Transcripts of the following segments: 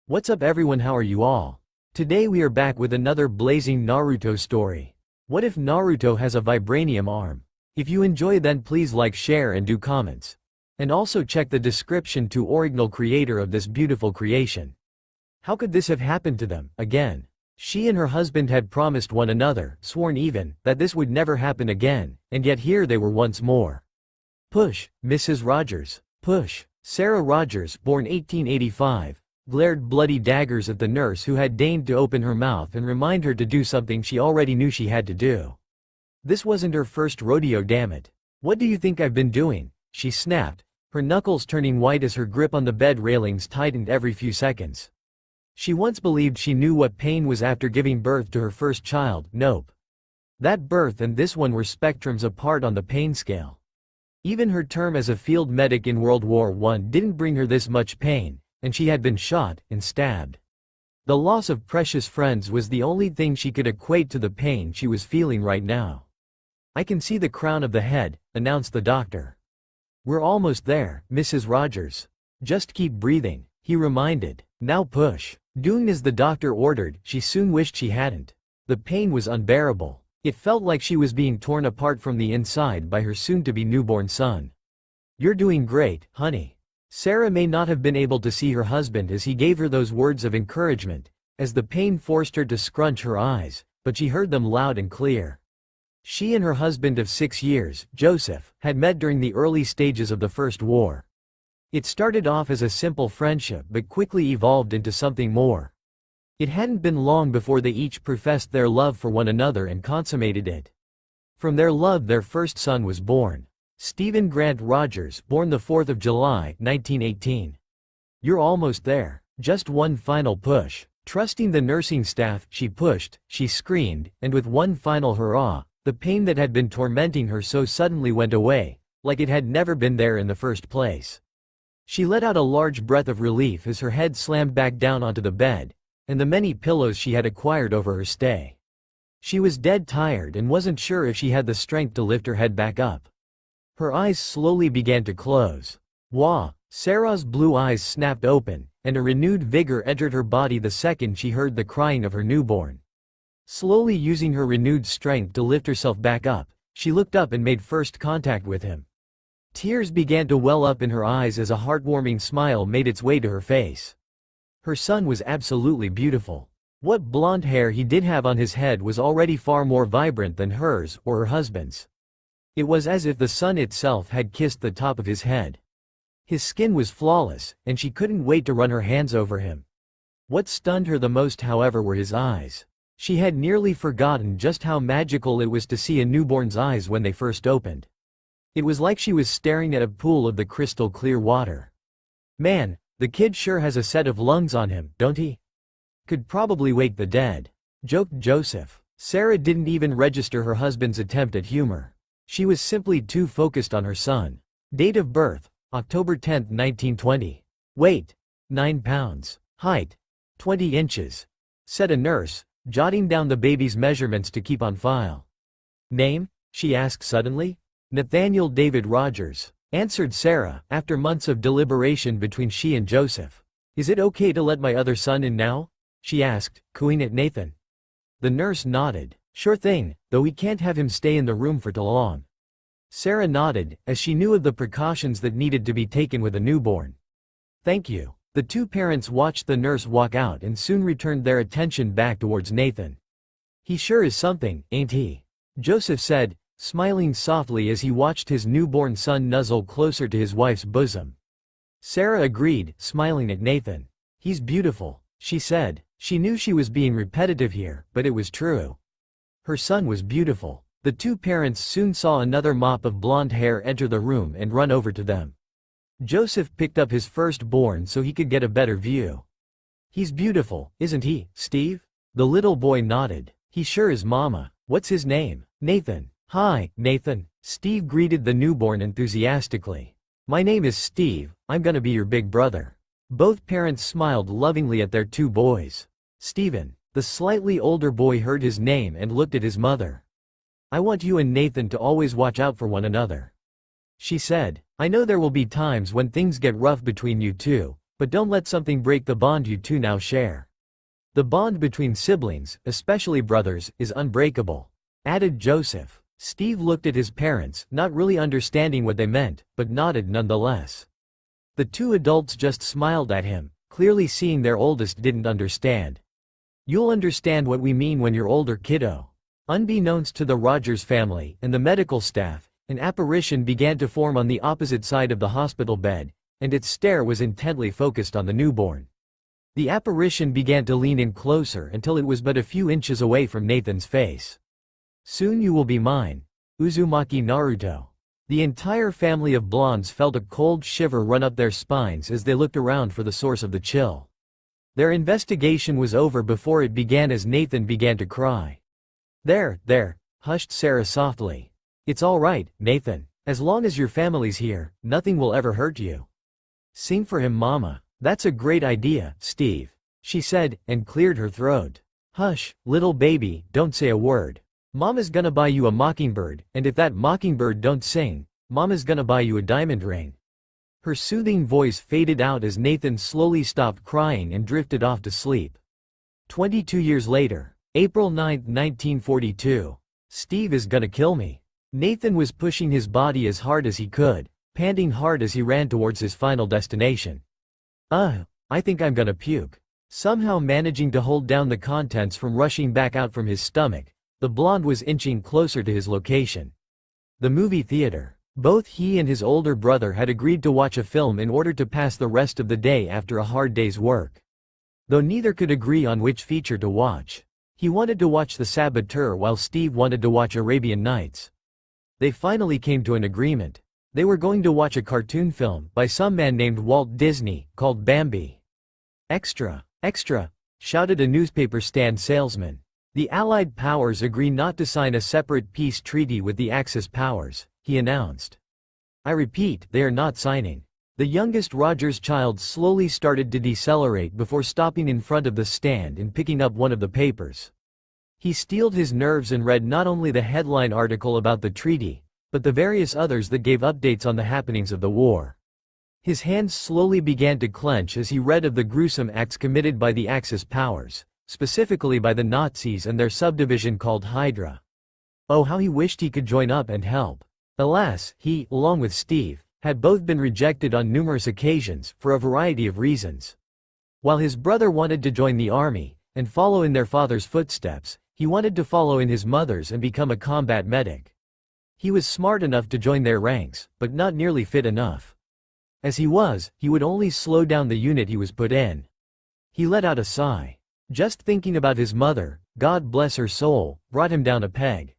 What's up everyone, how are you all? Today we are back with another blazing Naruto story. What if Naruto has a vibranium arm? If you enjoy then please like, share and do comments. And also check the description to original creator of this beautiful creation. How could this have happened to them, again? She and her husband had promised one another, sworn even, that this would never happen again, and yet here they were once more. Push, Mrs. Rogers. Push. Sarah Rogers, born 1885. Glared bloody daggers at the nurse who had deigned to open her mouth and remind her to do something she already knew she had to do. This wasn't her first rodeo, damn it. What do you think I've been doing? She snapped, her knuckles turning white as her grip on the bed railings tightened every few seconds. She once believed she knew what pain was after giving birth to her first child. Nope. That birth and this one were spectrums apart on the pain scale. Even her term as a field medic in World War I didn't bring her this much pain. And she had been shot and stabbed. The loss of precious friends was the only thing she could equate to the pain she was feeling right now. I can see the crown of the head, announced the doctor. We're almost there, Mrs. Rogers. Just keep breathing, he reminded. Now push. Doing as the doctor ordered, she soon wished she hadn't. The pain was unbearable. It felt like she was being torn apart from the inside by her soon-to-be newborn son. You're doing great, honey. Sarah may not have been able to see her husband as he gave her those words of encouragement, as the pain forced her to scrunch her eyes, but she heard them loud and clear. She and her husband of 6 years, Joseph, had met during the early stages of the First War. It started off as a simple friendship but quickly evolved into something more. It hadn't been long before they each professed their love for one another and consummated it. From their love their first son was born. Stephen Grant Rogers, born the 4th of July, 1918. You're almost there. Just one final push. Trusting the nursing staff, she pushed, she screamed, and with one final hurrah, the pain that had been tormenting her so suddenly went away, like it had never been there in the first place. She let out a large breath of relief as her head slammed back down onto the bed, and the many pillows she had acquired over her stay. She was dead tired and wasn't sure if she had the strength to lift her head back up. Her eyes slowly began to close. Wah! Sarah's blue eyes snapped open, and a renewed vigor entered her body the second she heard the crying of her newborn. Slowly using her renewed strength to lift herself back up, she looked up and made first contact with him. Tears began to well up in her eyes as a heartwarming smile made its way to her face. Her son was absolutely beautiful. What blonde hair he did have on his head was already far more vibrant than hers or her husband's. It was as if the sun itself had kissed the top of his head. His skin was flawless, and she couldn't wait to run her hands over him. What stunned her the most, however, were his eyes. She had nearly forgotten just how magical it was to see a newborn's eyes when they first opened. It was like she was staring at a pool of the crystal clear water. Man, the kid sure has a set of lungs on him, don't he? Could probably wake the dead, joked Joseph. Sarah didn't even register her husband's attempt at humor. She was simply too focused on her son. Date of birth, October 10, 1920. Weight, 9 pounds. Height, 20 inches. Said a nurse, jotting down the baby's measurements to keep on file. Name? She asked suddenly. Nathaniel David Rogers, answered Sarah, after months of deliberation between she and Joseph. Is it okay to let my other son in now? She asked, cooing at Nathan. The nurse nodded. Sure thing, though we can't have him stay in the room for too long. Sarah nodded, as she knew of the precautions that needed to be taken with a newborn. Thank you. The two parents watched the nurse walk out and soon returned their attention back towards Nathan. He sure is something, ain't he? Joseph said, smiling softly as he watched his newborn son nuzzle closer to his wife's bosom. Sarah agreed, smiling at Nathan. He's beautiful, she said. She knew she was being repetitive here, but it was true. Her son was beautiful. The two parents soon saw another mop of blonde hair enter the room and run over to them. Joseph picked up his firstborn so he could get a better view. He's beautiful, isn't he, Steve? The little boy nodded. He sure is, Mama. What's his name? Nathan. Hi, Nathan. Steve greeted the newborn enthusiastically. My name is Steve, I'm gonna be your big brother. Both parents smiled lovingly at their two boys. Stephen. The slightly older boy heard his name and looked at his mother. I want you and Nathan to always watch out for one another. She said, I know there will be times when things get rough between you two, But don't let something break the bond you two now share. The bond between siblings, especially brothers, is unbreakable," added Joseph. Steve looked at his parents, not really understanding what they meant, but nodded nonetheless. The two adults just smiled at him, clearly seeing their oldest didn't understand. "You'll understand what we mean when you're older, kiddo." Unbeknownst to the Rogers family and the medical staff, an apparition began to form on the opposite side of the hospital bed, and its stare was intently focused on the newborn. The apparition began to lean in closer until it was but a few inches away from Nathan's face. "Soon you will be mine, Uzumaki Naruto." The entire family of blondes felt a cold shiver run up their spines as they looked around for the source of the chill. Their investigation was over before it began as Nathan began to cry. There, hushed Sarah softly. "It's all right, Nathan. As long as your family's here, nothing will ever hurt you." "Sing for him, Mama." "That's a great idea, Steve," she said, and cleared her throat. "Hush, little baby, don't say a word. Mama's gonna buy you a mockingbird, and if that mockingbird don't sing, Mama's gonna buy you a diamond ring." Her soothing voice faded out as Nathan slowly stopped crying and drifted off to sleep. 22 years later, April 9, 1942. "Steve is gonna kill me." Nathan was pushing his body as hard as he could, panting hard as he ran towards his final destination. I think I'm gonna puke." Somehow managing to hold down the contents from rushing back out from his stomach, the blonde was inching closer to his location. The movie theater. Both he and his older brother had agreed to watch a film in order to pass the rest of the day after a hard day's work. Though neither could agree on which feature to watch. He wanted to watch The Saboteur while Steve wanted to watch Arabian Nights. They finally came to an agreement. They were going to watch a cartoon film by some man named Walt Disney, called Bambi. "Extra, extra," shouted a newspaper stand salesman. "The Allied powers agree not to sign a separate peace treaty with the Axis powers," he announced. "I repeat, they are not signing." The youngest Rogers child slowly started to decelerate before stopping in front of the stand and picking up one of the papers. He steeled his nerves and read not only the headline article about the treaty, but the various others that gave updates on the happenings of the war. His hands slowly began to clench as he read of the gruesome acts committed by the Axis powers, specifically by the Nazis and their subdivision called Hydra. Oh, how he wished he could join up and help. Alas, he, along with Steve, had both been rejected on numerous occasions, for a variety of reasons. While his brother wanted to join the army, and follow in their father's footsteps, he wanted to follow in his mother's and become a combat medic. He was smart enough to join their ranks, but not nearly fit enough. As he would only slow down the unit he was put in. He let out a sigh. Just thinking about his mother, God bless her soul, brought him down a peg.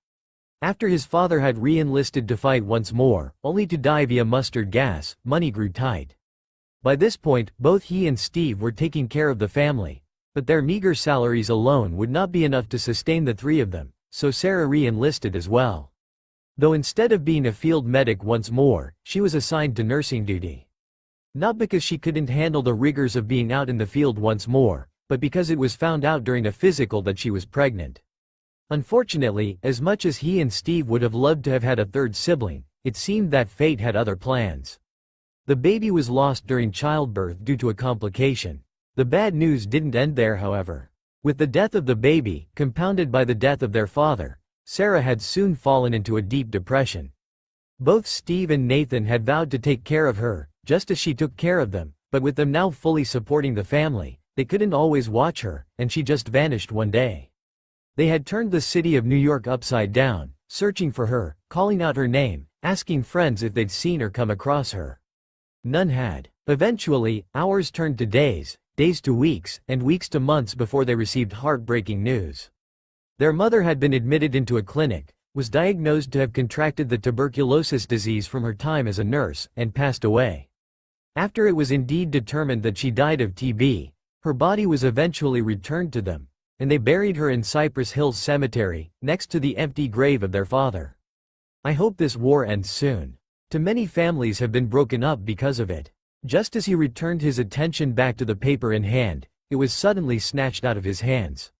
After his father had re-enlisted to fight once more, only to die via mustard gas, money grew tight. By this point, both he and Steve were taking care of the family, but their meager salaries alone would not be enough to sustain the three of them, so Sarah re-enlisted as well. Though instead of being a field medic once more, she was assigned to nursing duty. Not because she couldn't handle the rigors of being out in the field once more, but because it was found out during a physical that she was pregnant. Unfortunately, as much as he and Steve would have loved to have had a third sibling, it seemed that fate had other plans. The baby was lost during childbirth due to a complication. The bad news didn't end there, however. With the death of the baby, compounded by the death of their father, Sarah had soon fallen into a deep depression. Both Steve and Nathan had vowed to take care of her, just as she took care of them, but with them now fully supporting the family, they couldn't always watch her, and she just vanished one day. They had turned the city of New York upside down, searching for her, calling out her name, asking friends if they'd seen or come across her. None had. Eventually, hours turned to days, days to weeks, and weeks to months before they received heartbreaking news. Their mother had been admitted into a clinic, was diagnosed to have contracted the tuberculosis disease from her time as a nurse, and passed away. After it was indeed determined that she died of TB, her body was eventually returned to them, and they buried her in Cypress Hills Cemetery, next to the empty grave of their father. I hope this war ends soon. Too many families have been broken up because of it. Just as he returned his attention back to the paper in hand, it was suddenly snatched out of his hands.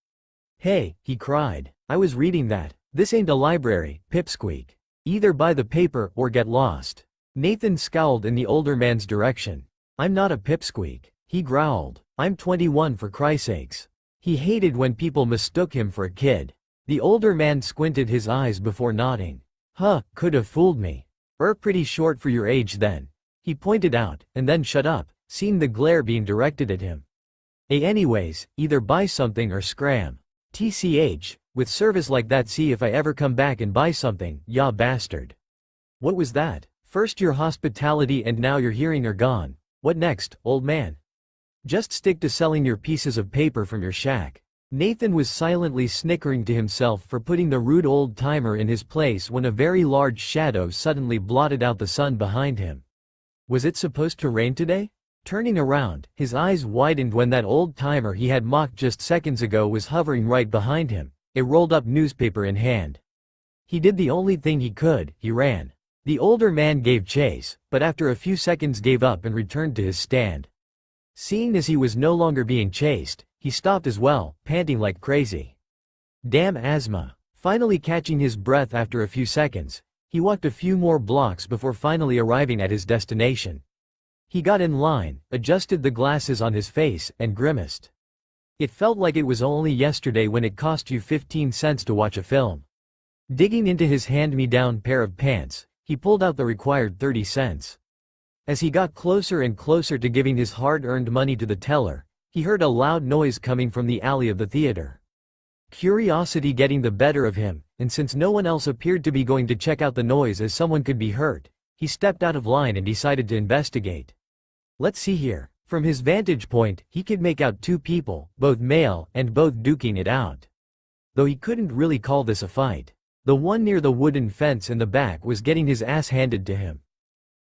"Hey," he cried, "I was reading that. This ain't a library, pipsqueak. Either buy the paper or get lost." Nathan scowled in the older man's direction. "I'm not a pipsqueak," He growled. I'm 21 for Christ's sakes. He hated when people mistook him for a kid. The older man squinted his eyes before nodding. Huh, could have fooled me. Pretty short for your age then. He pointed out, and then shut up, seeing the glare being directed at him. Anyways, either buy something or scram. TCH, with service like that see if I ever come back and buy something, ya bastard. What was that? First your hospitality and now your hearing are gone. What next, old man? Just stick to selling your pieces of paper from your shack. Nathan was silently snickering to himself for putting the rude old-timer in his place when a very large shadow suddenly blotted out the sun behind him. Was it supposed to rain today? Turning around, his eyes widened when that old-timer he had mocked just seconds ago was hovering right behind him, a rolled-up newspaper in hand. He did the only thing he could, he ran. The older man gave chase, but after a few seconds gave up and returned to his stand. Seeing as he was no longer being chased, he stopped as well, panting like crazy. Damn asthma. Finally catching his breath after a few seconds, he walked a few more blocks before finally arriving at his destination. He got in line, adjusted the glasses on his face, and grimaced. It felt like it was only yesterday when it cost you 15 cents to watch a film. Digging into his hand-me-down pair of pants, he pulled out the required 30 cents. As he got closer and closer to giving his hard-earned money to the teller, he heard a loud noise coming from the alley of the theater. Curiosity getting the better of him, and since no one else appeared to be going to check out the noise as someone could be hurt, he stepped out of line and decided to investigate. Let's see here. From his vantage point, he could make out two people, both male, and both duking it out. Though he couldn't really call this a fight. The one near the wooden fence in the back was getting his ass handed to him.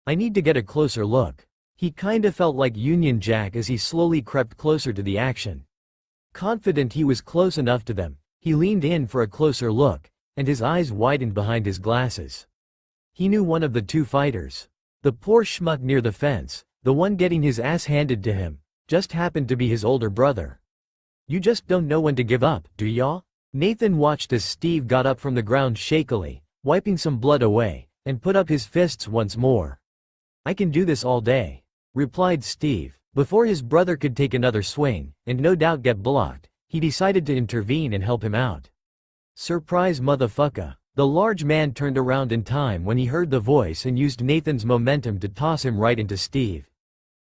I need to get a closer look. He kinda felt like Union Jack as he slowly crept closer to the action. Confident he was close enough to them, he leaned in for a closer look, and his eyes widened behind his glasses. He knew one of the two fighters. The poor schmuck near the fence, the one getting his ass handed to him, just happened to be his older brother. You just don't know when to give up, do ya? Nathan watched as Steve got up from the ground shakily, wiping some blood away, and put up his fists once more. I can do this all day, replied Steve. Before his brother could take another swing, and no doubt get blocked, he decided to intervene and help him out. Surprise motherfucker. The large man turned around in time when he heard the voice and used Nathan's momentum to toss him right into Steve.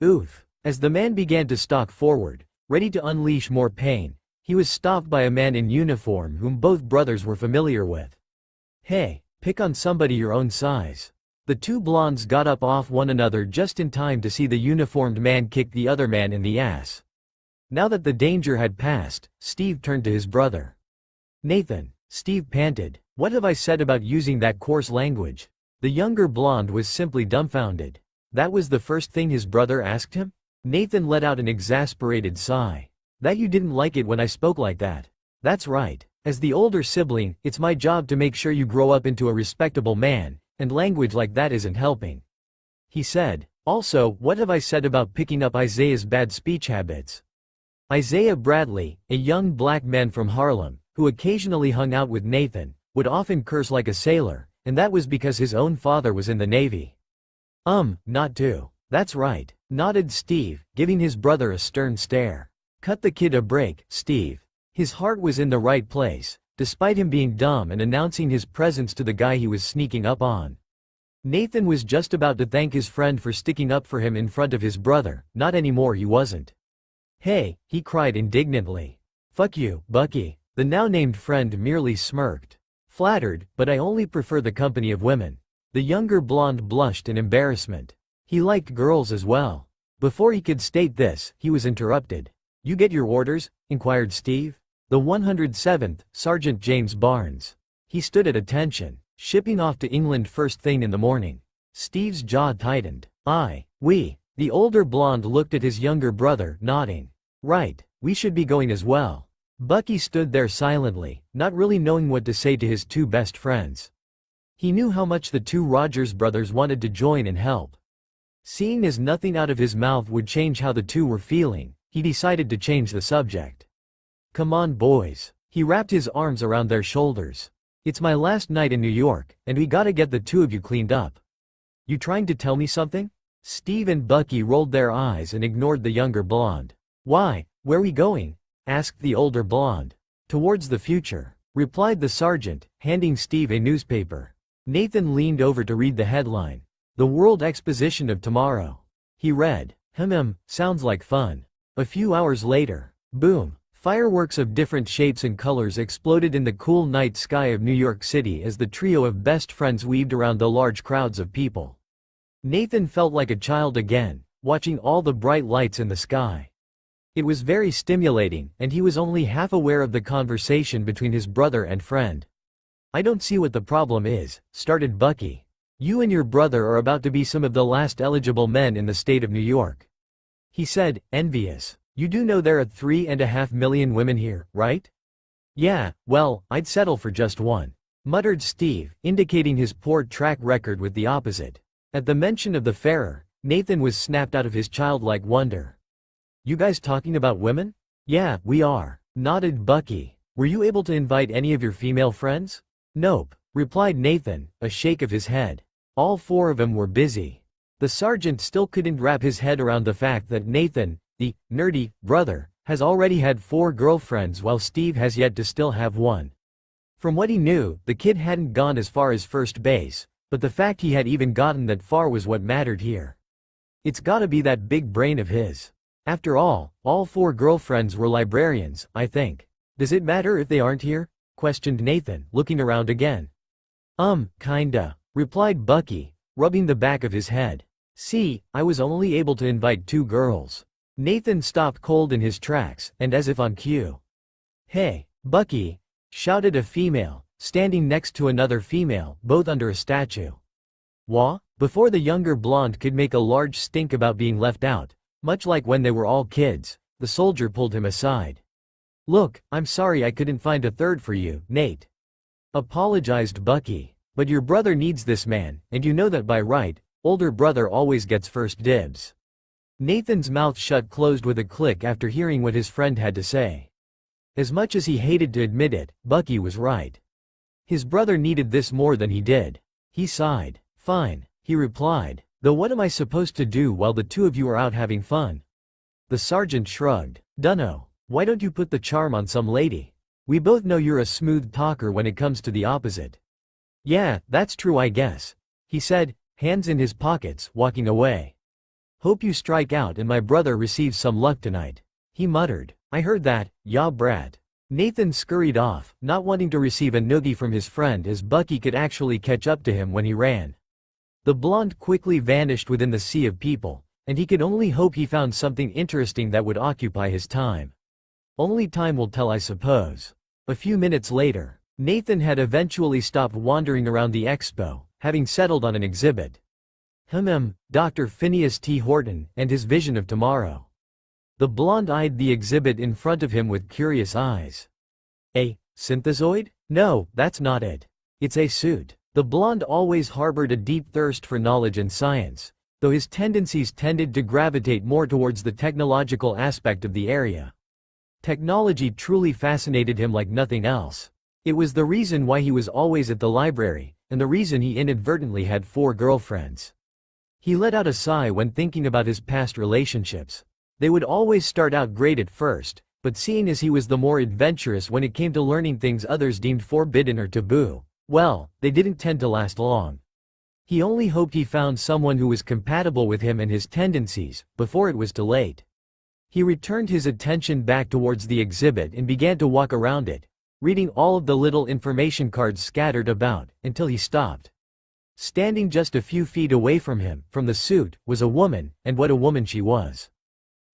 Oof. As the man began to stalk forward, ready to unleash more pain, he was stopped by a man in uniform whom both brothers were familiar with. Hey, pick on somebody your own size. The two blondes got up off one another just in time to see the uniformed man kick the other man in the ass. Now that the danger had passed, Steve turned to his brother. Nathan, Steve panted, what have I said about using that coarse language? The younger blonde was simply dumbfounded. That was the first thing his brother asked him? Nathan let out an exasperated sigh. That you didn't like it when I spoke like that. That's right. As the older sibling, it's my job to make sure you grow up into a respectable man, and language like that isn't helping. He said, also, what have I said about picking up Isaiah's bad speech habits? Isaiah Bradley, a young black man from Harlem, who occasionally hung out with Nathan, would often curse like a sailor, and that was because his own father was in the Navy. Not to. That's right, nodded Steve, giving his brother a stern stare. Cut the kid a break, Steve. His heart was in the right place, despite him being dumb and announcing his presence to the guy he was sneaking up on. Nathan was just about to thank his friend for sticking up for him in front of his brother, not anymore he wasn't. Hey, he cried indignantly. Fuck you, Bucky. The now-named friend merely smirked. Flattered, but I only prefer the company of women. The younger blonde blushed in embarrassment. He liked girls as well. Before he could state this, he was interrupted. You get your orders? Inquired Steve. The 107th, Sergeant James Barnes. He stood at attention, shipping off to England first thing in the morning. Steve's jaw tightened. We. The older blonde looked at his younger brother, nodding. Right, we should be going as well. Bucky stood there silently, not really knowing what to say to his two best friends. He knew how much the two Rogers brothers wanted to join and help. Seeing as nothing out of his mouth would change how the two were feeling, he decided to change the subject. Come on boys. He wrapped his arms around their shoulders. It's my last night in New York, and we gotta get the two of you cleaned up. You trying to tell me something? Steve and Bucky rolled their eyes and ignored the younger blonde. "Why, where we going?" asked the older blonde. "Towards the future," replied the sergeant, handing Steve a newspaper. Nathan leaned over to read the headline. "The World Exposition of Tomorrow." He read, sounds like fun." A few hours later, boom, fireworks of different shapes and colors exploded in the cool night sky of New York City as the trio of best friends weaved around the large crowds of people. Nathan felt like a child again, watching all the bright lights in the sky. It was very stimulating, and he was only half aware of the conversation between his brother and friend. "I don't see what the problem is," started Bucky. "You and your brother are about to be some of the last eligible men in the state of New York," he said, envious. "You do know there are 3.5 million women here, right?" "Yeah, well, I'd settle for just one," muttered Steve, indicating his poor track record with the opposite. At the mention of the fairer, Nathan was snapped out of his childlike wonder. "You guys talking about women?" "Yeah, we are," nodded Bucky. "Were you able to invite any of your female friends?" "Nope," replied Nathan, a shake of his head. "All 4 of them were busy." The sergeant still couldn't wrap his head around the fact that Nathan, the nerdy brother, has already had 4 girlfriends while Steve has yet to still have one. From what he knew, the kid hadn't gone as far as first base, but the fact he had even gotten that far was what mattered here. It's gotta be that big brain of his. After all 4 girlfriends were librarians, I think. "Does it matter if they aren't here?" questioned Nathan, looking around again. Kinda," replied Bucky, rubbing the back of his head. "See, I was only able to invite 2 girls." Nathan stopped cold in his tracks, and as if on cue. "Hey, Bucky!" shouted a female, standing next to another female, both under a statue. "Wha?" Before the younger blonde could make a large stink about being left out, much like when they were all kids, the soldier pulled him aside. "Look, I'm sorry I couldn't find a third for you, Nate," apologized Bucky. "But your brother needs this man, and you know that by right, older brother always gets first dibs." Nathan's mouth shut closed with a click after hearing what his friend had to say. As much as he hated to admit it, Bucky was right. His brother needed this more than he did. He sighed. "Fine," he replied. "Though what am I supposed to do while the 2 of you are out having fun?" The sergeant shrugged. "Dunno. Why don't you put the charm on some lady? We both know you're a smooth talker when it comes to the opposite." "Yeah, that's true I guess," he said, hands in his pockets, walking away. "Hope you strike out and my brother receives some luck tonight," he muttered. "I heard that, ya brat." Nathan scurried off, not wanting to receive a noogie from his friend as Bucky could actually catch up to him when he ran. The blonde quickly vanished within the sea of people, and he could only hope he found something interesting that would occupy his time. Only time will tell, I suppose. A few minutes later, Nathan had eventually stopped wandering around the expo, having settled on an exhibit. Dr. Phineas T. Horton and his vision of tomorrow. The blonde eyed the exhibit in front of him with curious eyes. "A synthezoid? No, that's not it. It's a suit." The blonde always harbored a deep thirst for knowledge and science, though his tendencies tended to gravitate more towards the technological aspect of the area. Technology truly fascinated him like nothing else. It was the reason why he was always at the library, and the reason he inadvertently had 4 girlfriends. He let out a sigh when thinking about his past relationships. They would always start out great at first, but seeing as he was the more adventurous when it came to learning things others deemed forbidden or taboo, well, they didn't tend to last long. He only hoped he found someone who was compatible with him and his tendencies, before it was too late. He returned his attention back towards the exhibit and began to walk around it, reading all of the little information cards scattered about, until he stopped. Standing just a few feet away from him, from the suit, was a woman, and what a woman she was.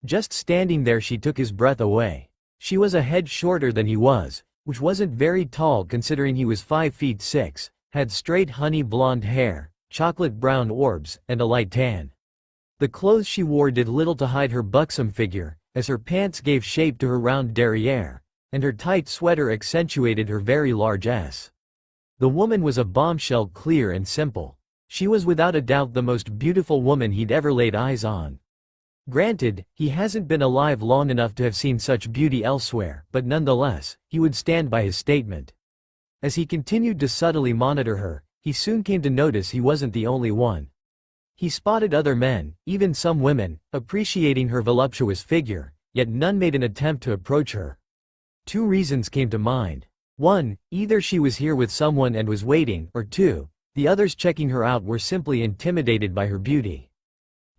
Just standing there she took his breath away. She was a head shorter than he was, which wasn't very tall considering he was 5'6", had straight honey blonde hair, chocolate brown orbs, and a light tan. The clothes she wore did little to hide her buxom figure, as her pants gave shape to her round derriere, and her tight sweater accentuated her very large ass. The woman was a bombshell, clear and simple. She was without a doubt the most beautiful woman he'd ever laid eyes on. Granted, he hasn't been alive long enough to have seen such beauty elsewhere, but nonetheless, he would stand by his statement. As he continued to subtly monitor her, he soon came to notice he wasn't the only one. He spotted other men, even some women, appreciating her voluptuous figure, yet none made an attempt to approach her. Two reasons came to mind. One, either she was here with someone and was waiting, or two, the others checking her out were simply intimidated by her beauty.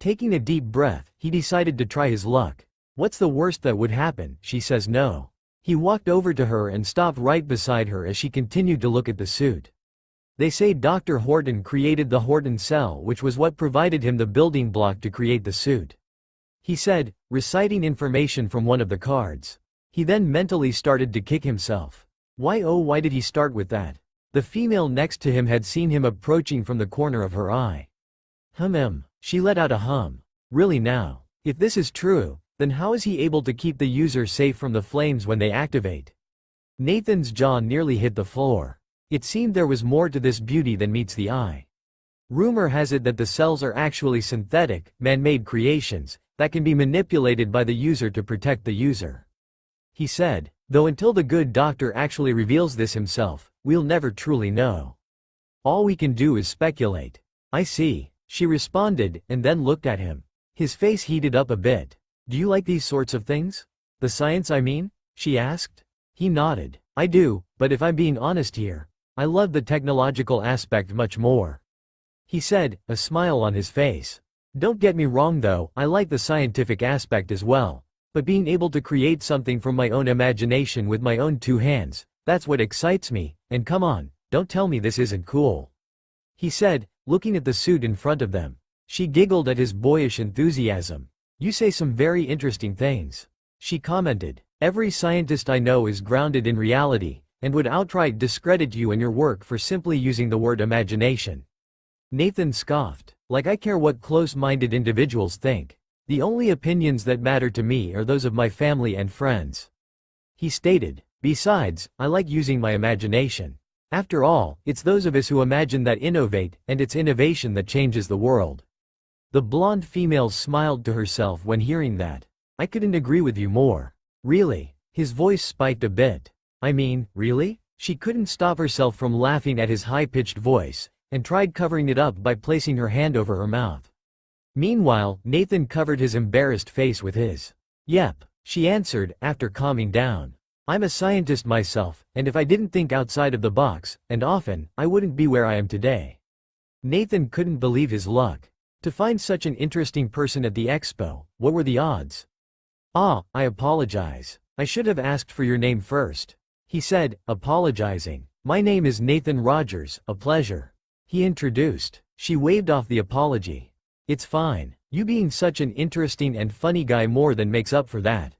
Taking a deep breath, he decided to try his luck. What's the worst that would happen? She says no. He walked over to her and stopped right beside her as she continued to look at the suit. They say Dr. Horton created the Horton cell, which was what provided him the building block to create the suit. He said, reciting information from one of the cards. He then mentally started to kick himself. Why did he start with that? The female next to him had seen him approaching from the corner of her eye. She let out a hum. Really now? If this is true, then how is he able to keep the user safe from the flames when they activate? Nathan's jaw nearly hit the floor. It seemed there was more to this beauty than meets the eye. Rumor has it that the cells are actually synthetic, man-made creations, that can be manipulated by the user to protect the user. He said, though until the good doctor actually reveals this himself, we'll never truly know. All we can do is speculate. I see, she responded, and then looked at him. His face heated up a bit. Do you like these sorts of things? The science, I mean? She asked. He nodded. I do, but if I'm being honest here, I love the technological aspect much more. He said, a smile on his face. Don't get me wrong though, I like the scientific aspect as well. But being able to create something from my own imagination with my own two hands, that's what excites me, and come on, don't tell me this isn't cool. He said, looking at the suit in front of them. She giggled at his boyish enthusiasm. You say some very interesting things. She commented, every scientist I know is grounded in reality, and would outright discredit you and your work for simply using the word imagination. Nathan scoffed, like I care what close-minded individuals think. The only opinions that matter to me are those of my family and friends. He stated, besides, I like using my imagination. After all, it's those of us who imagine that innovate, and it's innovation that changes the world. The blonde female smiled to herself when hearing that. I couldn't agree with you more. Really? His voice spiked a bit. I mean, really? She couldn't stop herself from laughing at his high-pitched voice, and tried covering it up by placing her hand over her mouth. Meanwhile, Nathan covered his embarrassed face with his. Yep, she answered, after calming down. I'm a scientist myself, and if I didn't think outside of the box, and often, I wouldn't be where I am today. Nathan couldn't believe his luck. To find such an interesting person at the expo, what were the odds? I apologize. I should have asked for your name first. He said, apologizing. My name is Nathan Rogers, a pleasure. He introduced. She waved off the apology. It's fine. You being such an interesting and funny guy more than makes up for that.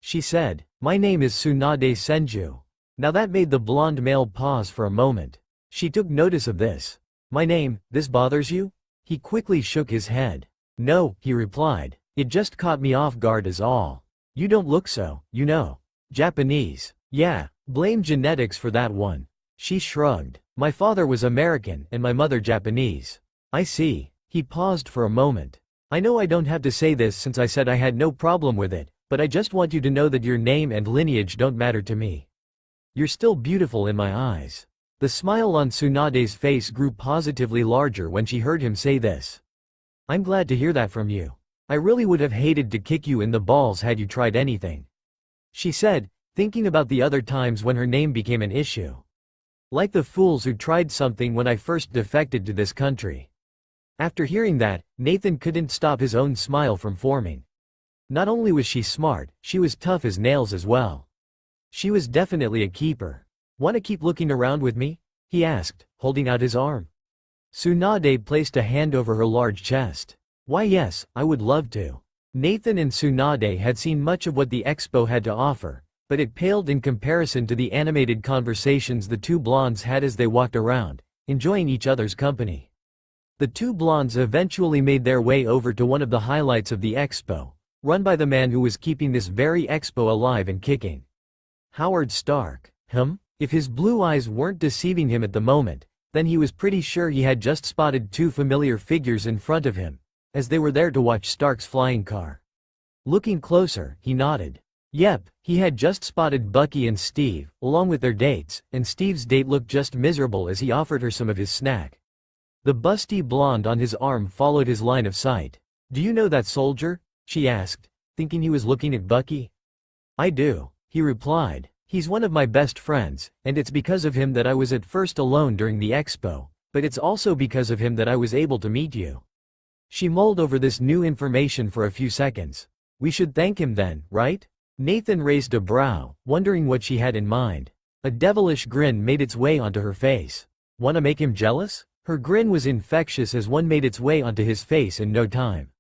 She said, my name is Tsunade Senju. Now that made the blonde male pause for a moment. She took notice of this. My name, this bothers you? He quickly shook his head. No, he replied. It just caught me off guard is all. You don't look so, you know. Japanese. Yeah, blame genetics for that one. She shrugged. My father was American and my mother Japanese. I see. He paused for a moment. I know I don't have to say this since I said I had no problem with it, but I just want you to know that your name and lineage don't matter to me. You're still beautiful in my eyes. The smile on Tsunade's face grew positively larger when she heard him say this. I'm glad to hear that from you. I really would have hated to kick you in the balls had you tried anything. She said, thinking about the other times when her name became an issue. Like the fools who tried something when I first defected to this country. After hearing that, Nathan couldn't stop his own smile from forming. Not only was she smart, she was tough as nails as well. She was definitely a keeper. Want to keep looking around with me? He asked, holding out his arm. Tsunade placed a hand over her large chest. Why yes, I would love to. Nathan and Tsunade had seen much of what the expo had to offer, but it paled in comparison to the animated conversations the two blondes had as they walked around, enjoying each other's company. The two blondes eventually made their way over to one of the highlights of the expo, run by the man who was keeping this very expo alive and kicking. Howard Stark. If his blue eyes weren't deceiving him at the moment, then he was pretty sure he had just spotted two familiar figures in front of him, as they were there to watch Stark's flying car. Looking closer, he nodded. Yep, he had just spotted Bucky and Steve, along with their dates, and Steve's date looked just miserable as he offered her some of his snack. The busty blonde on his arm followed his line of sight. "Do you know that soldier?" she asked, thinking he was looking at Bucky. "I do," he replied. "He's one of my best friends, and it's because of him that I was at first alone during the expo, but it's also because of him that I was able to meet you." She mulled over this new information for a few seconds. "We should thank him then, right?" Nathan raised a brow, wondering what she had in mind. A devilish grin made its way onto her face. "Wanna make him jealous?" Her grin was infectious as one made its way onto his face in no time.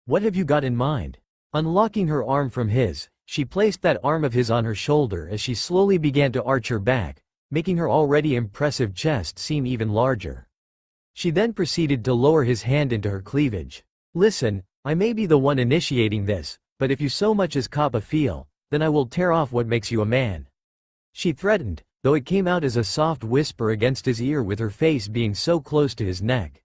"What have you got in mind?" Unlocking her arm from his, she placed that arm of his on her shoulder as she slowly began to arch her back, making her already impressive chest seem even larger. She then proceeded to lower his hand into her cleavage. "Listen, I may be the one initiating this, but if you so much as cop a feel, then I will tear off what makes you a man," she threatened, though it came out as a soft whisper against his ear with her face being so close to his neck.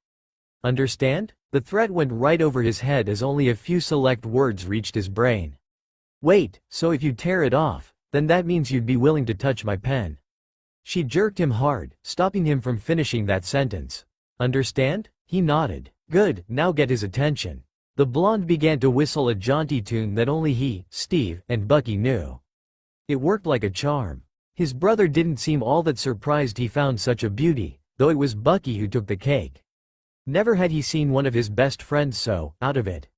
"Understand?" The threat went right over his head as only a few select words reached his brain. "Wait, so if you tear it off, then that means you'd be willing to touch my pen?" She jerked him hard, stopping him from finishing that sentence. "Understand?" He nodded. "Good, now get his attention." The blonde began to whistle a jaunty tune that only he, Steve, and Bucky knew. It worked like a charm. His brother didn't seem all that surprised he found such a beauty, though it was Bucky who took the cake. Never had he seen one of his best friends so out of it.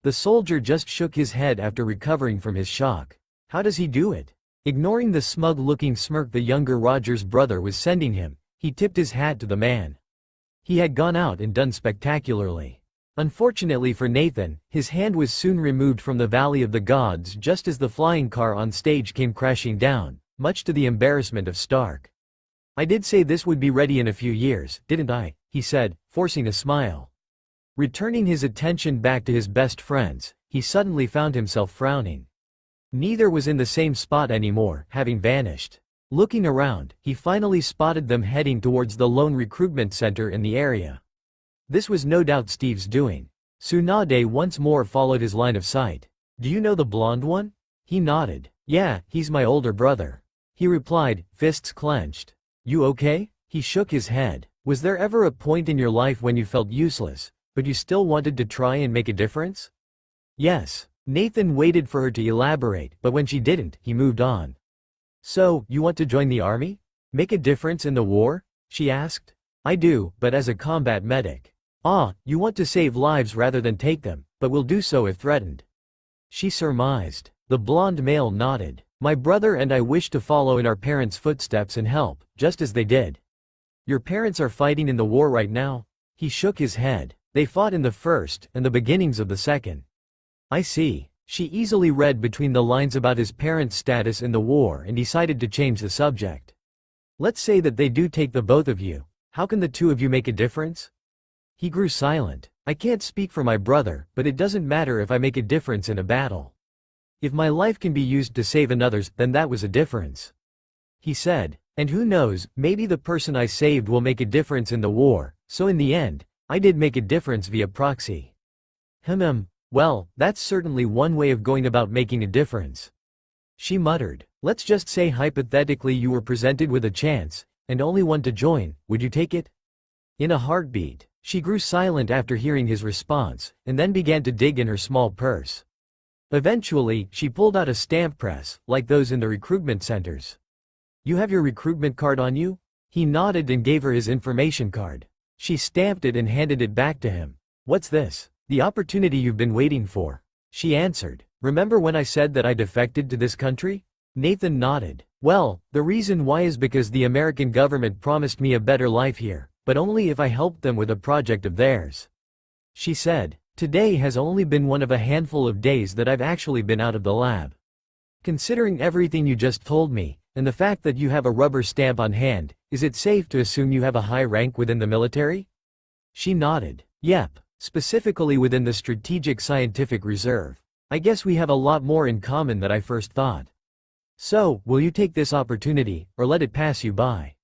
The soldier just shook his head after recovering from his shock. How does he do it? Ignoring the smug-looking smirk the younger Roger's brother was sending him, he tipped his hat to the man. He had gone out and done spectacularly. Unfortunately for Nathan, his hand was soon removed from the Valley of the Gods just as the flying car on stage came crashing down, much to the embarrassment of Stark. "I did say this would be ready in a few years, didn't I?" he said, forcing a smile. Returning his attention back to his best friends, he suddenly found himself frowning. Neither was in the same spot anymore, having vanished. Looking around, he finally spotted them heading towards the lone recruitment center in the area. This was no doubt Steve's doing. Tsunade once more followed his line of sight. "Do you know the blonde one?" He nodded. "Yeah, he's my older brother," he replied, fists clenched. "You okay?" He shook his head. "Was there ever a point in your life when you felt useless, but you still wanted to try and make a difference?" "Yes." Nathan waited for her to elaborate, but when she didn't, he moved on. "So, you want to join the army? Make a difference in the war?" she asked. "I do, but as a combat medic." "Ah, you want to save lives rather than take them, but will do so if threatened," she surmised. The blonde male nodded. "My brother and I wish to follow in our parents' footsteps and help, just as they did." "Your parents are fighting in the war right now?" He shook his head. "They fought in the first, and the beginnings of the second." "I see." She easily read between the lines about his parents' status in the war and decided to change the subject. "Let's say that they do take the both of you. How can the two of you make a difference?" He grew silent. "I can't speak for my brother, but it doesn't matter if I make a difference in a battle. If my life can be used to save another's, then that was a difference," he said. "And who knows, maybe the person I saved will make a difference in the war, so in the end, I did make a difference via proxy." Well, that's certainly one way of going about making a difference," she muttered. "Let's just say hypothetically you were presented with a chance, and only one to join, would you take it?" In a heartbeat. She grew silent after hearing his response, and then began to dig in her small purse. Eventually, she pulled out a stamp press, like those in the recruitment centers. "You have your recruitment card on you?" He nodded and gave her his information card. She stamped it and handed it back to him. "What's this?" "The opportunity you've been waiting for," she answered. "Remember when I said that I defected to this country?" Nathan nodded. "Well, the reason why is because the American government promised me a better life here, but only if I helped them with a project of theirs," she said. "Today has only been one of a handful of days that I've actually been out of the lab. Considering everything you just told me, and the fact that you have a rubber stamp on hand, is it safe to assume you have a high rank within the military?" She nodded. "Yep, specifically within the Strategic Scientific Reserve. I guess we have a lot more in common than I first thought. So, will you take this opportunity, or let it pass you by?"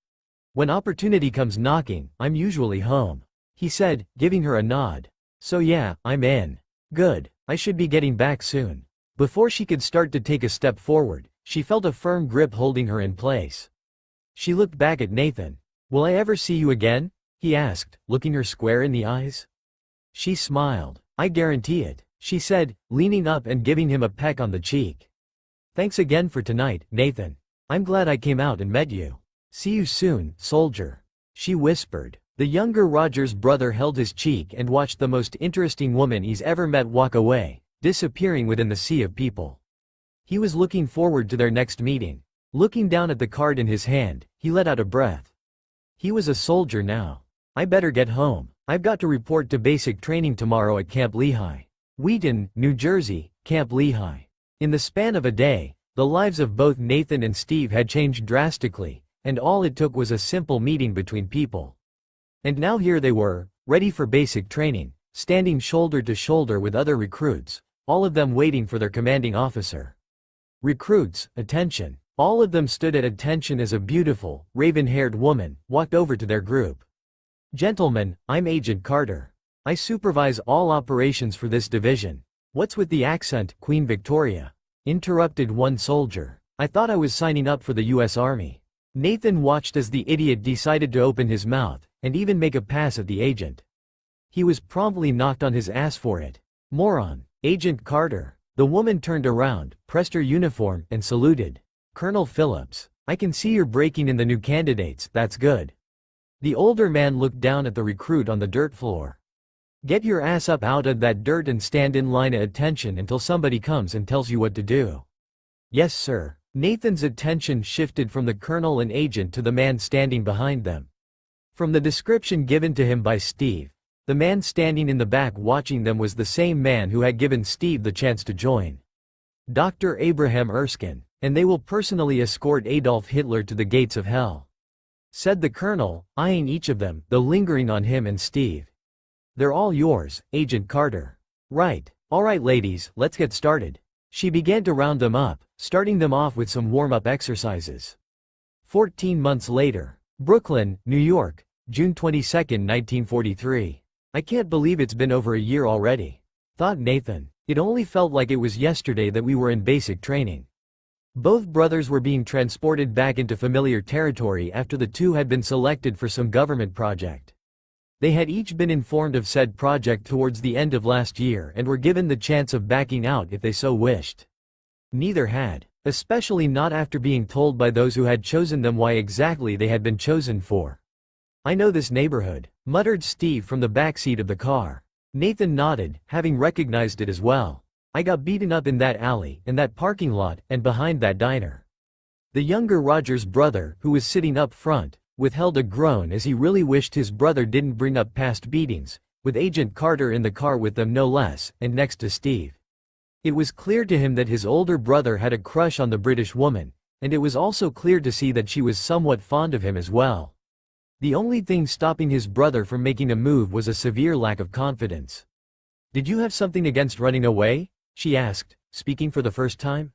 "When opportunity comes knocking, I'm usually home," he said, giving her a nod. "So yeah, I'm in." "Good, I should be getting back soon." Before she could start to take a step forward, she felt a firm grip holding her in place. She looked back at Nathan. "Will I ever see you again?" he asked, looking her square in the eyes. She smiled. I guarantee it, she said, leaning up and giving him a peck on the cheek. Thanks again for tonight, Nathan. I'm glad I came out and met you. See you soon, soldier. She whispered. The younger Roger's brother held his cheek and watched the most interesting woman he's ever met walk away, disappearing within the sea of people. He was looking forward to their next meeting. Looking down at the card in his hand, he let out a breath. He was a soldier now. I better get home. I've got to report to basic training tomorrow at Camp Lehigh. Wheaton, New Jersey, Camp Lehigh. In the span of a day, the lives of both Nathan and Steve had changed drastically, and all it took was a simple meeting between people. And now here they were, ready for basic training, standing shoulder to shoulder with other recruits, all of them waiting for their commanding officer. Recruits, attention. All of them stood at attention as a beautiful, raven-haired woman walked over to their group. Gentlemen, I'm Agent Carter. I supervise all operations for this division. What's with the accent, Queen Victoria? Interrupted one soldier. I thought I was signing up for the U.S. Army. Nathan watched as the idiot decided to open his mouth, and even make a pass at the agent. He was promptly knocked on his ass for it. Moron. Agent Carter. The woman turned around, pressed her uniform, and saluted. Colonel Phillips. I can see you're breaking in the new candidates, that's good. The older man looked down at the recruit on the dirt floor. Get your ass up out of that dirt and stand in line at attention until somebody comes and tells you what to do. Yes, sir. Nathan's attention shifted from the colonel and agent to the man standing behind them. From the description given to him by Steve, the man standing in the back watching them was the same man who had given Steve the chance to join. Dr. Abraham Erskine, and they will personally escort Adolf Hitler to the gates of hell, said the colonel, eyeing each of them, though lingering on him and Steve. They're all yours, Agent Carter. Right. All right, ladies, let's get started. She began to round them up, starting them off with some warm-up exercises. 14 months later. Brooklyn, New York, June 22, 1943. I can't believe it's been over a year already, thought Nathan. It only felt like it was yesterday that we were in basic training. Both brothers were being transported back into familiar territory after the two had been selected for some government project. They had each been informed of said project towards the end of last year and were given the chance of backing out if they so wished. Neither had, especially not after being told by those who had chosen them why exactly they had been chosen for. I know this neighborhood, muttered Steve from the back seat of the car. Nathan nodded, having recognized it as well. I got beaten up in that alley, in that parking lot, and behind that diner. The younger Roger's brother, who was sitting up front, withheld a groan as he really wished his brother didn't bring up past beatings, with Agent Carter in the car with them no less, and next to Steve. It was clear to him that his older brother had a crush on the British woman, and it was also clear to see that she was somewhat fond of him as well. The only thing stopping his brother from making a move was a severe lack of confidence. Did you have something against running away? She asked, speaking for the first time.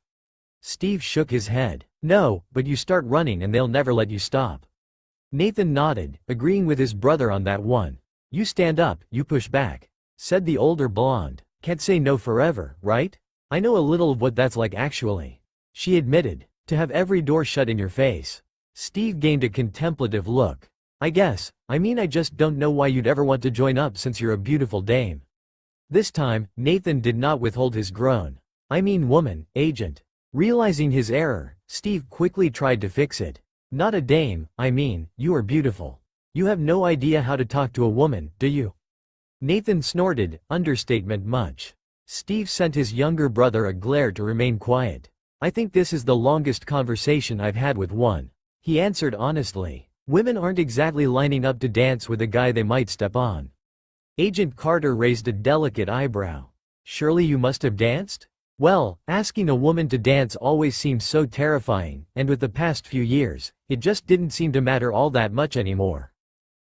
Steve shook his head. No, but you start running and they'll never let you stop. Nathan nodded, agreeing with his brother on that one. You stand up, you push back, said the older blonde. Can't say no forever, right? I know a little of what that's like actually, she admitted, to have every door shut in your face. Steve gained a contemplative look. I mean I just don't know why you'd ever want to join up since you're a beautiful dame. This time, Nathan did not withhold his groan. I mean woman, agent. Realizing his error, Steve quickly tried to fix it. Not a dame, I mean, you are beautiful. You have no idea how to talk to a woman, do you? Nathan snorted, understatement much. Steve sent his younger brother a glare to remain quiet. I think this is the longest conversation I've had with one, he answered honestly. Women aren't exactly lining up to dance with a guy they might step on. Agent Carter raised a delicate eyebrow. Surely you must have danced? Well, asking a woman to dance always seemed so terrifying, and with the past few years, it just didn't seem to matter all that much anymore.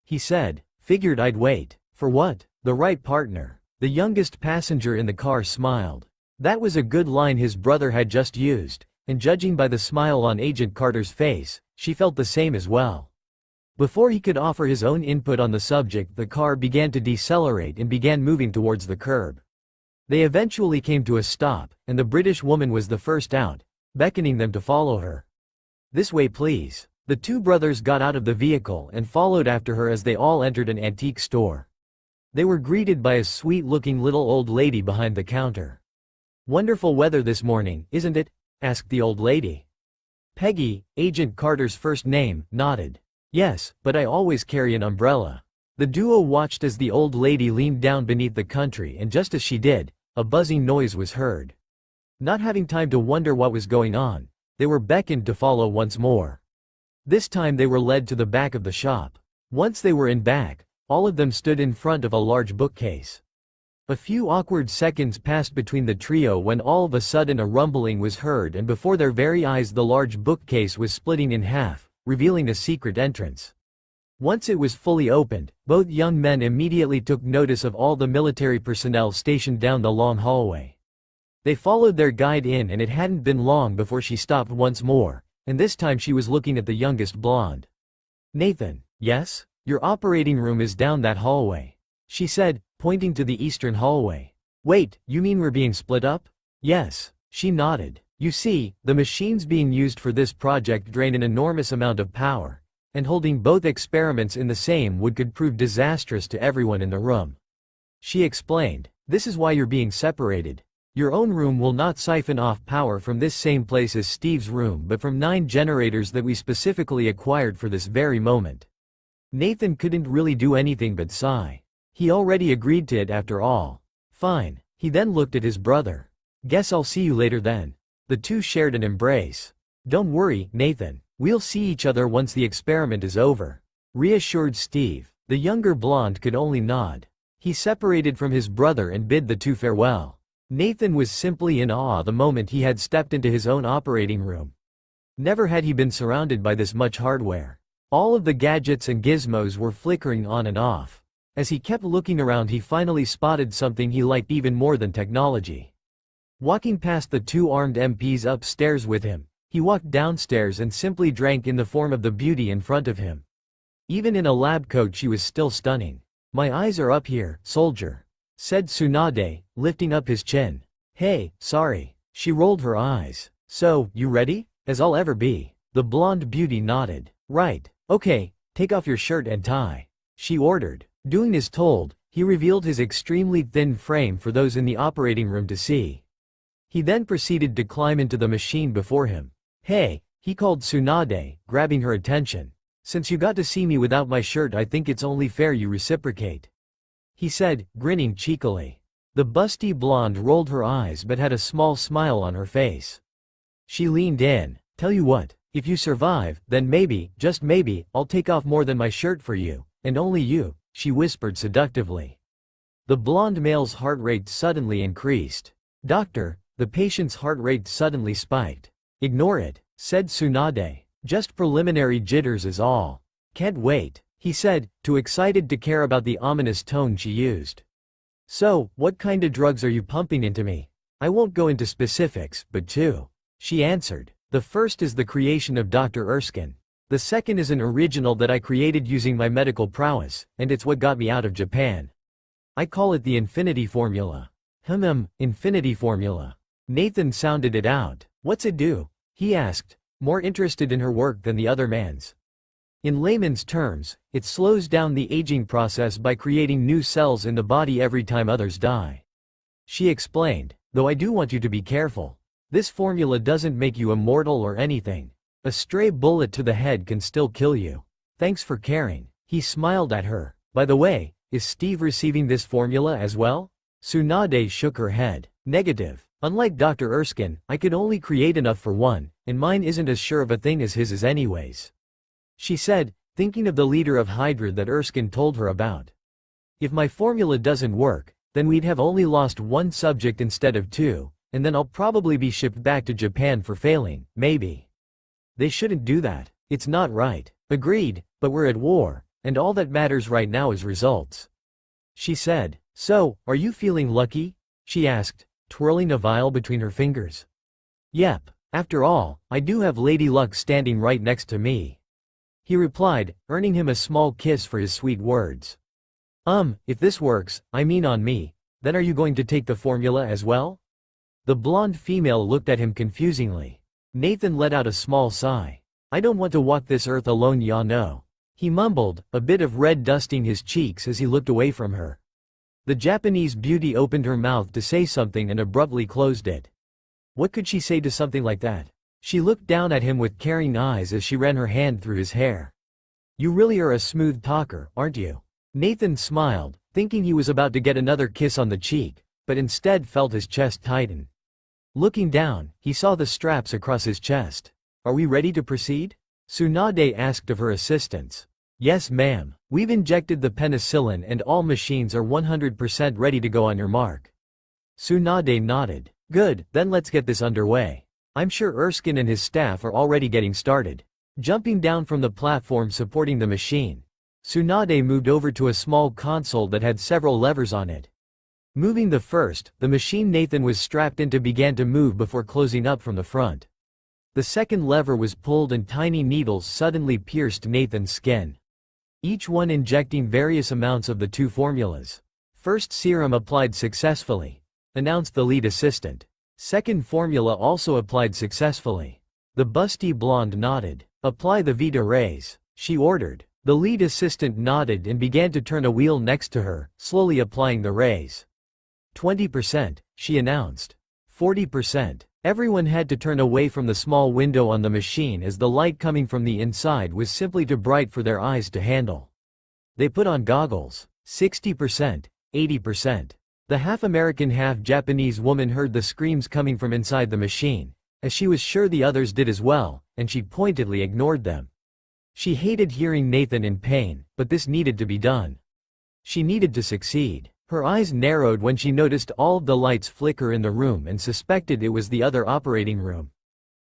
He said, figured I'd wait. For what? The right partner. The youngest passenger in the car smiled. That was a good line his brother had just used, and judging by the smile on Agent Carter's face, she felt the same as well. Before he could offer his own input on the subject, the car began to decelerate and began moving towards the curb. They eventually came to a stop, and the British woman was the first out, beckoning them to follow her. This way please. The two brothers got out of the vehicle and followed after her as they all entered an antique store. They were greeted by a sweet-looking little old lady behind the counter. "Wonderful weather this morning, isn't it?" asked the old lady. Peggy, Agent Carter's first name, nodded. "Yes, but I always carry an umbrella." The duo watched as the old lady leaned down beneath the country, and just as she did, a buzzing noise was heard. Not having time to wonder what was going on, they were beckoned to follow once more. This time they were led to the back of the shop. Once they were in back, all of them stood in front of a large bookcase. A few awkward seconds passed between the trio when all of a sudden a rumbling was heard, and before their very eyes the large bookcase was splitting in half, revealing a secret entrance. Once it was fully opened, both young men immediately took notice of all the military personnel stationed down the long hallway. They followed their guide in, and it hadn't been long before she stopped once more, and this time she was looking at the youngest blonde. "Nathan." "Yes? Your operating room is down that hallway," she said, pointing to the eastern hallway. "Wait, you mean we're being split up?" "Yes." She nodded. "You see, the machines being used for this project drain an enormous amount of power, and holding both experiments in the same wood could prove disastrous to everyone in the room." She explained. "This is why you're being separated. Your own room will not siphon off power from this same place as Steve's room, but from 9 generators that we specifically acquired for this very moment." Nathan couldn't really do anything but sigh. He already agreed to it after all. "Fine." He then looked at his brother. "Guess I'll see you later then." The two shared an embrace. "Don't worry, Nathan. We'll see each other once the experiment is over," reassured Steve. The younger blonde could only nod. He separated from his brother and bid the two farewell. Nathan was simply in awe the moment he had stepped into his own operating room. Never had he been surrounded by this much hardware. All of the gadgets and gizmos were flickering on and off. As he kept looking around, he finally spotted something he liked even more than technology. Walking past the 2 armed MPs upstairs with him, he walked downstairs and simply drank in the form of the beauty in front of him. Even in a lab coat she was still stunning. "My eyes are up here, soldier," said Tsunade, lifting up his chin. "Hey, sorry." She rolled her eyes. "So, you ready?" "As I'll ever be." The blonde beauty nodded. "Right. Okay, take off your shirt and tie," she ordered. Doing as told, he revealed his extremely thin frame for those in the operating room to see. He then proceeded to climb into the machine before him. "Hey," he called Tsunade, grabbing her attention. "Since you got to see me without my shirt, I think it's only fair you reciprocate," he said, grinning cheekily. The busty blonde rolled her eyes but had a small smile on her face. She leaned in. "Tell you what, if you survive, then maybe, just maybe, I'll take off more than my shirt for you, and only you," she whispered seductively. The blonde male's heart rate suddenly increased. "Doctor," the patient's heart rate suddenly spiked. "Ignore it," said Tsunade. "Just preliminary jitters is all." "Can't wait," he said, too excited to care about the ominous tone she used. "So, what kind of drugs are you pumping into me?" "I won't go into specifics, but 2. She answered. "The first is the creation of Dr. Erskine. The second is an original that I created using my medical prowess, and it's what got me out of Japan. I call it the Infinity Formula." Infinity Formula. Nathan sounded it out. "What's it do?" he asked, more interested in her work than the other man's. "In layman's terms, it slows down the aging process by creating new cells in the body every time others die," she explained, "though I do want you to be careful. This formula doesn't make you immortal or anything. A stray bullet to the head can still kill you." "Thanks for caring." He smiled at her. "By the way, is Steve receiving this formula as well?" Tsunade shook her head. "Negative. Unlike Dr. Erskine, I could only create enough for one, and mine isn't as sure of a thing as his is anyways," she said, thinking of the leader of Hydra that Erskine told her about. "If my formula doesn't work, then we'd have only lost 1 subject instead of 2, and then I'll probably be shipped back to Japan for failing, maybe." "They shouldn't do that. It's not right." "Agreed, but we're at war, and all that matters right now is results," she said. "So, are you feeling lucky?" she asked, twirling a vial between her fingers. "Yep. After all, I do have Lady Luck standing right next to me," he replied, earning him a small kiss for his sweet words. If this works, I mean on me, then are you going to take the formula as well?" The blonde female looked at him confusingly. Nathan let out a small sigh. I don't want to walk this earth alone, ya know. He mumbled, a bit of red dusting his cheeks as he looked away from her. The Japanese beauty opened her mouth to say something and abruptly closed it. What could she say to something like that? She looked down at him with caring eyes as she ran her hand through his hair. You really are a smooth talker, aren't you? Nathan smiled, thinking he was about to get another kiss on the cheek, but instead felt his chest tighten. Looking down, he saw the straps across his chest. Are we ready to proceed? Tsunade asked of her assistants. Yes, ma'am. We've injected the penicillin and all machines are 100% ready to go on your mark. Tsunade nodded. Good, then let's get this underway. I'm sure Erskine and his staff are already getting started. Jumping down from the platform supporting the machine, Tsunade moved over to a small console that had several levers on it. Moving the first, the machine Nathan was strapped into began to move before closing up from the front. The second lever was pulled and tiny needles suddenly pierced Nathan's skin. Each one injecting various amounts of the two formulas. First serum applied successfully, announced the lead assistant. Second formula also applied successfully. The busty blonde nodded. Apply the Vita rays, she ordered. The lead assistant nodded and began to turn a wheel next to her, slowly applying the rays. 20%, she announced. 40%. Everyone had to turn away from the small window on the machine as the light coming from the inside was simply too bright for their eyes to handle. They put on goggles. 60%, 80%. The half-American half-Japanese woman heard the screams coming from inside the machine, as she was sure the others did as well, and she pointedly ignored them. She hated hearing Nathan in pain, but this needed to be done. She needed to succeed. Her eyes narrowed when she noticed all of the lights flicker in the room and suspected it was the other operating room.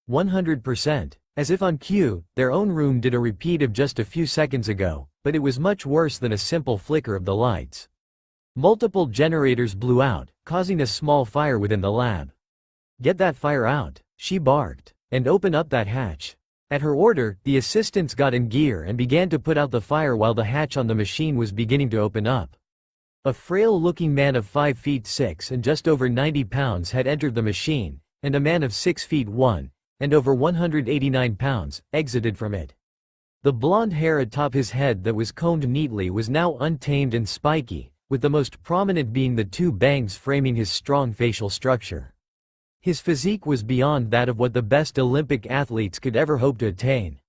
100%. As if on cue, their own room did a repeat of just a few seconds ago, but it was much worse than a simple flicker of the lights. Multiple generators blew out, causing a small fire within the lab. Get that fire out, she barked, and open up that hatch. At her order, the assistants got in gear and began to put out the fire while the hatch on the machine was beginning to open up. A frail-looking man of 5 feet 6 and just over 90 pounds had entered the machine, and a man of 6 feet 1 and over 189 pounds exited from it. The blonde hair atop his head that was combed neatly was now untamed and spiky, with the most prominent being the two bangs framing his strong facial structure. His physique was beyond that of what the best Olympic athletes could ever hope to attain.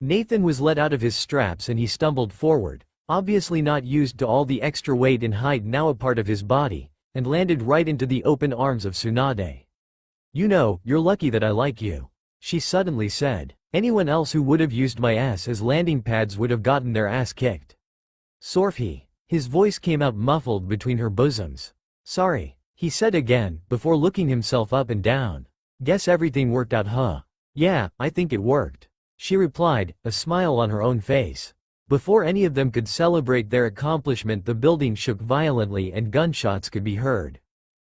Nathan was let out of his straps and he stumbled forward, obviously not used to all the extra weight and height now a part of his body, and landed right into the open arms of Tsunade. You know, you're lucky that I like you, she suddenly said. Anyone else who would have used my ass as landing pads would have gotten their ass kicked. Sorfi. His voice came out muffled between her bosoms. Sorry, he said again, before looking himself up and down. Guess everything worked out, huh? Yeah, I think it worked, she replied, a smile on her own face. Before any of them could celebrate their accomplishment, the building shook violently and gunshots could be heard.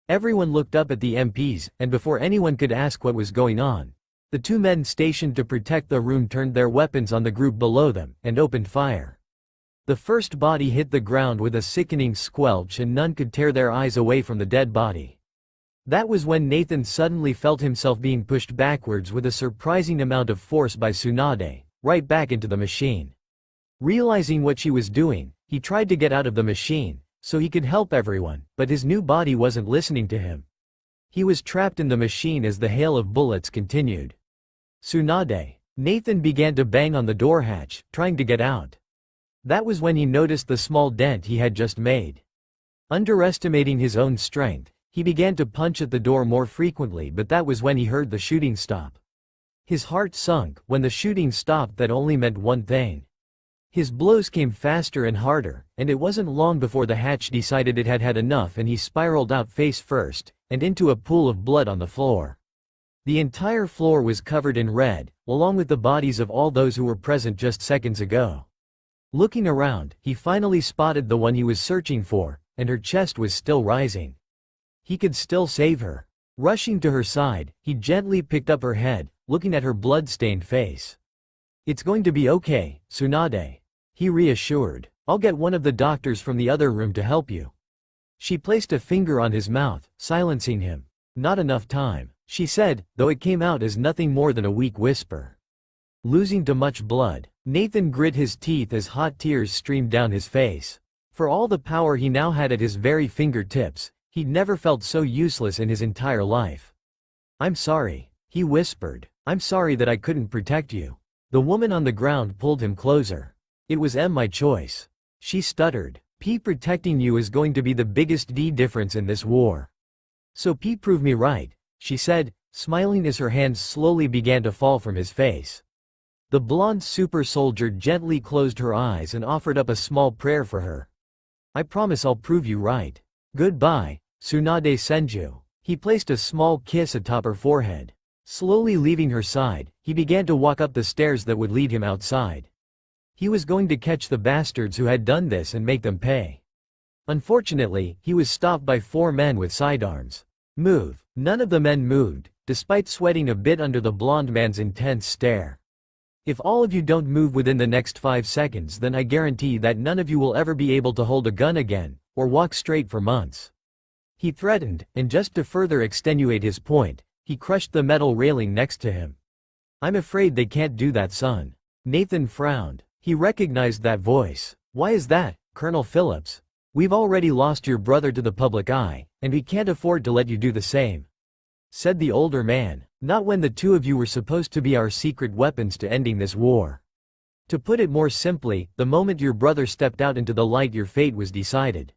Everyone looked up at the MPs, and before anyone could ask what was going on, the two men stationed to protect the room turned their weapons on the group below them and opened fire. The first body hit the ground with a sickening squelch and none could tear their eyes away from the dead body. That was when Nathan suddenly felt himself being pushed backwards with a surprising amount of force by Tsunade, right back into the machine. Realizing what she was doing, he tried to get out of the machine, so he could help everyone, but his new body wasn't listening to him. He was trapped in the machine as the hail of bullets continued. Tsunade. Nathan began to bang on the door hatch, trying to get out. That was when he noticed the small dent he had just made. Underestimating his own strength, he began to punch at the door more frequently, but that was when he heard the shooting stop. His heart sunk. When the shooting stopped, that only meant one thing. His blows came faster and harder, and it wasn't long before the hatch decided it had had enough and he spiraled out face first, and into a pool of blood on the floor. The entire floor was covered in red, along with the bodies of all those who were present just seconds ago. Looking around, he finally spotted the one he was searching for, and her chest was still rising. He could still save her. Rushing to her side, he gently picked up her head, looking at her blood-stained face. It's going to be okay, Tsunade, he reassured. I'll get one of the doctors from the other room to help you. She placed a finger on his mouth, silencing him. Not enough time, she said, though it came out as nothing more than a weak whisper. losing to much blood. Nathan grit his teeth as hot tears streamed down his face. For all the power he now had at his very fingertips, he'd never felt so useless in his entire life. "I'm sorry," he whispered. "I'm sorry that I couldn't protect you." The woman on the ground pulled him closer. "It was my choice," she stuttered. "P protecting you is going to be the biggest difference in this war." "So P prove me right," she said, smiling as her hands slowly began to fall from his face. The blonde super soldier gently closed her eyes and offered up a small prayer for her. "I promise I'll prove you right. Goodbye, Tsunade Senju." He placed a small kiss atop her forehead. Slowly leaving her side, he began to walk up the stairs that would lead him outside. He was going to catch the bastards who had done this and make them pay. Unfortunately, he was stopped by 4 men with sidearms. "Move." None of the men moved, despite sweating a bit under the blonde man's intense stare. "If all of you don't move within the next 5 seconds, then I guarantee that none of you will ever be able to hold a gun again, or walk straight for months," he threatened, and just to further extenuate his point, he crushed the metal railing next to him. "I'm afraid they can't do that, son." Nathan frowned. He recognized that voice. "Why is that, Colonel Phillips? We've already lost your brother to the public eye, and we can't afford to let you do the same," said the older man. "Not when the 2 of you were supposed to be our secret weapons to ending this war. To put it more simply, the moment your brother stepped out into the light, your fate was decided."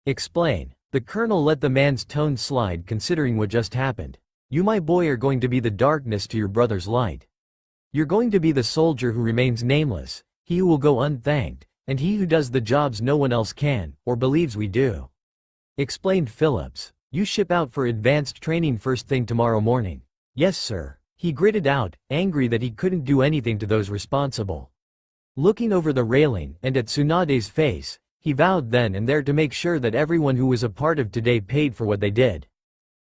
"Explain." The colonel let the man's tone slide, considering what just happened. "You, my boy, are going to be the darkness to your brother's light. You're going to be the soldier who remains nameless, he who will go unthanked, and he who does the jobs no one else can, or believes we do," explained Phillips. "You ship out for advanced training first thing tomorrow morning." "Yes, sir," he gritted out, angry that he couldn't do anything to those responsible. Looking over the railing and at Tsunade's face, he vowed then and there to make sure that everyone who was a part of today paid for what they did.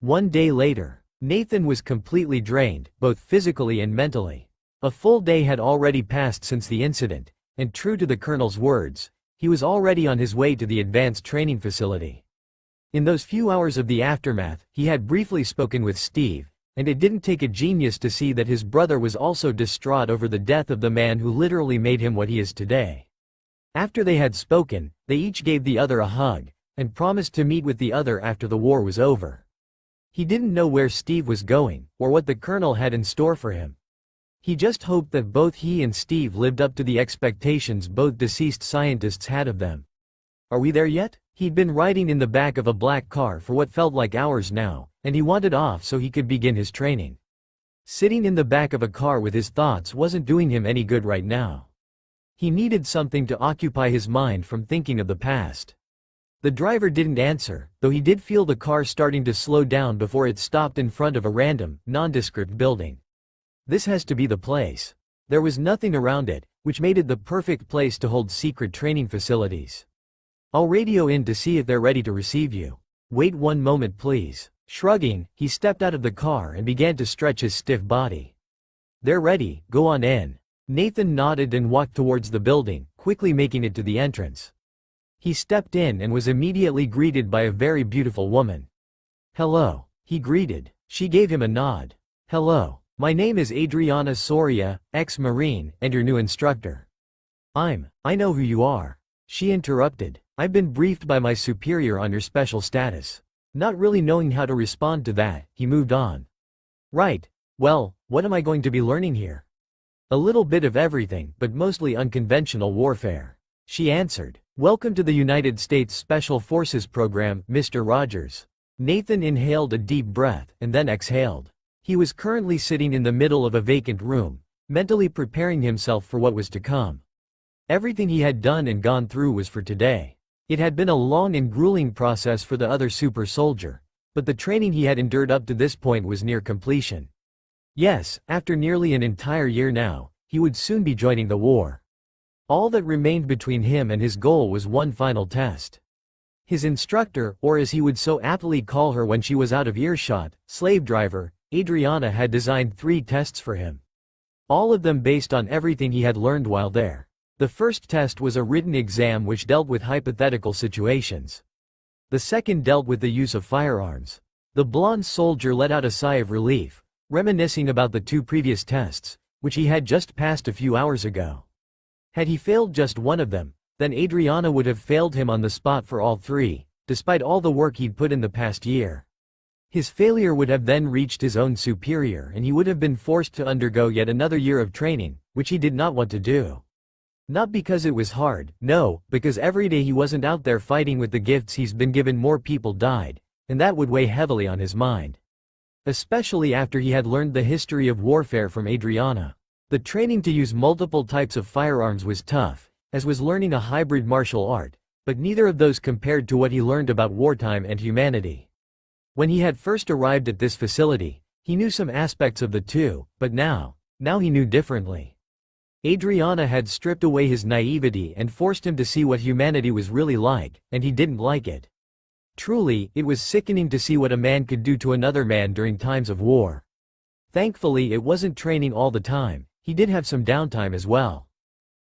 1 day later, Nathan was completely drained, both physically and mentally. A full day had already passed since the incident, and true to the colonel's words, he was already on his way to the advanced training facility. In those few hours of the aftermath, he had briefly spoken with Steve, and it didn't take a genius to see that his brother was also distraught over the death of the man who literally made him what he is today. After they had spoken, they each gave the other a hug, and promised to meet with the other after the war was over. He didn't know where Steve was going, or what the colonel had in store for him. He just hoped that both he and Steve lived up to the expectations both deceased scientists had of them. "Are we there yet?" He'd been riding in the back of a black car for what felt like hours now, and he wanted off so he could begin his training. Sitting in the back of a car with his thoughts wasn't doing him any good right now. He needed something to occupy his mind from thinking of the past. The driver didn't answer, though he did feel the car starting to slow down before it stopped in front of a random, nondescript building. This has to be the place. There was nothing around it, which made it the perfect place to hold secret training facilities. "I'll radio in to see if they're ready to receive you." "Wait 1 moment please." Shrugging, he stepped out of the car and began to stretch his stiff body. "They're ready, go on in." Nathan nodded and walked towards the building, quickly making it to the entrance. He stepped in and was immediately greeted by a very beautiful woman. "Hello," he greeted. She gave him a nod. "Hello. My name is Adriana Soria, ex-Marine, and your new instructor." I know who you are." She interrupted. "I've been briefed by my superior on your special status." Not really knowing how to respond to that, he moved on. "Right. Well, what am I going to be learning here?" "A little bit of everything, but mostly unconventional warfare," she answered. "Welcome to the United States Special Forces program, Mr. Rogers." Nathan inhaled a deep breath, and then exhaled. He was currently sitting in the middle of a vacant room, mentally preparing himself for what was to come. Everything he had done and gone through was for today. It had been a long and grueling process for the other super soldier, but the training he had endured up to this point was near completion. Yes, after nearly an entire year now, he would soon be joining the war. All that remained between him and his goal was one final test. His instructor, or as he would so aptly call her when she was out of earshot, slave driver, Adriana had designed 3 tests for him. All of them based on everything he had learned while there. The first test was a written exam which dealt with hypothetical situations. The second dealt with the use of firearms. The blonde soldier let out a sigh of relief, reminiscing about the 2 previous tests, which he had just passed a few hours ago. Had he failed just one of them, then Adriana would have failed him on the spot for all three, despite all the work he'd put in the past year. His failure would have then reached his own superior and he would have been forced to undergo yet another year of training, which he did not want to do. Not because it was hard, no, because every day he wasn't out there fighting with the gifts he's been given. More people died, and that would weigh heavily on his mind. Especially after he had learned the history of warfare from Adriana. The training to use multiple types of firearms was tough, as was learning a hybrid martial art, but neither of those compared to what he learned about wartime and humanity. When he had first arrived at this facility, he knew some aspects of the two, but now he knew differently. Adriana had stripped away his naivety and forced him to see what humanity was really like, and he didn't like it. Truly, it was sickening to see what a man could do to another man during times of war. Thankfully, it wasn't training all the time, he did have some downtime as well.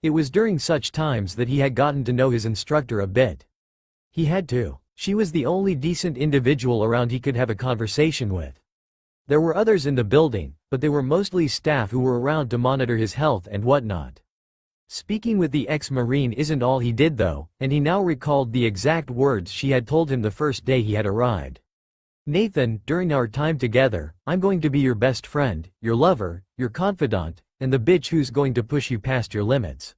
It was during such times that he had gotten to know his instructor a bit. He had to. She was the only decent individual around he could have a conversation with. There were others in the building, but they were mostly staff who were around to monitor his health and whatnot. Speaking with the ex-Marine isn't all he did though, and he now recalled the exact words she had told him the first day he had arrived. "Nathan, during our time together, I'm going to be your best friend, your lover, your confidant, and the bitch who's going to push you past your limits."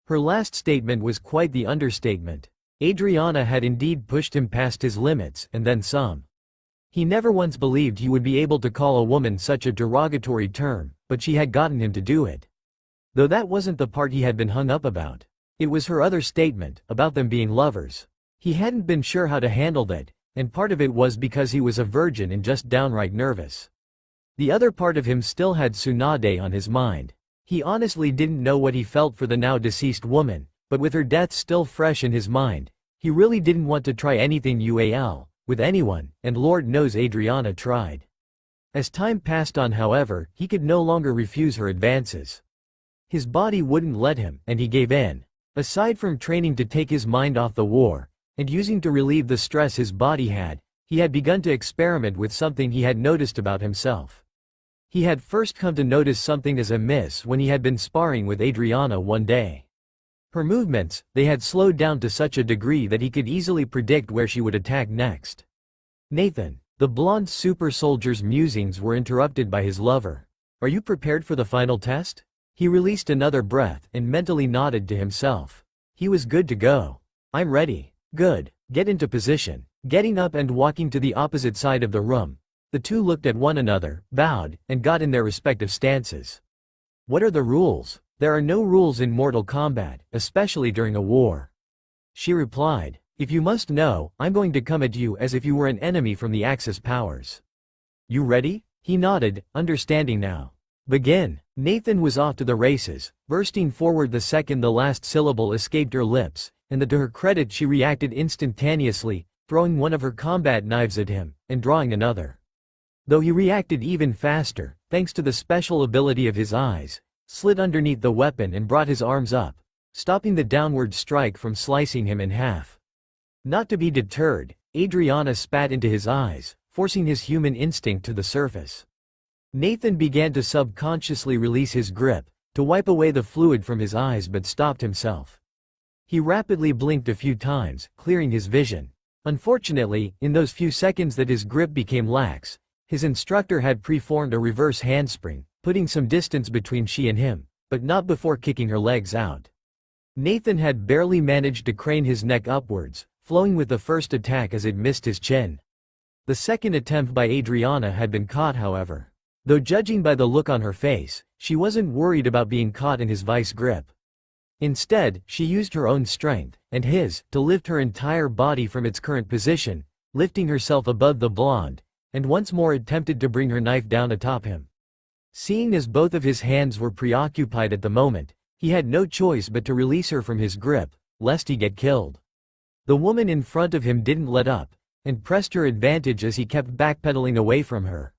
Her last statement was quite the understatement. Adriana had indeed pushed him past his limits, and then some. He never once believed he would be able to call a woman such a derogatory term, but she had gotten him to do it. Though that wasn't the part he had been hung up about. It was her other statement, about them being lovers. He hadn't been sure how to handle that, and part of it was because he was a virgin and just downright nervous. The other part of him still had Tsunade on his mind. He honestly didn't know what he felt for the now deceased woman, but with her death still fresh in his mind, he really didn't want to try anything with anyone, and Lord knows Adriana tried. As time passed on, however, he could no longer refuse her advances. His body wouldn't let him, and he gave in. Aside from training to take his mind off the war, and using to relieve the stress his body had, he had begun to experiment with something he had noticed about himself. He had first come to notice something as amiss when he had been sparring with Adriana one day. Her movements, they had slowed down to such a degree that he could easily predict where she would attack next. "Nathan." The blonde super soldier's musings were interrupted by his lover. "Are you prepared for the final test?" He released another breath and mentally nodded to himself. He was good to go. "I'm ready." "Good. Get into position." Getting up and walking to the opposite side of the room, the two looked at one another, bowed, and got in their respective stances. "What are the rules?" "There are no rules in Mortal Kombat, especially during a war," she replied. "If you must know, I'm going to come at you as if you were an enemy from the Axis powers." "You ready?" He nodded, understanding now. "Begin." Nathan was off to the races, bursting forward the second the last syllable escaped her lips, and to her credit she reacted instantaneously, throwing one of her combat knives at him, and drawing another. Though he reacted even faster, thanks to the special ability of his eyes, slid underneath the weapon and brought his arms up, stopping the downward strike from slicing him in half. Not to be deterred, Adriana spat into his eyes, forcing his human instinct to the surface. Nathan began to subconsciously release his grip, to wipe away the fluid from his eyes, but stopped himself. He rapidly blinked a few times, clearing his vision. Unfortunately, in those few seconds that his grip became lax, his instructor had preformed a reverse handspring, putting some distance between she and him, but not before kicking her legs out. Nathan had barely managed to crane his neck upwards, flowing with the first attack as it missed his chin. The second attempt by Adriana had been caught, however. Though judging by the look on her face, she wasn't worried about being caught in his vice grip. Instead, she used her own strength, and his, to lift her entire body from its current position, lifting herself above the blonde, and once more attempted to bring her knife down atop him. Seeing as both of his hands were preoccupied at the moment, he had no choice but to release her from his grip, lest he get killed. The woman in front of him didn't let up, and pressed her advantage as he kept backpedaling away from her.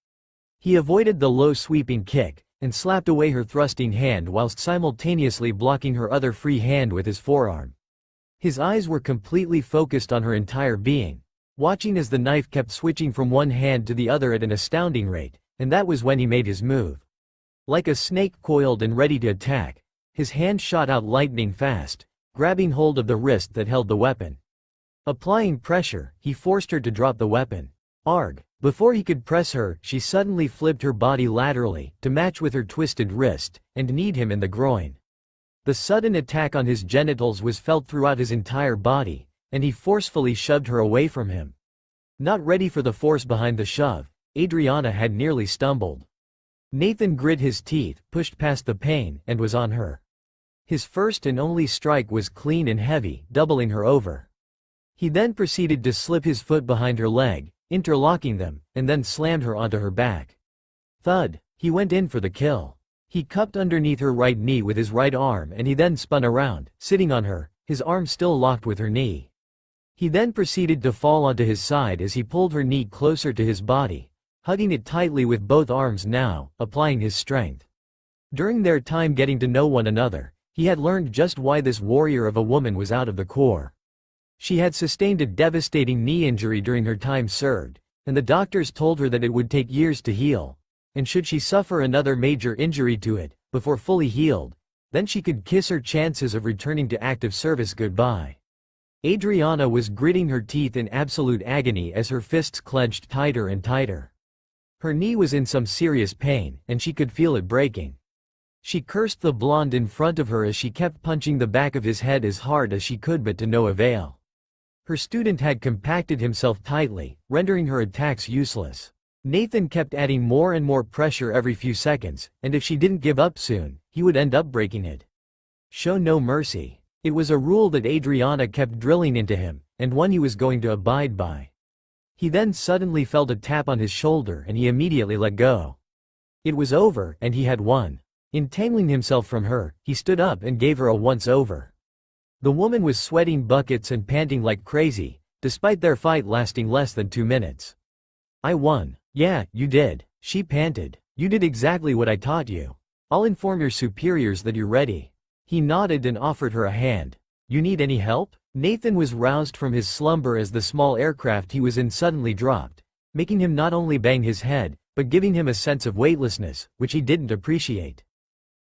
He avoided the low sweeping kick, and slapped away her thrusting hand whilst simultaneously blocking her other free hand with his forearm. His eyes were completely focused on her entire being, watching as the knife kept switching from one hand to the other at an astounding rate, and that was when he made his move. Like a snake coiled and ready to attack, his hand shot out lightning fast, grabbing hold of the wrist that held the weapon. Applying pressure, he forced her to drop the weapon. Arg! Before he could press her, she suddenly flipped her body laterally, to match with her twisted wrist, and kneed him in the groin. The sudden attack on his genitals was felt throughout his entire body, and he forcefully shoved her away from him. Not ready for the force behind the shove, Adriana had nearly stumbled. Nathan grit his teeth, pushed past the pain, and was on her. His first and only strike was clean and heavy, doubling her over. He then proceeded to slip his foot behind her leg, interlocking them, and then slammed her onto her back. Thud! He went in for the kill. He cupped underneath her right knee with his right arm and he then spun around, sitting on her, his arm still locked with her knee. He then proceeded to fall onto his side as he pulled her knee closer to his body, hugging it tightly with both arms now, applying his strength. During their time getting to know one another, he had learned just why this warrior of a woman was out of the core. She had sustained a devastating knee injury during her time served, and the doctors told her that it would take years to heal, and should she suffer another major injury to it, before fully healed, then she could kiss her chances of returning to active service goodbye. Adriana was gritting her teeth in absolute agony as her fists clenched tighter and tighter. Her knee was in some serious pain, and she could feel it breaking. She cursed the blonde in front of her as she kept punching the back of his head as hard as she could, but to no avail. Her student had compacted himself tightly, rendering her attacks useless. Nathan kept adding more and more pressure every few seconds, and if she didn't give up soon, he would end up breaking it. Show no mercy. It was a rule that Adriana kept drilling into him, and one he was going to abide by. He then suddenly felt a tap on his shoulder and he immediately let go. It was over, and he had won. Entangling himself from her, he stood up and gave her a once-over. The woman was sweating buckets and panting like crazy, despite their fight lasting less than 2 minutes. I won. Yeah, you did, she panted. You did exactly what I taught you. I'll inform your superiors that you're ready. He nodded and offered her a hand. You need any help? Nathan was roused from his slumber as the small aircraft he was in suddenly dropped, making him not only bang his head, but giving him a sense of weightlessness, which he didn't appreciate.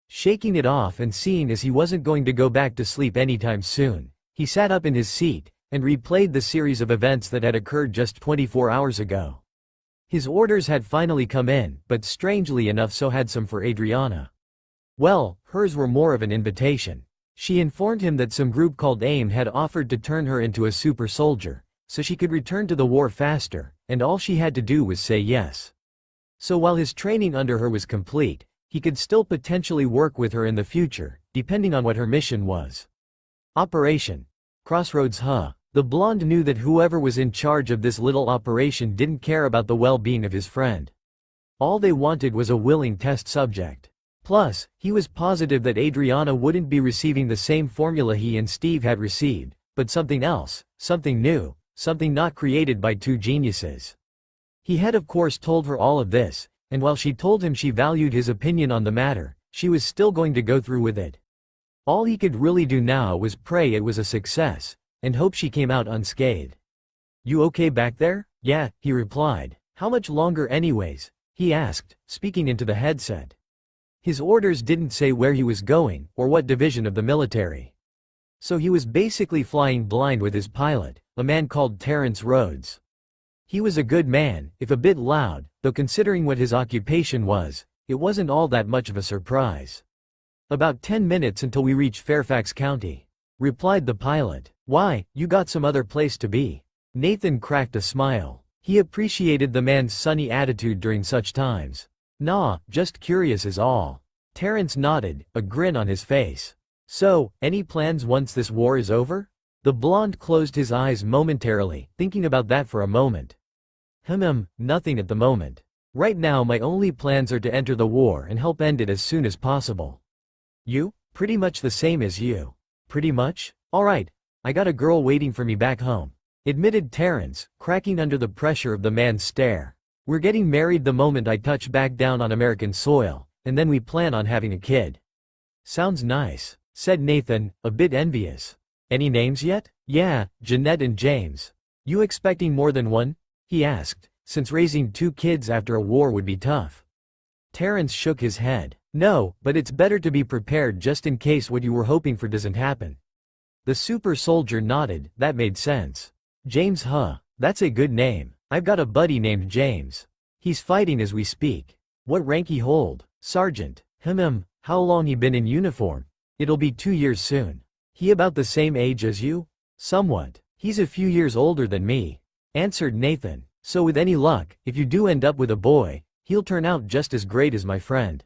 Shaking it off and seeing as he wasn't going to go back to sleep anytime soon, he sat up in his seat, and replayed the series of events that had occurred just 24 hours ago. His orders had finally come in, but strangely enough so had some for Adriana. Well, hers were more of an invitation. She informed him that some group called AIM had offered to turn her into a super soldier, so she could return to the war faster, and all she had to do was say yes. So while his training under her was complete, he could still potentially work with her in the future, depending on what her mission was. Operation Crossroads. The blonde knew that whoever was in charge of this little operation didn't care about the well-being of his friend. All they wanted was a willing test subject. Plus, he was positive that Adriana wouldn't be receiving the same formula he and Steve had received, but something else, something new, something not created by two geniuses. He had of course told her all of this, and while she told him she valued his opinion on the matter, she was still going to go through with it. All he could really do now was pray it was a success, and hope she came out unscathed. You okay back there? Yeah, he replied. How much longer anyways? He asked, speaking into the headset. His orders didn't say where he was going, or what division of the military. So he was basically flying blind with his pilot, a man called Terrence Rhodes. He was a good man, if a bit loud, though considering what his occupation was, it wasn't all that much of a surprise. About 10 minutes until we reach Fairfax County, replied the pilot. Why, you got some other place to be. Nathan cracked a smile. He appreciated the man's sunny attitude during such times. Nah, just curious is all. Terrence nodded, a grin on his face. So, any plans once this war is over? The blonde closed his eyes momentarily, thinking about that for a moment. Nothing at the moment. Right now my only plans are to enter the war and help end it as soon as possible. You? Pretty much the same as you. Pretty much? Alright, I got a girl waiting for me back home, admitted Terrence, cracking under the pressure of the man's stare. We're getting married the moment I touch back down on American soil, and then we plan on having a kid. Sounds nice, said Nathan, a bit envious. Any names yet? Yeah, Jeanette and James. You expecting more than one? He asked, since raising 2 kids after a war would be tough. Terrence shook his head. No, but it's better to be prepared just in case what you were hoping for doesn't happen. The super soldier nodded. That made sense. James, huh? That's a good name. I've got a buddy named James. He's fighting as we speak. What rank he hold? Sergeant. How long he been in uniform? It'll be 2 years soon. He about the same age as you? Somewhat. He's a few years older than me, answered Nathan. So with any luck, if you do end up with a boy, he'll turn out just as great as my friend.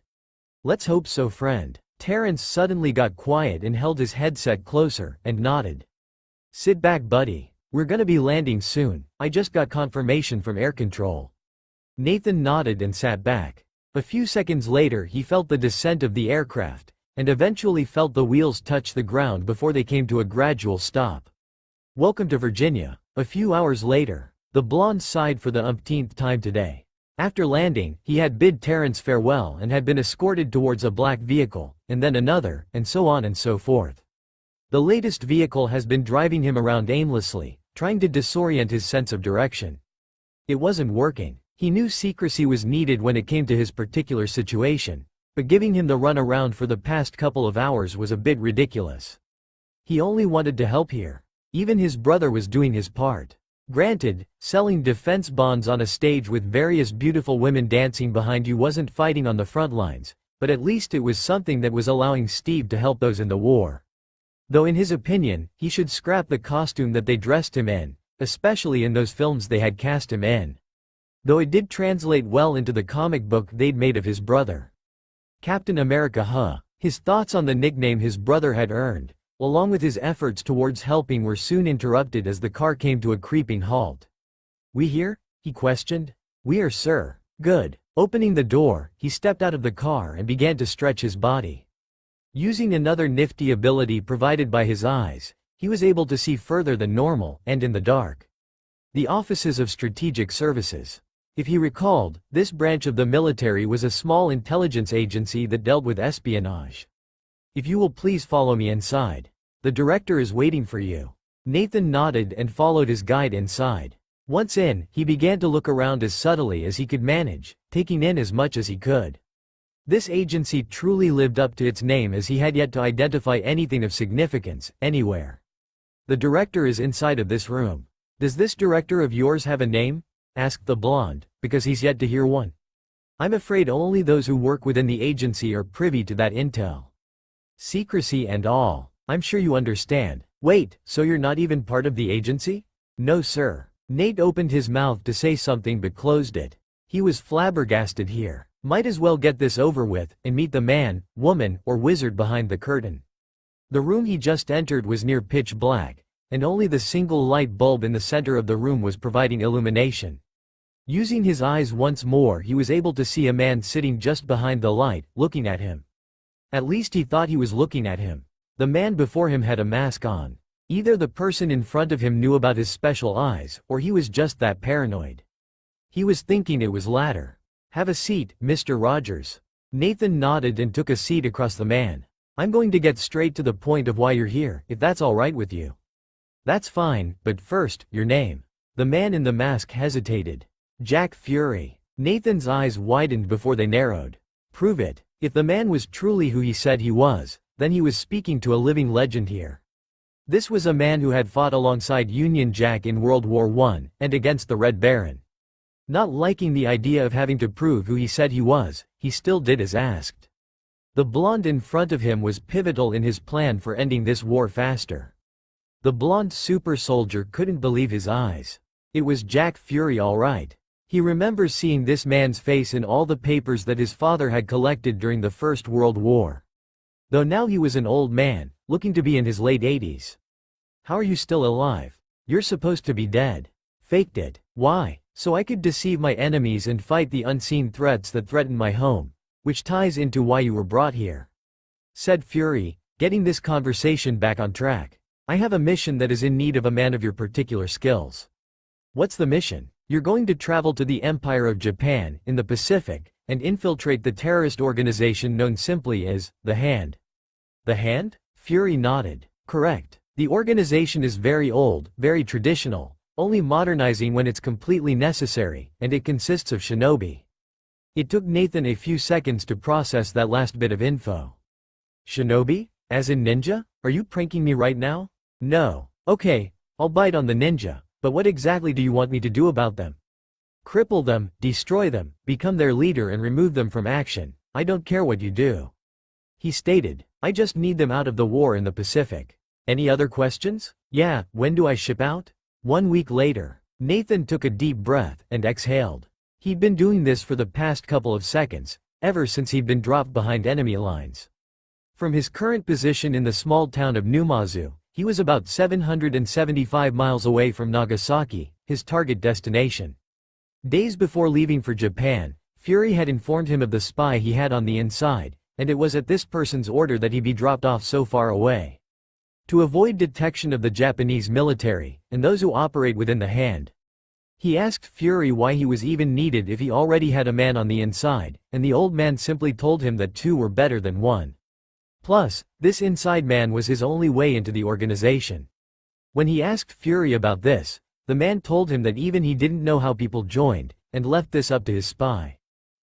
Let's hope so, friend. Terrence suddenly got quiet and held his headset closer, and nodded. Sit back, buddy. We're gonna be landing soon. I just got confirmation from air control. Nathan nodded and sat back. A few seconds later he felt the descent of the aircraft, and eventually felt the wheels touch the ground before they came to a gradual stop. Welcome to Virginia. A few hours later, the blonde sighed for the umpteenth time today. After landing, he had bid Terrence farewell and had been escorted towards a black vehicle, and then another, and so on and so forth. The latest vehicle has been driving him around aimlessly, trying to disorient his sense of direction. It wasn't working. He knew secrecy was needed when it came to his particular situation, but giving him the run around for the past couple of hours was a bit ridiculous. He only wanted to help here. Even his brother was doing his part. Granted, selling defense bonds on a stage with various beautiful women dancing behind you wasn't fighting on the front lines, but at least it was something that was allowing Steve to help those in the war. Though in his opinion, he should scrap the costume that they dressed him in, especially in those films they had cast him in. Though it did translate well into the comic book they'd made of his brother. Captain America, huh? His thoughts on the nickname his brother had earned, along with his efforts towards helping, were soon interrupted as the car came to a creeping halt. We here? He questioned. We are, sir. Good. Opening the door, he stepped out of the car and began to stretch his body. Using another nifty ability provided by his eyes, he was able to see further than normal, and in the dark. The offices of strategic services. If he recalled, this branch of the military was a small intelligence agency that dealt with espionage. If you will please follow me inside. The director is waiting for you. Nathan nodded and followed his guide inside. Once in, he began to look around as subtly as he could manage, taking in as much as he could. This agency truly lived up to its name, as he had yet to identify anything of significance, anywhere. The director is inside of this room. Does this director of yours have a name? Asked the blonde, because he's yet to hear one. I'm afraid only those who work within the agency are privy to that intel. Secrecy and all. I'm sure you understand. Wait, so you're not even part of the agency? No, sir. Nate opened his mouth to say something but closed it. He was flabbergasted here. Might as well get this over with, and meet the man, woman, or wizard behind the curtain. The room he just entered was near pitch black, and only the single light bulb in the center of the room was providing illumination. Using his eyes once more, he was able to see a man sitting just behind the light, looking at him. At least he thought he was looking at him. The man before him had a mask on. Either the person in front of him knew about his special eyes, or he was just that paranoid. He was thinking it was latter. Have a seat, Mr. Rogers. Nathan nodded and took a seat across the man. I'm going to get straight to the point of why you're here, if that's all right with you. That's fine, but first, your name. The man in the mask hesitated. Jack Fury. Nathan's eyes widened before they narrowed. Prove it. If the man was truly who he said he was, then he was speaking to a living legend here. This was a man who had fought alongside Union Jack in World War I, and against the Red Baron. Not liking the idea of having to prove who he said he was, he still did as asked. The blonde in front of him was pivotal in his plan for ending this war faster. The blonde super soldier couldn't believe his eyes. It was Jack Fury, all right. He remembers seeing this man's face in all the papers that his father had collected during the First World War. Though now he was an old man, looking to be in his late 80s. How are you still alive? You're supposed to be dead. Faked it. Why? So I could deceive my enemies and fight the unseen threats that threaten my home, which ties into why you were brought here. Said Fury, getting this conversation back on track. I have a mission that is in need of a man of your particular skills. What's the mission? You're going to travel to the Empire of Japan, in the Pacific, and infiltrate the terrorist organization known simply as the Hand. The Hand? Fury nodded. Correct. The organization is very old, very traditional, only modernizing when it's completely necessary, and it consists of shinobi. It took Nathan a few seconds to process that last bit of info. Shinobi? As in ninja? Are you pranking me right now? No. Okay, I'll bite on the ninja, but what exactly do you want me to do about them? Cripple them, destroy them, become their leader and remove them from action. I don't care what you do. He stated, I just need them out of the war in the Pacific. Any other questions? Yeah, when do I ship out? 1 week later. Nathan took a deep breath and exhaled. He'd been doing this for the past couple of seconds, ever since he'd been dropped behind enemy lines. From his current position in the small town of Numazu, he was about 775 miles away from Nagasaki, his target destination. Days before leaving for Japan, Fury had informed him of the spy he had on the inside, and it was at this person's order that he be dropped off so far away. To avoid detection of the Japanese military, and those who operate within the hand. He asked Fury why he was even needed if he already had a man on the inside, and the old man simply told him that 2 were better than 1. Plus, this inside man was his only way into the organization. When he asked Fury about this, the man told him that even he didn't know how people joined, and left this up to his spy.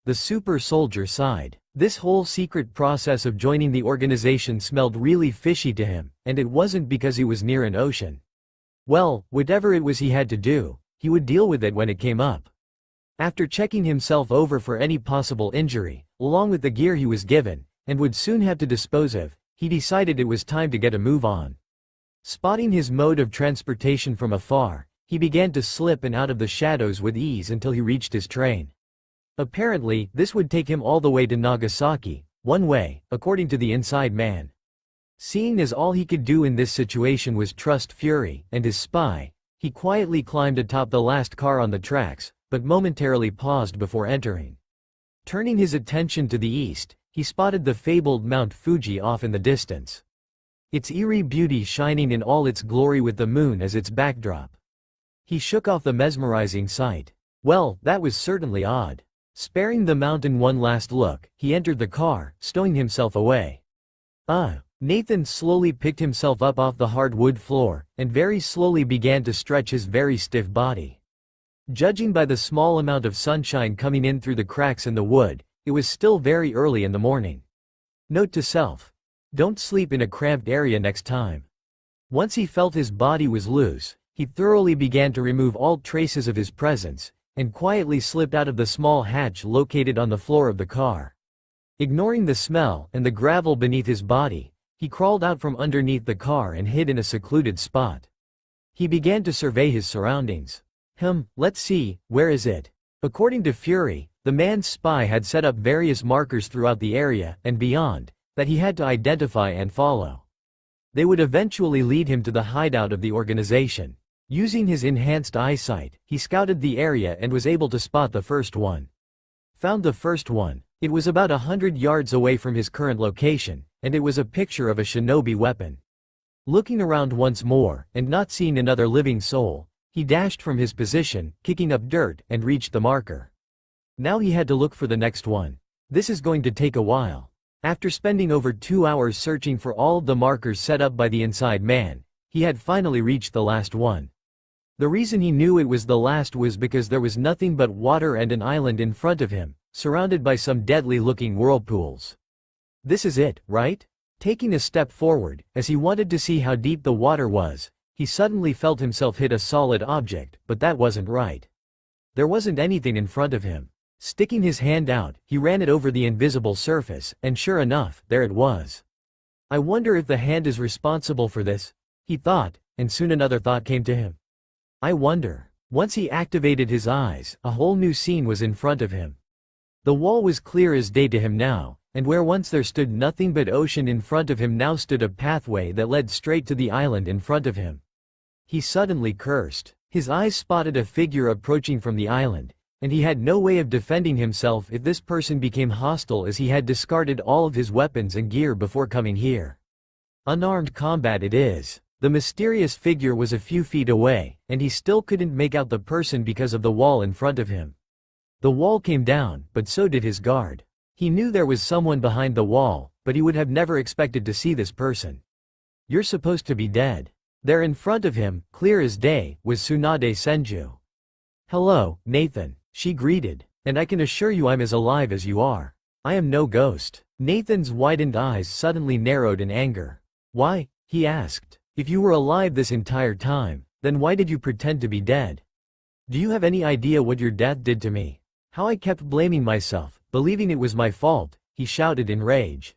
The super soldier sighed. This whole secret process of joining the organization smelled really fishy to him, and it wasn't because he was near an ocean. Well, whatever it was he had to do, he would deal with it when it came up. After checking himself over for any possible injury, along with the gear he was given, and would soon have to dispose of, he decided it was time to get a move on. Spotting his mode of transportation from afar, he began to slip in out of the shadows with ease until he reached his train. Apparently, this would take him all the way to Nagasaki, one way, according to the inside man. Seeing as all he could do in this situation was trust Fury and his spy, he quietly climbed atop the last car on the tracks, but momentarily paused before entering. Turning his attention to the east, he spotted the fabled Mount Fuji off in the distance. Its eerie beauty shining in all its glory with the moon as its backdrop. He shook off the mesmerizing sight. Well, that was certainly odd. Sparing the mountain one last look, he entered the car, stowing himself away. Nathan slowly picked himself up off the hardwood floor, and very slowly began to stretch his very stiff body. Judging by the small amount of sunshine coming in through the cracks in the wood, it was still very early in the morning. Note to self. Don't sleep in a cramped area next time. Once he felt his body was loose, he thoroughly began to remove all traces of his presence, and quietly slipped out of the small hatch located on the floor of the car. Ignoring the smell and the gravel beneath his body, he crawled out from underneath the car and hid in a secluded spot. He began to survey his surroundings. Let's see, where is it? According to Fury, the man's spy had set up various markers throughout the area and beyond, that he had to identify and follow. They would eventually lead him to the hideout of the organization. Using his enhanced eyesight, he scouted the area and was able to spot the first one. Found the first one. It was about 100 yards away from his current location, and it was a picture of a shinobi weapon. Looking around once more, and not seeing another living soul, he dashed from his position, kicking up dirt, and reached the marker. Now he had to look for the next one. This is going to take a while. After spending over 2 hours searching for all of the markers set up by the inside man, he had finally reached the last one. The reason he knew it was the last was because there was nothing but water and an island in front of him, surrounded by some deadly-looking whirlpools. This is it, right? Taking a step forward, as he wanted to see how deep the water was, he suddenly felt himself hit a solid object, but that wasn't right. There wasn't anything in front of him. Sticking his hand out, he ran it over the invisible surface, and sure enough, there it was. I wonder if the hand is responsible for this, he thought, and soon another thought came to him. I wonder. Once he activated his eyes, a whole new scene was in front of him. The wall was clear as day to him now, and where once there stood nothing but ocean in front of him now stood a pathway that led straight to the island in front of him. He suddenly cursed. His eyes spotted a figure approaching from the island, and he had no way of defending himself if this person became hostile as he had discarded all of his weapons and gear before coming here. Unarmed combat it is. The mysterious figure was a few feet away, and he still couldn't make out the person because of the wall in front of him. The wall came down, but so did his guard. He knew there was someone behind the wall, but he would have never expected to see this person. You're supposed to be dead. There in front of him, clear as day, was Tsunade Senju. Hello, Nathan, she greeted, And I can assure you I'm as alive as you are. I am no ghost. Nathan's widened eyes suddenly narrowed in anger. Why? He asked. If you were alive this entire time, then why did you pretend to be dead? Do you have any idea what your death did to me? How I kept blaming myself, believing it was my fault, he shouted in rage.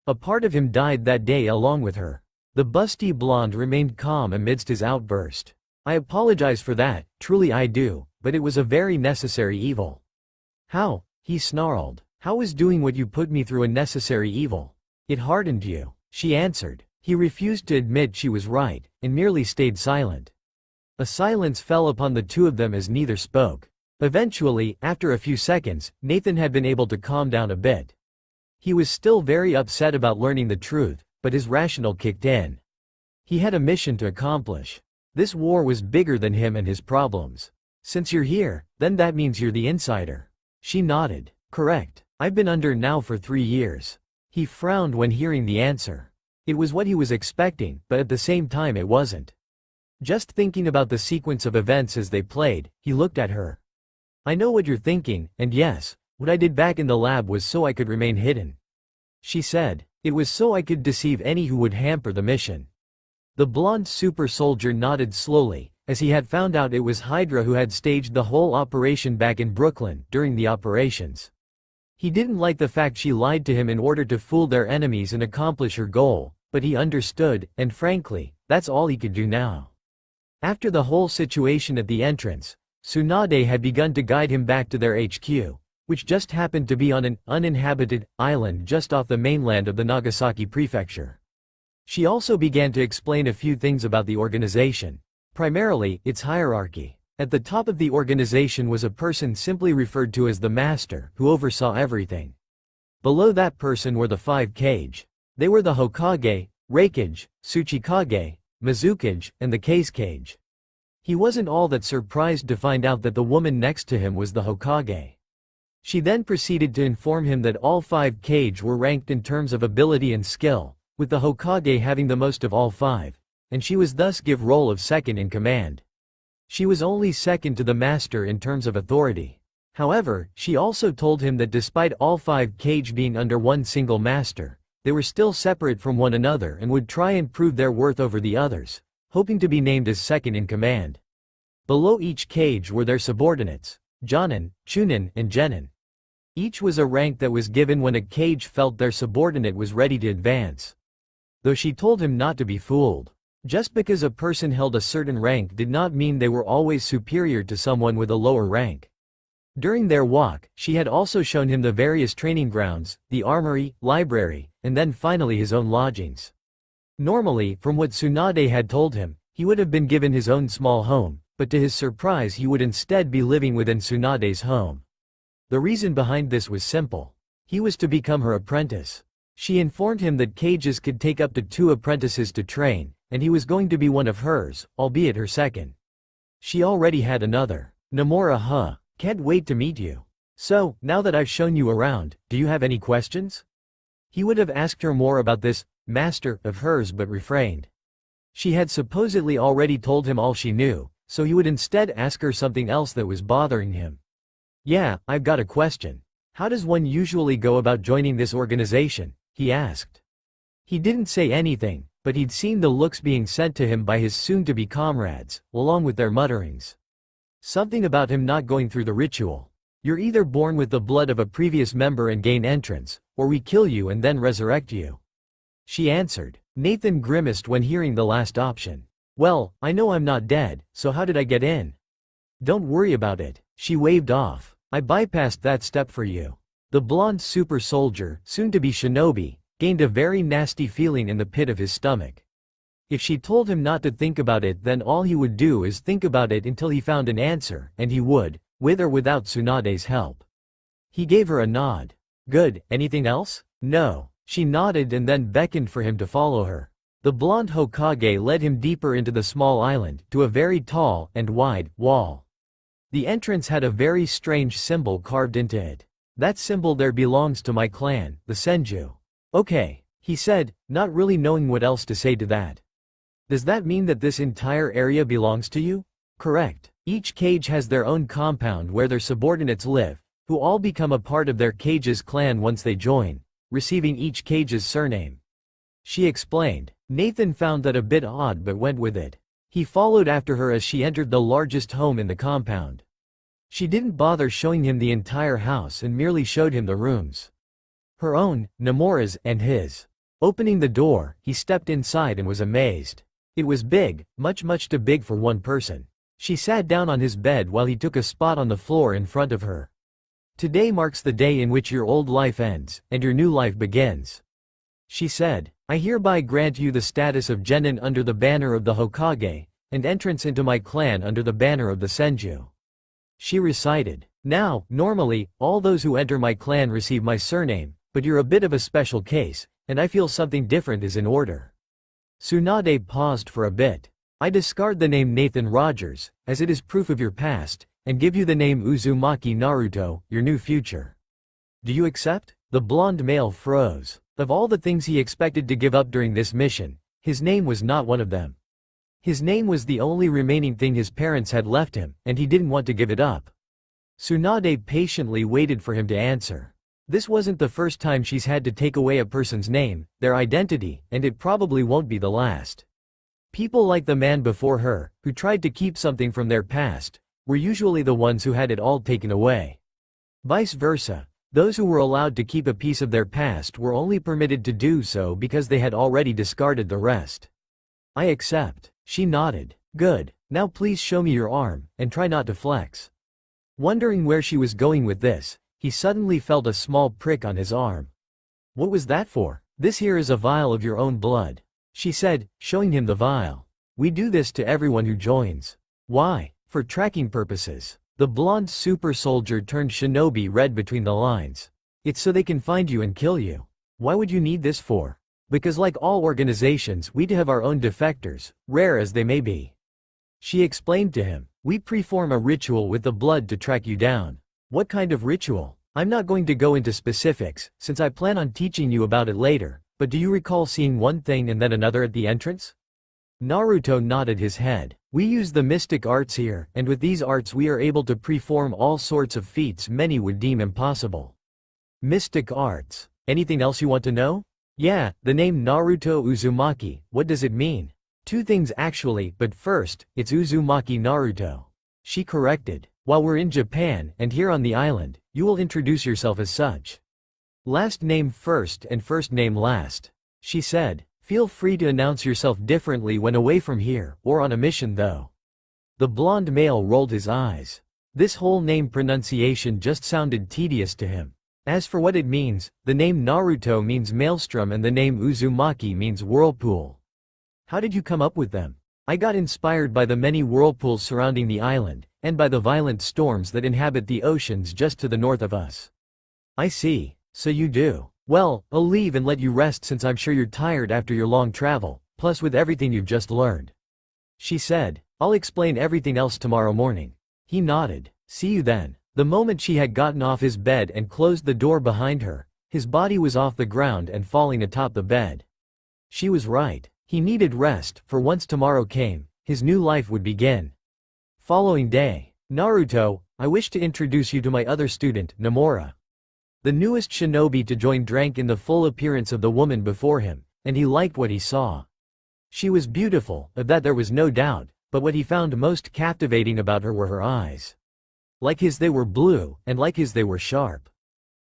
A part of him died that day along with her. The busty blonde remained calm amidst his outburst. I apologize for that, truly I do, but it was a very necessary evil. How? He snarled. How is doing what you put me through a necessary evil? It hardened you, she answered. He refused to admit she was right, and merely stayed silent. A silence fell upon the two of them as neither spoke. Eventually, after a few seconds, Nathan had been able to calm down a bit. He was still very upset about learning the truth, but his rationale kicked in. He had a mission to accomplish. This war was bigger than him and his problems. Since you're here, then that means you're the insider. She nodded. Correct. I've been under now for 3 years. He frowned when hearing the answer. It was what he was expecting, but at the same time it wasn't. Just thinking about the sequence of events as they played, he looked at her. I know what you're thinking, and yes, what I did back in the lab was so I could remain hidden. She said, it was so I could deceive any who would hamper the mission. The blonde super soldier nodded slowly, as he had found out it was Hydra who had staged the whole operation back in Brooklyn, during the operations. He didn't like the fact she lied to him in order to fool their enemies and accomplish her goal, but he understood, and frankly, that's all he could do now. After the whole situation at the entrance, Tsunade had begun to guide him back to their HQ, which just happened to be on an uninhabited island just off the mainland of the Nagasaki prefecture. She also began to explain a few things about the organization, primarily its hierarchy. At the top of the organization was a person simply referred to as the Master, who oversaw everything. Below that person were the 5 Kage. They were the Hokage, Raikage, Tsuchikage, Mizukage, and the Case Kage. He wasn't all that surprised to find out that the woman next to him was the Hokage. She then proceeded to inform him that all 5 Kage were ranked in terms of ability and skill, with the Hokage having the most of all 5, and she was thus given role of second in command. She was only second to the Master in terms of authority. However, she also told him that despite all 5 Kage being under one single Master, they were still separate from one another and would try and prove their worth over the others, hoping to be named as second in command. Below each Kage were their subordinates, Jonin, Chunin, and Genin. Each was a rank that was given when a Kage felt their subordinate was ready to advance. Though she told him not to be fooled. Just because a person held a certain rank did not mean they were always superior to someone with a lower rank. During their walk, she had also shown him the various training grounds, the armory, library, and then finally his own lodgings. Normally, from what Tsunade had told him, he would have been given his own small home, but to his surprise he would instead be living within Tsunade's home. The reason behind this was simple. He was to become her apprentice. She informed him that Kages could take up to 2 apprentices to train, and he was going to be one of hers, albeit her second. She already had another. Namora, can't wait to meet you. So, now that I've shown you around, do you have any questions? He would have asked her more about this master of hers but refrained. She had supposedly already told him all she knew, so he would instead ask her something else that was bothering him. Yeah, I've got a question. How does one usually go about joining this organization? He asked. He didn't say anything, but he'd seen the looks being sent to him by his soon-to-be comrades, along with their mutterings. Something about him not going through the ritual. You're either born with the blood of a previous member and gain entrance, or we kill you and then resurrect you. She answered. Nathan grimaced when hearing the last option. Well, I know I'm not dead, so how did I get in? Don't worry about it, she waved off. I bypassed that step for you. The blonde super soldier, soon to be shinobi, gained a very nasty feeling in the pit of his stomach. If she told him not to think about it, then all he would do is think about it until he found an answer, and he would, with or without Tsunade's help. He gave her a nod. Good, anything else? No. She nodded and then beckoned for him to follow her. The blonde Hokage led him deeper into the small island, to a very tall and wide wall. The entrance had a very strange symbol carved into it. That symbol there belongs to my clan, the Senju. Okay, he said, not really knowing what else to say to that. Does that mean that this entire area belongs to you? Correct. Each Kage has their own compound where their subordinates live, who all become a part of their Kage's clan once they join, receiving each Kage's surname. She explained. Nathan found that a bit odd but went with it. He followed after her as she entered the largest home in the compound. She didn't bother showing him the entire house and merely showed him the rooms. Her own, Nomura's, and his. Opening the door, he stepped inside and was amazed. It was big, much too big for one person. She sat down on his bed while he took a spot on the floor in front of her. Today marks the day in which your old life ends, and your new life begins. She said, I hereby grant you the status of genin under the banner of the Hokage, and entrance into my clan under the banner of the Senju. She recited, now, normally, all those who enter my clan receive my surname, but you're a bit of a special case, and I feel something different is in order. Tsunade paused for a bit. I discard the name Nathan Rogers, as it is proof of your past, and give you the name Uzumaki Naruto, your new future. Do you accept? The blonde male froze. Of all the things he expected to give up during this mission, his name was not one of them. His name was the only remaining thing his parents had left him, and he didn't want to give it up. Tsunade patiently waited for him to answer. This wasn't the first time she's had to take away a person's name, their identity, and it probably won't be the last. People like the man before her, who tried to keep something from their past, were usually the ones who had it all taken away. Vice versa, those who were allowed to keep a piece of their past were only permitted to do so because they had already discarded the rest. I accept. She nodded. Good. Now please show me your arm, and try not to flex. Wondering where she was going with this, he suddenly felt a small prick on his arm. What was that for? This here is a vial of your own blood, she said, showing him the vial. We do this to everyone who joins. Why? For tracking purposes. The blonde super soldier turned shinobi red between the lines. It's so they can find you and kill you. Why would you need this for? Because like all organizations, we have our own defectors, rare as they may be. She explained to him, we perform a ritual with the blood to track you down. What kind of ritual? I'm not going to go into specifics, since I plan on teaching you about it later, but do you recall seeing one thing and then another at the entrance? Naruto nodded his head. We use the mystic arts here, and with these arts we are able to perform all sorts of feats many would deem impossible. Mystic arts. Anything else you want to know? Yeah, the name Naruto Uzumaki, what does it mean? Two things actually, but first, it's Uzumaki Naruto. She corrected. While we're in Japan and here on the island, you will introduce yourself as such. Last name first and first name last. She said. Feel free to announce yourself differently when away from here, or on a mission though. The blonde male rolled his eyes. This whole name pronunciation just sounded tedious to him. As for what it means, the name Naruto means maelstrom and the name Uzumaki means whirlpool. How did you come up with them? I got inspired by the many whirlpools surrounding the island, and by the violent storms that inhabit the oceans just to the north of us. I see, so you do. Well, I'll leave and let you rest since I'm sure you're tired after your long travel, plus with everything you've just learned. She said, I'll explain everything else tomorrow morning. He nodded. See you then. The moment she had gotten off his bed and closed the door behind her, his body was off the ground and falling atop the bed. She was right. He needed rest, for once tomorrow came, his new life would begin. Following day. Naruto, I wish to introduce you to my other student, Nomura. The newest shinobi to join drank in the full appearance of the woman before him, and he liked what he saw. She was beautiful, of that there was no doubt, but what he found most captivating about her were her eyes. Like his they were blue, and like his they were sharp.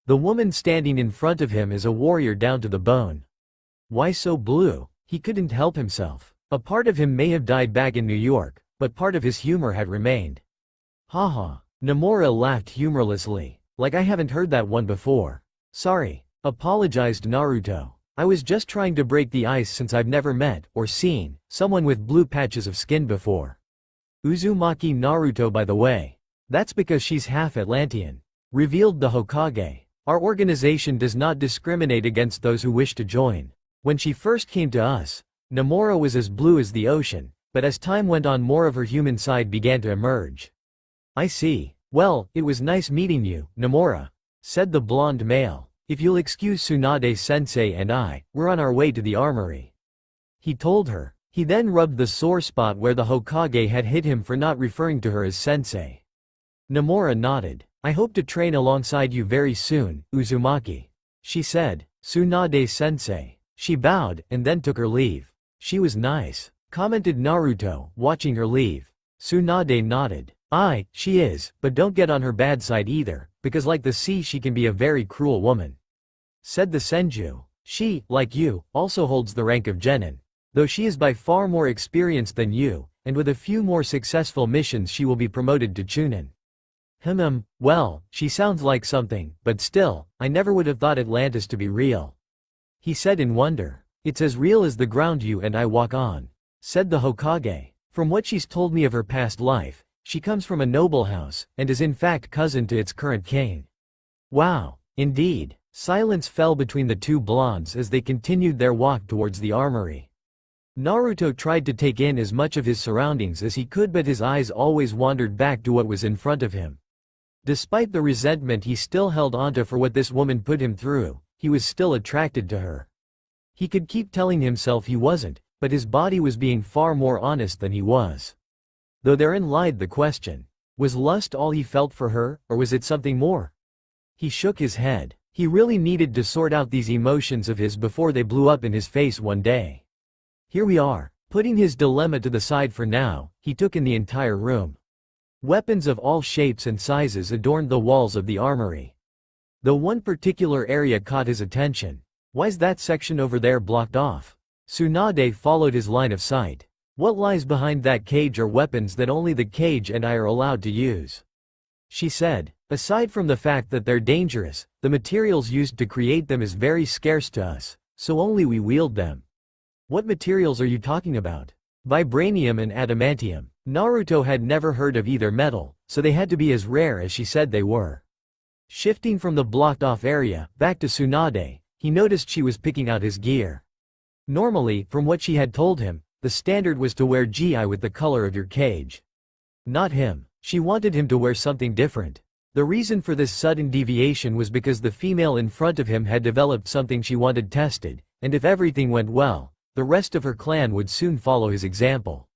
The woman standing in front of him is a warrior down to the bone. Why so blue? He couldn't help himself. A part of him may have died back in New York, but part of his humor had remained. Haha. Nomura laughed humorlessly. Like I haven't heard that one before. Sorry. Apologized Naruto. I was just trying to break the ice since I've never met, or seen, someone with blue patches of skin before. Uzumaki Naruto by the way. That's because she's half Atlantean. Revealed the Hokage. Our organization does not discriminate against those who wish to join. When she first came to us, Nomura was as blue as the ocean, but as time went on more of her human side began to emerge. I see. Well, it was nice meeting you, Nomura, said the blonde male. If you'll excuse Tsunade-sensei and we're on our way to the armory. He told her. He then rubbed the sore spot where the Hokage had hit him for not referring to her as sensei. Nomura nodded. I hope to train alongside you very soon, Uzumaki. She said, Tsunade-sensei. She bowed, and then took her leave. She was nice, commented Naruto, watching her leave. Tsunade nodded. Aye, she is, but don't get on her bad side either, because like the sea she can be a very cruel woman. Said the Senju. She, like you, also holds the rank of genin. Though she is by far more experienced than you, and with a few more successful missions she will be promoted to chunin. Well, she sounds like something, but still, I never would have thought Atlantis to be real. He said in wonder. It's as real as the ground you and I walk on. Said the Hokage. From what she's told me of her past life, she comes from a noble house, and is in fact cousin to its current king. Wow, indeed. Silence fell between the two blondes as they continued their walk towards the armory. Naruto tried to take in as much of his surroundings as he could, but his eyes always wandered back to what was in front of him. Despite the resentment he still held onto for what this woman put him through, he was still attracted to her. He could keep telling himself he wasn't, but his body was being far more honest than he was. Though therein lied the question. Was lust all he felt for her, or was it something more? He shook his head. He really needed to sort out these emotions of his before they blew up in his face one day. Here we are. Putting his dilemma to the side for now, he took in the entire room. Weapons of all shapes and sizes adorned the walls of the armory. Though one particular area caught his attention. Why's that section over there blocked off? Tsunade followed his line of sight. What lies behind that cage are weapons that only the cage and I are allowed to use. She said, aside from the fact that they're dangerous, the materials used to create them is very scarce to us, so only we wield them. What materials are you talking about? Vibranium and adamantium. Naruto had never heard of either metal, so they had to be as rare as she said they were. Shifting from the blocked-off area, back to Tsunade, he noticed she was picking out his gear. Normally, from what she had told him, the standard was to wear gi with the color of your cage. Not him. She wanted him to wear something different. The reason for this sudden deviation was because the female in front of him had developed something she wanted tested, and if everything went well, the rest of her clan would soon follow his example.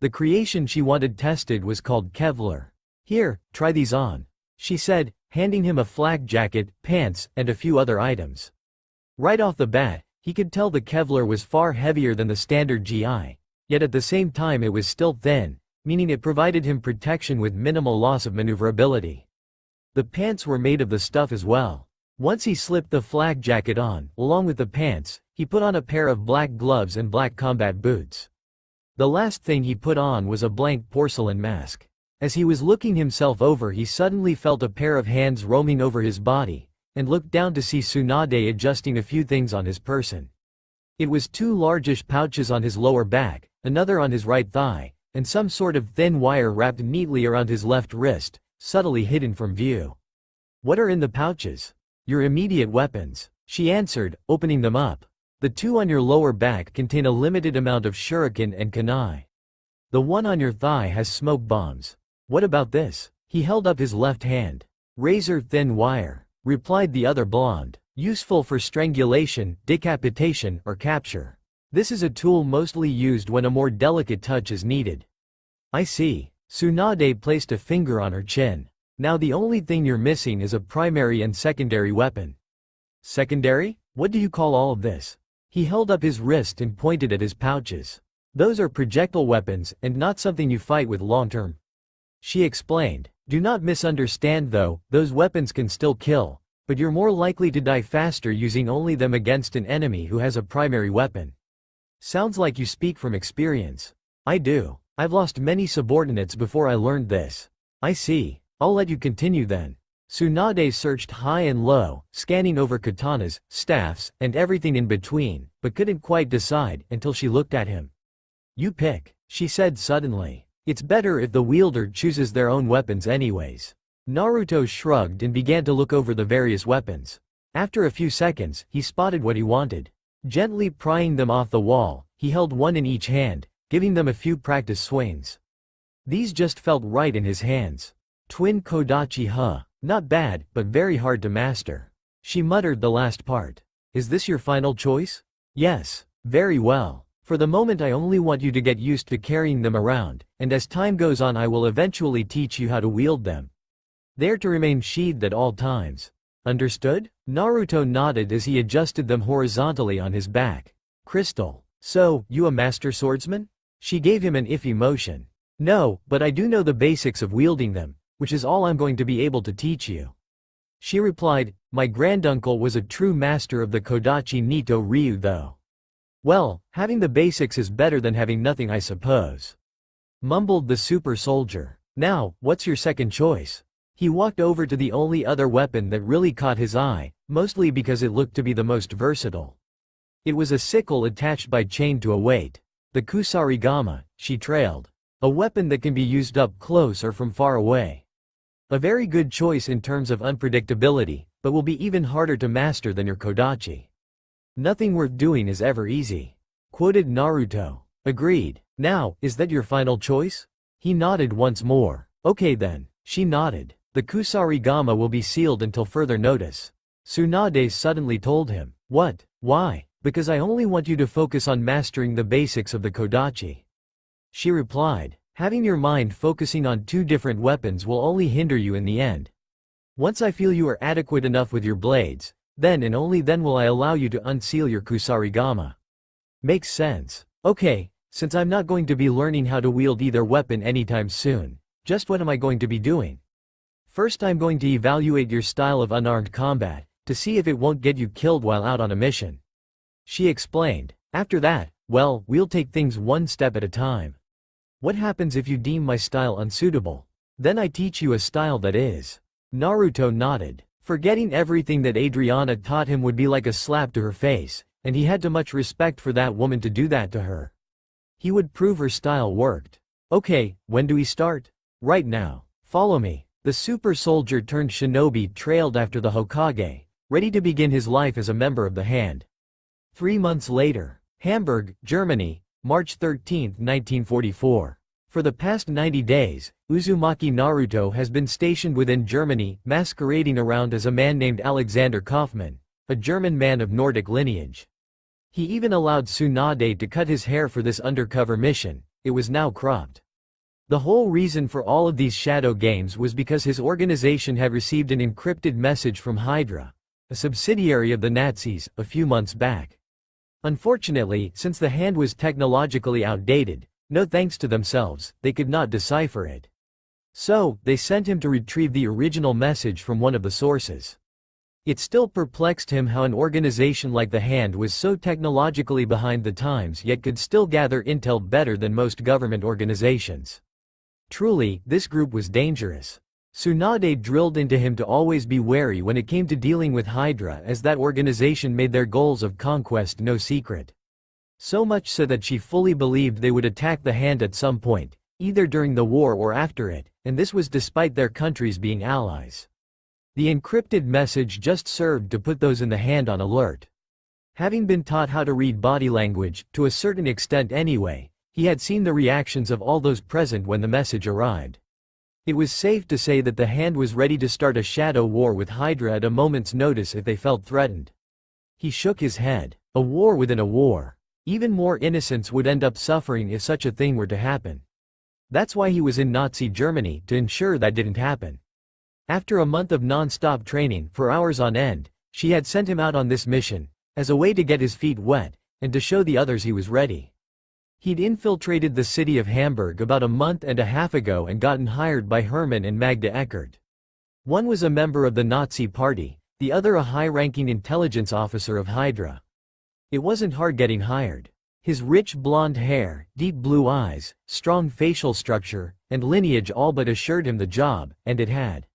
The creation she wanted tested was called Kevlar. Here, try these on, she said, handing him a flak jacket, pants, and a few other items. Right off the bat, he could tell the Kevlar was far heavier than the standard GI, yet at the same time it was still thin, meaning it provided him protection with minimal loss of maneuverability. The pants were made of the stuff as well. Once he slipped the flak jacket on, along with the pants, he put on a pair of black gloves and black combat boots. The last thing he put on was a blank porcelain mask. As he was looking himself over, he suddenly felt a pair of hands roaming over his body, and looked down to see Tsunade adjusting a few things on his person. It was two largish pouches on his lower back, another on his right thigh, and some sort of thin wire wrapped neatly around his left wrist, subtly hidden from view. What are in the pouches? Your immediate weapons, she answered, opening them up. The two on your lower back contain a limited amount of shuriken and kunai. The one on your thigh has smoke bombs. What about this? He held up his left hand. Razor-thin wire, replied the other blonde. Useful for strangulation, decapitation, or capture. This is a tool mostly used when a more delicate touch is needed. I see. Tsunade placed a finger on her chin. Now the only thing you're missing is a primary and secondary weapon. Secondary? What do you call all of this? He held up his wrist and pointed at his pouches. Those are projectile weapons, and not something you fight with long-term. She explained. Do not misunderstand though, those weapons can still kill, but you're more likely to die faster using only them against an enemy who has a primary weapon. Sounds like you speak from experience. I do. I've lost many subordinates before I learned this. I see. I'll let you continue then. Tsunade searched high and low, scanning over katanas, staffs, and everything in between, but couldn't quite decide until she looked at him. You pick, she said suddenly. It's better if the wielder chooses their own weapons anyways. Naruto shrugged and began to look over the various weapons. After a few seconds, he spotted what he wanted. Gently prying them off the wall, he held one in each hand, giving them a few practice swings. These just felt right in his hands. Twin Kodachi not bad, but very hard to master. She muttered the last part. Is this your final choice? Yes. Very well. For the moment I only want you to get used to carrying them around, and as time goes on I will eventually teach you how to wield them. They are to remain sheathed at all times. Understood? Naruto nodded as he adjusted them horizontally on his back. Crystal. So, you a master swordsman? She gave him an iffy motion. No, but I do know the basics of wielding them, which is all I'm going to be able to teach you. She replied, my granduncle was a true master of the Kodachi Nito Ryu though. Well, having the basics is better than having nothing I suppose. Mumbled the super soldier. Now, what's your second choice? He walked over to the only other weapon that really caught his eye, mostly because it looked to be the most versatile. It was a sickle attached by chain to a weight. The kusarigama, she trailed. A weapon that can be used up close or from far away. A very good choice in terms of unpredictability, but will be even harder to master than your Kodachi. Nothing worth doing is ever easy. Quoted Naruto. Agreed. Now, is that your final choice? He nodded once more. Okay then. She nodded. The kusarigama will be sealed until further notice. Tsunade suddenly told him. What? Why? Because I only want you to focus on mastering the basics of the Kodachi. She replied. Having your mind focusing on two different weapons will only hinder you in the end. Once I feel you are adequate enough with your blades, then and only then will I allow you to unseal your kusarigama. Makes sense. Okay, since I'm not going to be learning how to wield either weapon anytime soon, just what am I going to be doing? First I'm going to evaluate your style of unarmed combat, to see if it won't get you killed while out on a mission. She explained. After that, well, we'll take things one step at a time. What happens if you deem my style unsuitable? Then I teach you a style that is. Naruto nodded. Forgetting everything that Adriana taught him would be like a slap to her face, and he had too much respect for that woman to do that to her. He would prove her style worked. Okay, when do we start? Right now. Follow me. The super soldier turned shinobi trailed after the Hokage, ready to begin his life as a member of the Hand. 3 months later. Hamburg, Germany, March 13, 1944. For the past 90 days, Uzumaki Naruto has been stationed within Germany, masquerading around as a man named Alexander Kaufmann, a German man of Nordic lineage. He even allowed Tsunade to cut his hair for this undercover mission. It was now cropped. The whole reason for all of these shadow games was because his organization had received an encrypted message from Hydra, a subsidiary of the Nazis, a few months back. Unfortunately, since the Hand was technologically outdated, no thanks to themselves, they could not decipher it. So, they sent him to retrieve the original message from one of the sources. It still perplexed him how an organization like the Hand was so technologically behind the times yet could still gather intel better than most government organizations. Truly, this group was dangerous. Tsunade drilled into him to always be wary when it came to dealing with Hydra, as that organization made their goals of conquest no secret. So much so that she fully believed they would attack the Hand at some point, either during the war or after it, and this was despite their countries being allies. The encrypted message just served to put those in the Hand on alert. Having been taught how to read body language, to a certain extent anyway, he had seen the reactions of all those present when the message arrived. It was safe to say that the Hand was ready to start a shadow war with Hydra at a moment's notice if they felt threatened. He shook his head. A war within a war. Even more innocents would end up suffering if such a thing were to happen. That's why he was in Nazi Germany, to ensure that didn't happen. After a month of non-stop training, for hours on end, she had sent him out on this mission, as a way to get his feet wet, and to show the others he was ready. He'd infiltrated the city of Hamburg about a month and a half ago and gotten hired by Hermann and Magda Eckert. One was a member of the Nazi Party, the other a high-ranking intelligence officer of Hydra. It wasn't hard getting hired. His rich blonde hair, deep blue eyes, strong facial structure, and lineage all but assured him the job, and it had.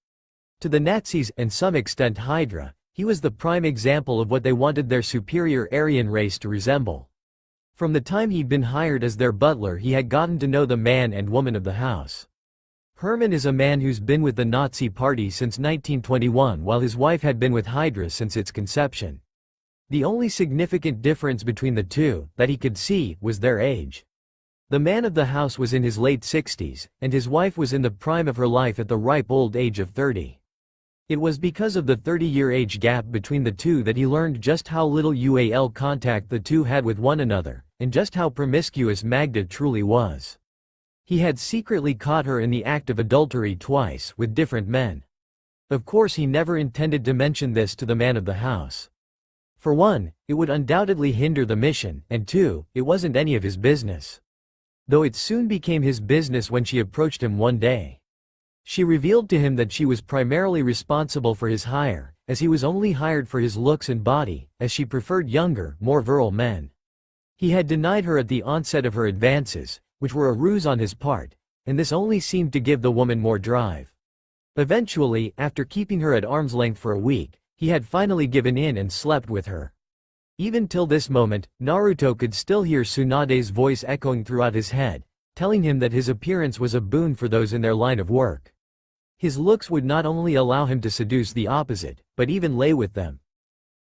To the Nazis, and some extent Hydra, he was the prime example of what they wanted their superior Aryan race to resemble. From the time he'd been hired as their butler, he had gotten to know the man and woman of the house. Hermann is a man who's been with the Nazi Party since 1921, while his wife had been with Hydra since its conception. The only significant difference between the two, that he could see, was their age. The man of the house was in his late 60s, and his wife was in the prime of her life at the ripe old age of 30. It was because of the 30-year age gap between the two that he learned just how little UAL contact the two had with one another, and just how promiscuous Magda truly was. He had secretly caught her in the act of adultery twice with different men. Of course he never intended to mention this to the man of the house. For one, it would undoubtedly hinder the mission, and two, it wasn't any of his business. Though it soon became his business when she approached him one day. She revealed to him that she was primarily responsible for his hire, as he was only hired for his looks and body, as she preferred younger, more virile men. He had denied her at the onset of her advances, which were a ruse on his part, and this only seemed to give the woman more drive. Eventually, after keeping her at arm's length for a week, he had finally given in and slept with her. Even till this moment, Naruto could still hear Tsunade's voice echoing throughout his head, telling him that his appearance was a boon for those in their line of work. His looks would not only allow him to seduce the opposite, but even lay with them.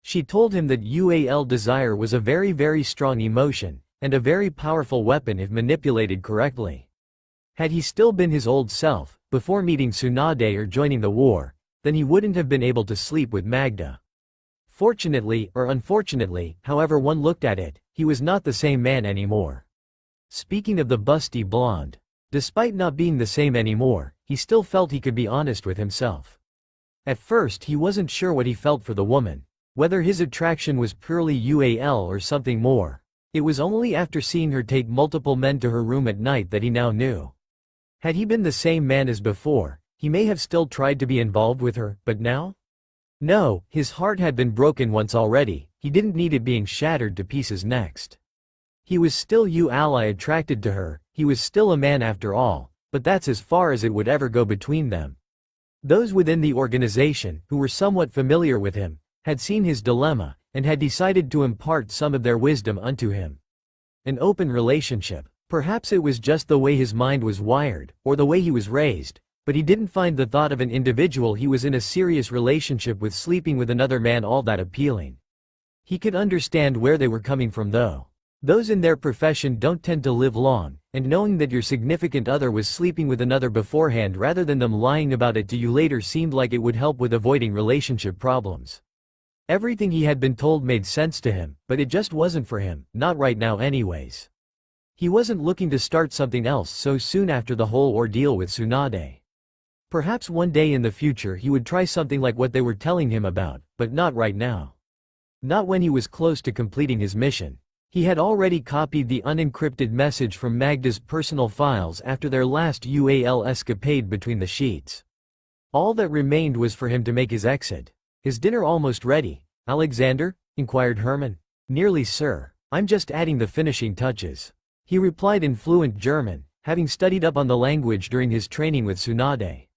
She told him that desire was a very, very strong emotion, and a very powerful weapon if manipulated correctly. Had he still been his old self, before meeting Tsunade or joining the war, then he wouldn't have been able to sleep with Magda. Fortunately, or unfortunately, however one looked at it, he was not the same man anymore. Speaking of the busty blonde, despite not being the same anymore, he still felt he could be honest with himself. At first he wasn't sure what he felt for the woman, whether his attraction was purely or something more. It was only after seeing her take multiple men to her room at night that he now knew. Had he been the same man as before, he may have still tried to be involved with her, but now? No, his heart had been broken once already, he didn't need it being shattered to pieces next. He was still attracted to her, he was still a man after all, but that's as far as it would ever go between them. Those within the organization, who were somewhat familiar with him, had seen his dilemma, and had decided to impart some of their wisdom unto him. An open relationship. Perhaps it was just the way his mind was wired, or the way he was raised, but he didn't find the thought of an individual he was in a serious relationship with sleeping with another man all that appealing. He could understand where they were coming from though. Those in their profession don't tend to live long, and knowing that your significant other was sleeping with another beforehand rather than them lying about it to you later seemed like it would help with avoiding relationship problems. Everything he had been told made sense to him, but it just wasn't for him, not right now anyways. He wasn't looking to start something else so soon after the whole ordeal with Tsunade. Perhaps one day in the future he would try something like what they were telling him about, but not right now. Not when he was close to completing his mission. He had already copied the unencrypted message from Magda's personal files after their last escapade between the sheets. All that remained was for him to make his exit. Is dinner almost ready, Alexander? Inquired Hermann. Nearly, sir. I'm just adding the finishing touches. He replied in fluent German, having studied up on the language during his training with Tsunade.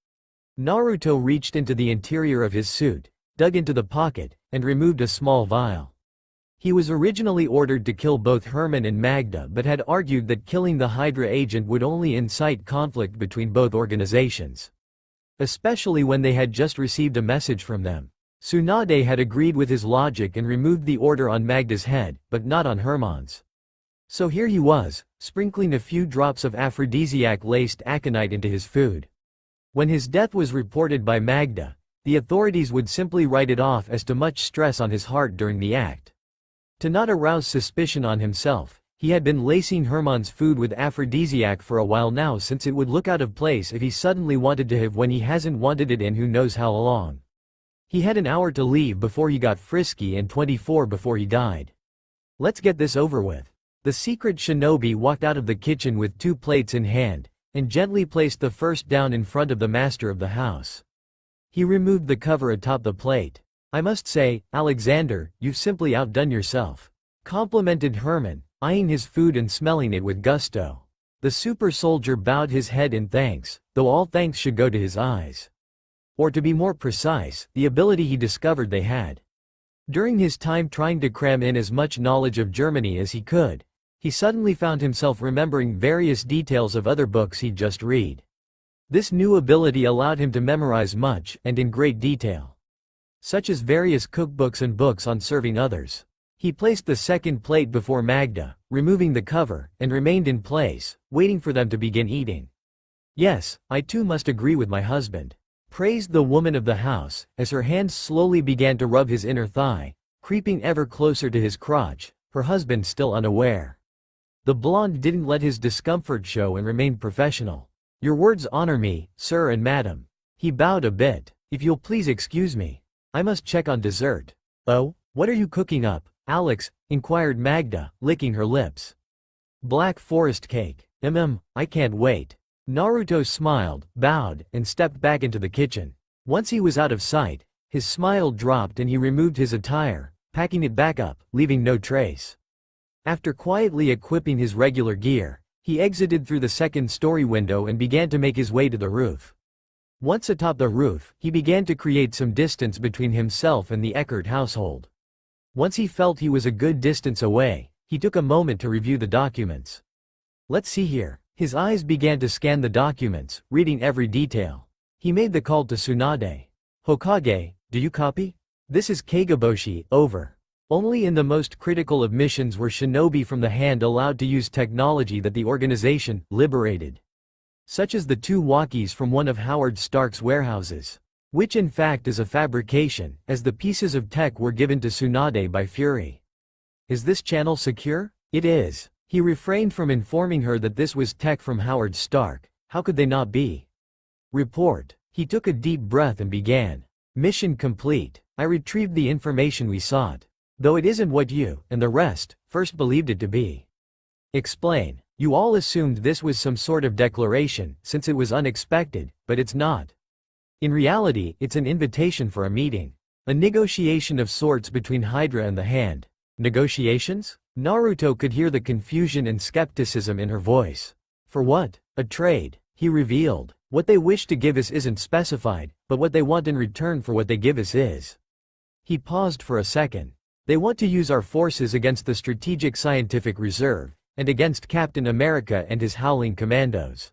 Naruto reached into the interior of his suit, dug into the pocket, and removed a small vial. He was originally ordered to kill both Hermann and Magda but had argued that killing the Hydra agent would only incite conflict between both organizations. Especially when they had just received a message from them. Tsunade had agreed with his logic and removed the order on Magda's head, but not on Hermann's. So here he was, sprinkling a few drops of aphrodisiac-laced aconite into his food. When his death was reported by Magda, the authorities would simply write it off as too much stress on his heart during the act. To not arouse suspicion on himself, he had been lacing Hermann's food with aphrodisiac for a while now since it would look out of place if he suddenly wanted to have when he hasn't wanted it in who knows how long. He had an hour to leave before he got frisky and 24 before he died. Let's get this over with. The secret shinobi walked out of the kitchen with 2 plates in hand, and gently placed the first down in front of the master of the house. He removed the cover atop the plate. I must say, Alexander, you've simply outdone yourself. Complimented Hermann, eyeing his food and smelling it with gusto. The super soldier bowed his head in thanks, though all thanks should go to his eyes. Or to be more precise, the ability he discovered they had. During his time trying to cram in as much knowledge of Germany as he could, he suddenly found himself remembering various details of other books he'd just read. This new ability allowed him to memorize much and in great detail. Such as various cookbooks and books on serving others. He placed the second plate before Magda, removing the cover, and remained in place, waiting for them to begin eating. Yes, I too must agree with my husband. Praised the woman of the house, as her hands slowly began to rub his inner thigh, creeping ever closer to his crotch, her husband still unaware. The blonde didn't let his discomfort show and remained professional. Your words honor me, sir and madam. He bowed a bit. If you'll please excuse me. I must check on dessert. Oh, what are you cooking up, Alex? Inquired Magda, licking her lips. Black forest cake. I can't wait. Naruto smiled, bowed, and stepped back into the kitchen. Once he was out of sight, his smile dropped and he removed his attire, packing it back up, leaving no trace. After quietly equipping his regular gear, he exited through the second-story window and began to make his way to the roof. Once atop the roof, he began to create some distance between himself and the Eckert household. Once he felt he was a good distance away, he took a moment to review the documents. Let's see here. His eyes began to scan the documents, reading every detail. He made the call to Tsunade. Hokage, do you copy? This is Kageboshi, over. Only in the most critical of missions were shinobi from the hand allowed to use technology that the organization liberated. Such as the two walkies from one of Howard Stark's warehouses. Which in fact is a fabrication, as the pieces of tech were given to Tsunade by Fury. Is this channel secure? It is. He refrained from informing her that this was tech from Howard Stark. How could they not be? Report. He took a deep breath and began. Mission complete. I retrieved the information we sought. Though it isn't what you, and the rest, first believed it to be. Explain. You all assumed this was some sort of declaration, since it was unexpected, but it's not. In reality, it's an invitation for a meeting. A negotiation of sorts between Hydra and the Hand. Negotiations? Naruto could hear the confusion and skepticism in her voice. For what? A trade, he revealed. What they wish to give us isn't specified, but what they want in return for what they give us is. He paused for a second. They want to use our forces against the Strategic Scientific Reserve, and against Captain America and his Howling Commandos.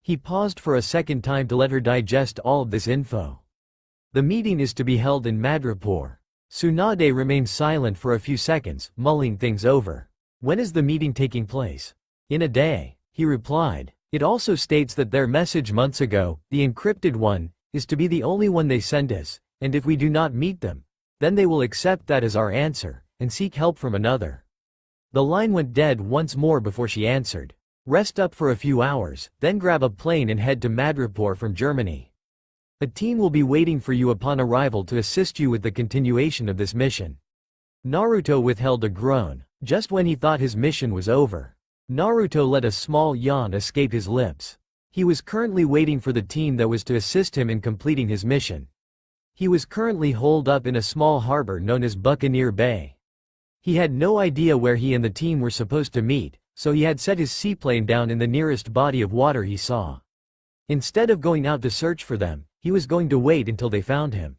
He paused for a second time to let her digest all of this info. The meeting is to be held in Madripoor. Tsunade remained silent for a few seconds, mulling things over. When is the meeting taking place? In a day, he replied. It also states that their message months ago, the encrypted one, is to be the only one they send us, and if we do not meet them, then they will accept that as our answer, and seek help from another. The line went dead once more before she answered. Rest up for a few hours, then grab a plane and head to Madripoor from Germany. A team will be waiting for you upon arrival to assist you with the continuation of this mission. Naruto withheld a groan, just when he thought his mission was over. Naruto let a small yawn escape his lips. He was currently waiting for the team that was to assist him in completing his mission. He was currently holed up in a small harbor known as Buccaneer Bay. He had no idea where he and the team were supposed to meet, so he had set his seaplane down in the nearest body of water he saw. Instead of going out to search for them, he was going to wait until they found him.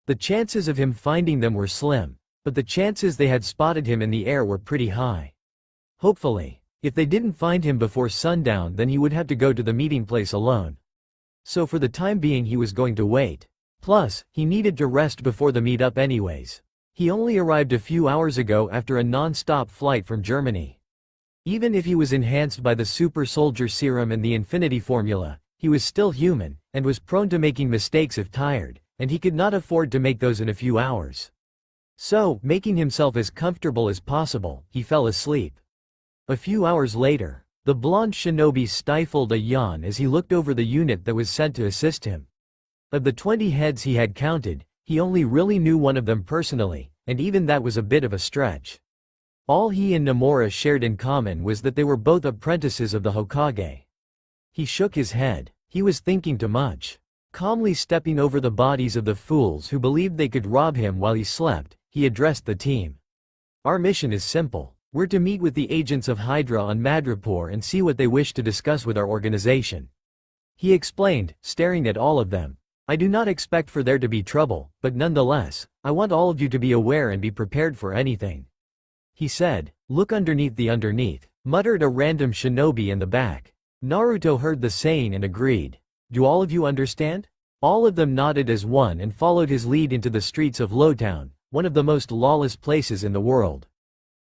The chances of him finding them were slim, but the chances they had spotted him in the air were pretty high. Hopefully, if they didn't find him before sundown, then he would have to go to the meeting place alone. So for the time being he was going to wait. Plus, he needed to rest before the meet-up anyways. He only arrived a few hours ago after a non-stop flight from Germany. Even if he was enhanced by the super soldier serum and the infinity formula, he was still human, and was prone to making mistakes if tired, and he could not afford to make those in a few hours. So, making himself as comfortable as possible, he fell asleep. A few hours later, the blonde shinobi stifled a yawn as he looked over the unit that was sent to assist him. Of the 20 heads he had counted, he only really knew one of them personally, and even that was a bit of a stretch. All he and Nomura shared in common was that they were both apprentices of the Hokage. He shook his head. He was thinking too much. Calmly stepping over the bodies of the fools who believed they could rob him while he slept, he addressed the team. Our mission is simple. We're to meet with the agents of Hydra on Madripoor and see what they wish to discuss with our organization. He explained, staring at all of them. I do not expect for there to be trouble, but nonetheless, I want all of you to be aware and be prepared for anything. He said, look underneath the underneath, muttered a random shinobi in the back. Naruto heard the saying and agreed. Do all of you understand? All of them nodded as one and followed his lead into the streets of Lowtown, one of the most lawless places in the world.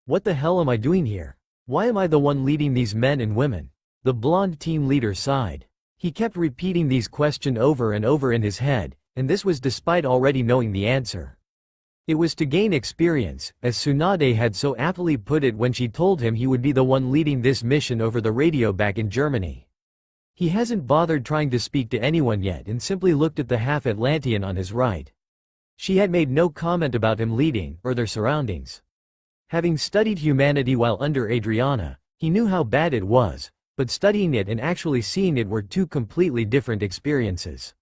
What the hell am I doing here? Why am I the one leading these men and women? The blonde team leader sighed. He kept repeating these questions over and over in his head, and this was despite already knowing the answer. It was to gain experience, as Tsunade had so aptly put it when she told him he would be the one leading this mission over the radio back in Germany. He hasn't bothered trying to speak to anyone yet and simply looked at the half-Atlantean on his right. She had made no comment about him leading, or their surroundings. Having studied humanity while under Adriana, he knew how bad it was, but studying it and actually seeing it were two completely different experiences.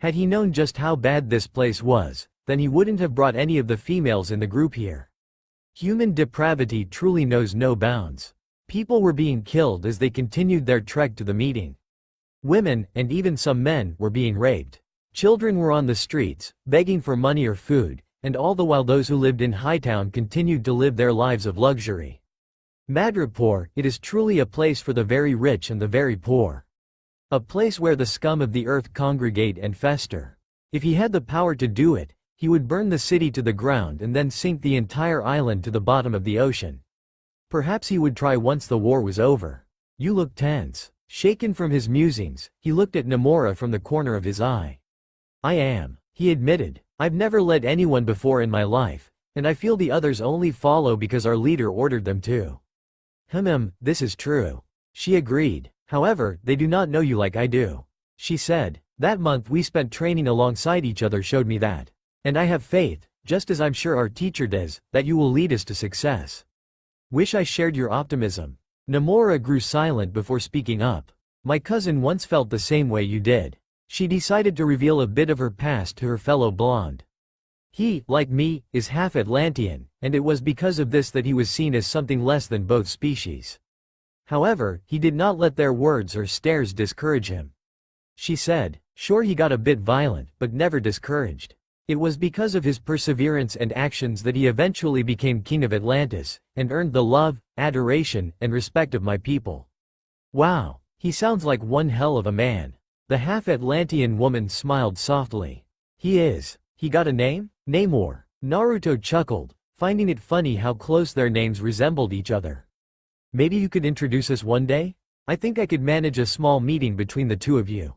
Had he known just how bad this place was, then he wouldn't have brought any of the females in the group here. Human depravity truly knows no bounds. People were being killed as they continued their trek to the meeting. Women, and even some men, were being raped. Children were on the streets, begging for money or food, and all the while those who lived in Hightown continued to live their lives of luxury. Madripoor, it is truly a place for the very rich and the very poor. A place where the scum of the earth congregate and fester. If he had the power to do it, he would burn the city to the ground and then sink the entire island to the bottom of the ocean. Perhaps he would try once the war was over. You look tense. Shaken from his musings, he looked at Nomura from the corner of his eye. I am, he admitted. I've never led anyone before in my life, and I feel the others only follow because our leader ordered them to. This is true. She agreed. However, they do not know you like I do. She said, that month we spent training alongside each other showed me that. And I have faith, just as I'm sure our teacher does, that you will lead us to success. Wish I shared your optimism. Nomura grew silent before speaking up. My cousin once felt the same way you did. She decided to reveal a bit of her past to her fellow blonde. He, like me, is half Atlantean, and it was because of this that he was seen as something less than both species. However, he did not let their words or stares discourage him. She said, sure he got a bit violent, but never discouraged. It was because of his perseverance and actions that he eventually became king of Atlantis, and earned the love, adoration, and respect of my people. Wow, he sounds like one hell of a man. The half-Atlantean woman smiled softly. He is. He got a name? Namor. Naruto chuckled, finding it funny how close their names resembled each other. Maybe you could introduce us one day? I think I could manage a small meeting between the two of you.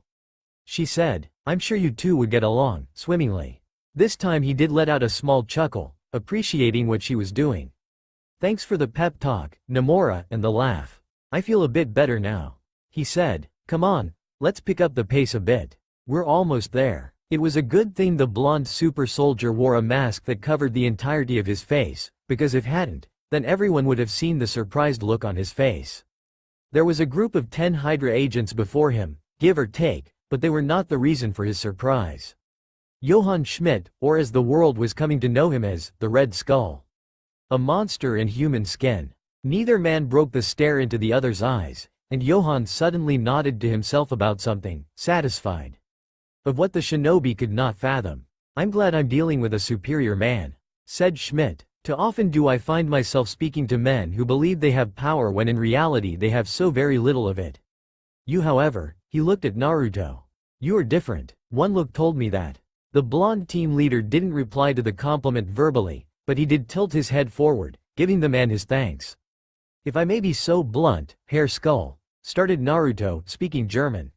She said, I'm sure you two would get along, swimmingly. This time he did let out a small chuckle, appreciating what she was doing. Thanks for the pep talk, Nomura, and the laugh. I feel a bit better now. He said, come on, let's pick up the pace a bit. We're almost there. It was a good thing the blonde super soldier wore a mask that covered the entirety of his face, because if hadn't, then everyone would have seen the surprised look on his face. There was a group of 10 Hydra agents before him, give or take, but they were not the reason for his surprise. Johann Schmidt, or as the world was coming to know him as, the Red Skull. A monster in human skin. Neither man broke the stare into the other's eyes, and Johann suddenly nodded to himself about something, satisfied. Of what the shinobi could not fathom. I'm glad I'm dealing with a superior man, said Schmidt. Too often do I find myself speaking to men who believe they have power when in reality they have so very little of it. You however, he looked at Naruto. You are different, one look told me that. The blonde team leader didn't reply to the compliment verbally, but he did tilt his head forward, giving the man his thanks. If I may be so blunt, Herr Skull, started Naruto, speaking German.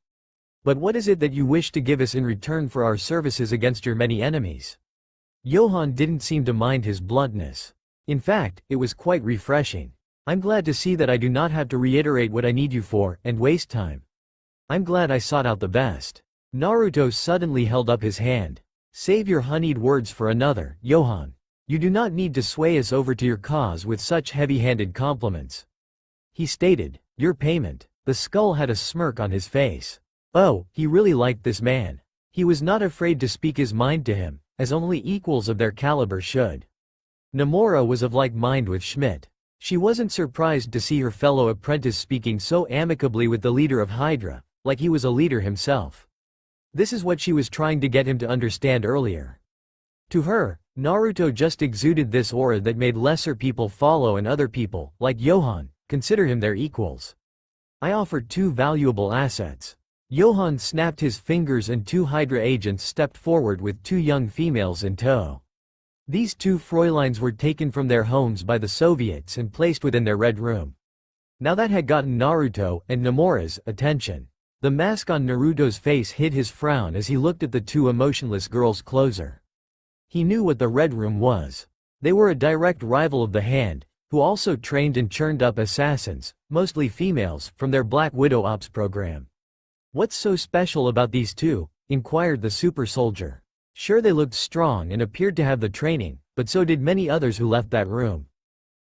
But what is it that you wish to give us in return for our services against your many enemies? Johann didn't seem to mind his bluntness. In fact, it was quite refreshing. I'm glad to see that I do not have to reiterate what I need you for, and waste time. I'm glad I sought out the best. Naruto suddenly held up his hand. Save your honeyed words for another, Johann. You do not need to sway us over to your cause with such heavy-handed compliments. He stated, your payment. The skull had a smirk on his face. Oh, he really liked this man. He was not afraid to speak his mind to him, as only equals of their caliber should. Nomura was of like mind with Schmidt. She wasn't surprised to see her fellow apprentice speaking so amicably with the leader of Hydra, like he was a leader himself. This is what she was trying to get him to understand earlier. To her, Naruto just exuded this aura that made lesser people follow and other people, like Johann, consider him their equals. I offered 2 valuable assets. Johann snapped his fingers and 2 Hydra agents stepped forward with 2 young females in tow. These 2 Fräuleins were taken from their homes by the Soviets and placed within their red room. Now that had gotten Naruto and Nomura's attention. The mask on Naruto's face hid his frown as he looked at the 2 emotionless girls closer. He knew what the red room was. They were a direct rival of the Hand, who also trained and churned up assassins, mostly females, from their Black Widow Ops program. "What's so special about these two?" inquired the super soldier. Sure, they looked strong and appeared to have the training, but so did many others who left that room.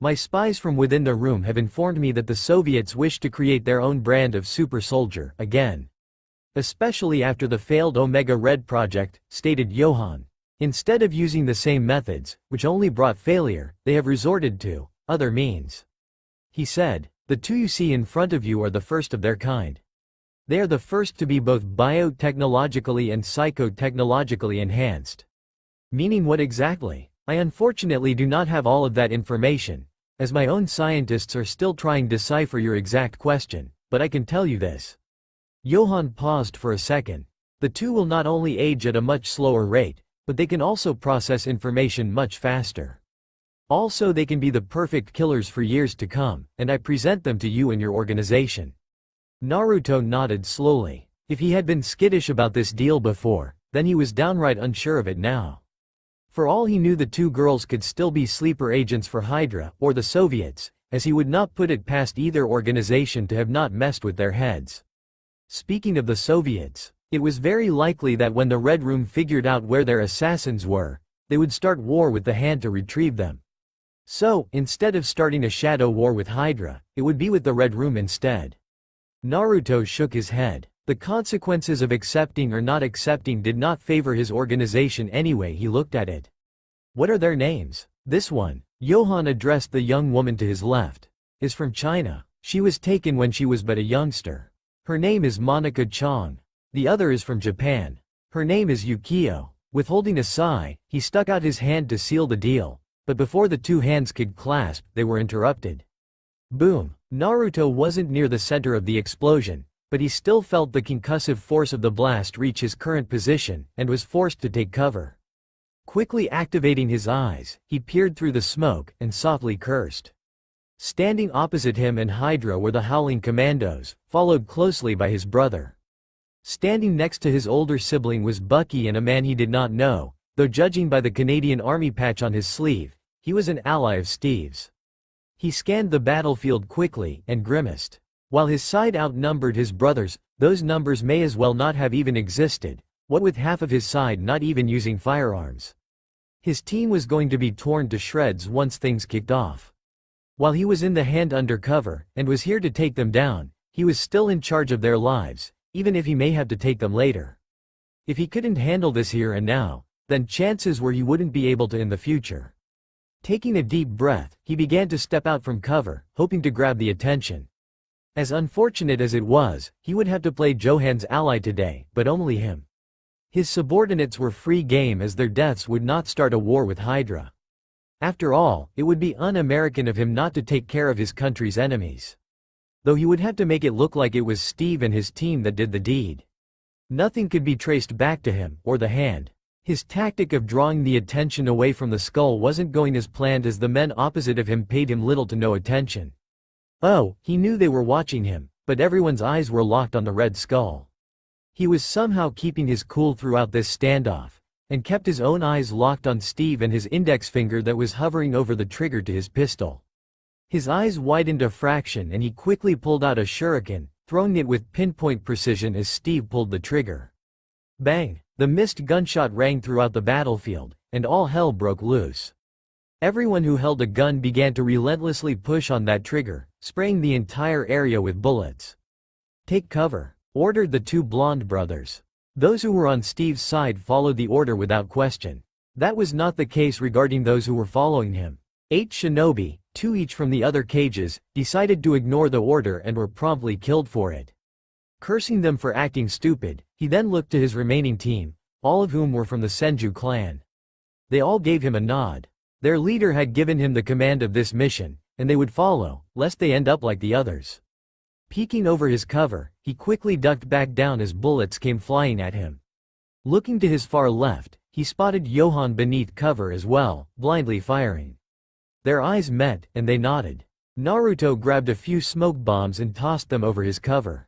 My spies from within the room have informed me that the Soviets wish to create their own brand of super soldier, again. Especially after the failed Omega Red project, stated Johann. Instead of using the same methods, which only brought failure, they have resorted to other means. He said, "The two you see in front of you are the first of their kind. They are the first to be both biotechnologically and psychotechnologically enhanced." Meaning what exactly? I unfortunately do not have all of that information, as my own scientists are still trying to decipher your exact question, but I can tell you this. Johann paused for a second. The two will not only age at a much slower rate, but they can also process information much faster. Also, they can be the perfect killers for years to come, and I present them to you and your organization. Naruto nodded slowly. If he had been skittish about this deal before, then he was downright unsure of it now. For all he knew, the two girls could still be sleeper agents for Hydra or the Soviets, as he would not put it past either organization to have not messed with their heads. Speaking of the Soviets, it was very likely that when the Red Room figured out where their assassins were, they would start war with the Hand to retrieve them. So, instead of starting a shadow war with Hydra, it would be with the Red Room instead. Naruto shook his head. The consequences of accepting or not accepting did not favor his organization anyway he looked at it. "What are their names?" "This one," Johann addressed the young woman to his left, "is from China. She was taken when she was but a youngster. Her name is Monica Chong. The other is from Japan. Her name is Yukio." Withholding a sigh, he stuck out his hand to seal the deal, but before the two hands could clasp, they were interrupted. Boom! Naruto wasn't near the center of the explosion, but he still felt the concussive force of the blast reach his current position, and was forced to take cover. Quickly activating his eyes, he peered through the smoke, and softly cursed. Standing opposite him and Hydra were the Howling Commandos, followed closely by his brother. Standing next to his older sibling was Bucky, and a man he did not know, though judging by the Canadian Army patch on his sleeve, he was an ally of Steve's. He scanned the battlefield quickly, and grimaced. While his side outnumbered his brother's, those numbers may as well not have even existed, what with half of his side not even using firearms. His team was going to be torn to shreds once things kicked off. While he was in the Hand undercover, and was here to take them down, he was still in charge of their lives, even if he may have to take them later. If he couldn't handle this here and now, then chances were he wouldn't be able to in the future. Taking a deep breath, he began to step out from cover, hoping to grab the attention. As unfortunate as it was, he would have to play Johann's ally today, but only him. His subordinates were free game, as their deaths would not start a war with Hydra. After all, it would be un-American of him not to take care of his country's enemies. Though he would have to make it look like it was Steve and his team that did the deed. Nothing could be traced back to him, or the Hand. His tactic of drawing the attention away from the skull wasn't going as planned, as the men opposite of him paid him little to no attention. Oh, he knew they were watching him, but everyone's eyes were locked on the red skull. He was somehow keeping his cool throughout this standoff, and kept his own eyes locked on Steve and his index finger that was hovering over the trigger to his pistol. His eyes widened a fraction, and he quickly pulled out a shuriken, throwing it with pinpoint precision as Steve pulled the trigger. Bang! The missed gunshot rang throughout the battlefield, and all hell broke loose. Everyone who held a gun began to relentlessly push on that trigger, spraying the entire area with bullets. "Take cover," ordered the two blonde brothers. Those who were on Steve's side followed the order without question. That was not the case regarding those who were following him. 8 shinobi, 2 each from the other cages, decided to ignore the order and were promptly killed for it. Cursing them for acting stupid, he then looked to his remaining team, all of whom were from the Senju clan. They all gave him a nod. Their leader had given him the command of this mission, and they would follow, lest they end up like the others. Peeking over his cover, he quickly ducked back down as bullets came flying at him. Looking to his far left, he spotted Johann beneath cover as well, blindly firing. Their eyes met, and they nodded. Naruto grabbed a few smoke bombs and tossed them over his cover.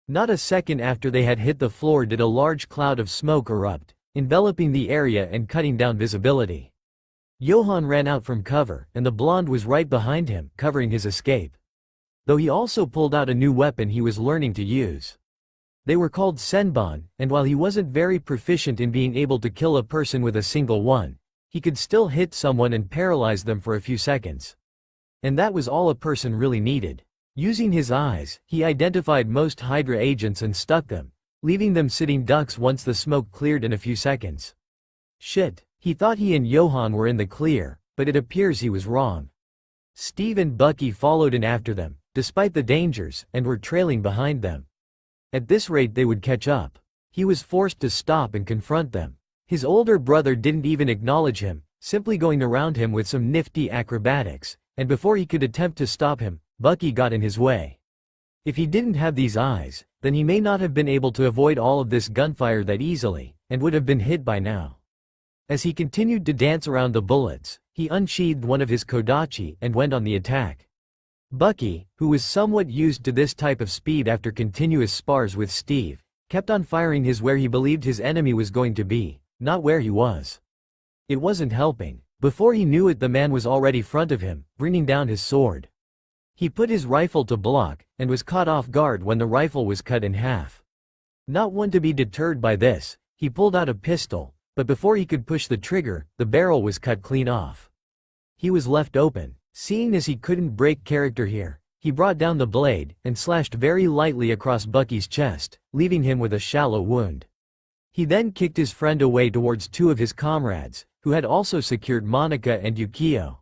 Not a second after they had hit the floor did a large cloud of smoke erupt, enveloping the area and cutting down visibility. Johann ran out from cover, and the blonde was right behind him, covering his escape. Though he also pulled out a new weapon he was learning to use. They were called senbon, and while he wasn't very proficient in being able to kill a person with a single one, he could still hit someone and paralyze them for a few seconds. And that was all a person really needed. Using his eyes, he identified most Hydra agents and stuck them, leaving them sitting ducks once the smoke cleared in a few seconds. Shit, he thought he and Johann were in the clear, but it appears he was wrong. Steve and Bucky followed in after them, despite the dangers, and were trailing behind them. At this rate they would catch up. He was forced to stop and confront them. His older brother didn't even acknowledge him, simply going around him with some nifty acrobatics, and before he could attempt to stop him, Bucky got in his way. If he didn't have these eyes, then he may not have been able to avoid all of this gunfire that easily, and would have been hit by now. As he continued to dance around the bullets, he unsheathed one of his kodachi and went on the attack. Bucky, who was somewhat used to this type of speed after continuous spars with Steve, kept on firing his where he believed his enemy was going to be, not where he was. It wasn't helping. Before he knew it, the man was already front of him, bringing down his sword. He put his rifle to block, and was caught off guard when the rifle was cut in half. Not one to be deterred by this, he pulled out a pistol, but before he could push the trigger, the barrel was cut clean off. He was left open. Seeing as he couldn't break character here, he brought down the blade, and slashed very lightly across Bucky's chest, leaving him with a shallow wound. He then kicked his friend away towards two of his comrades, who had also secured Monica and Yukio.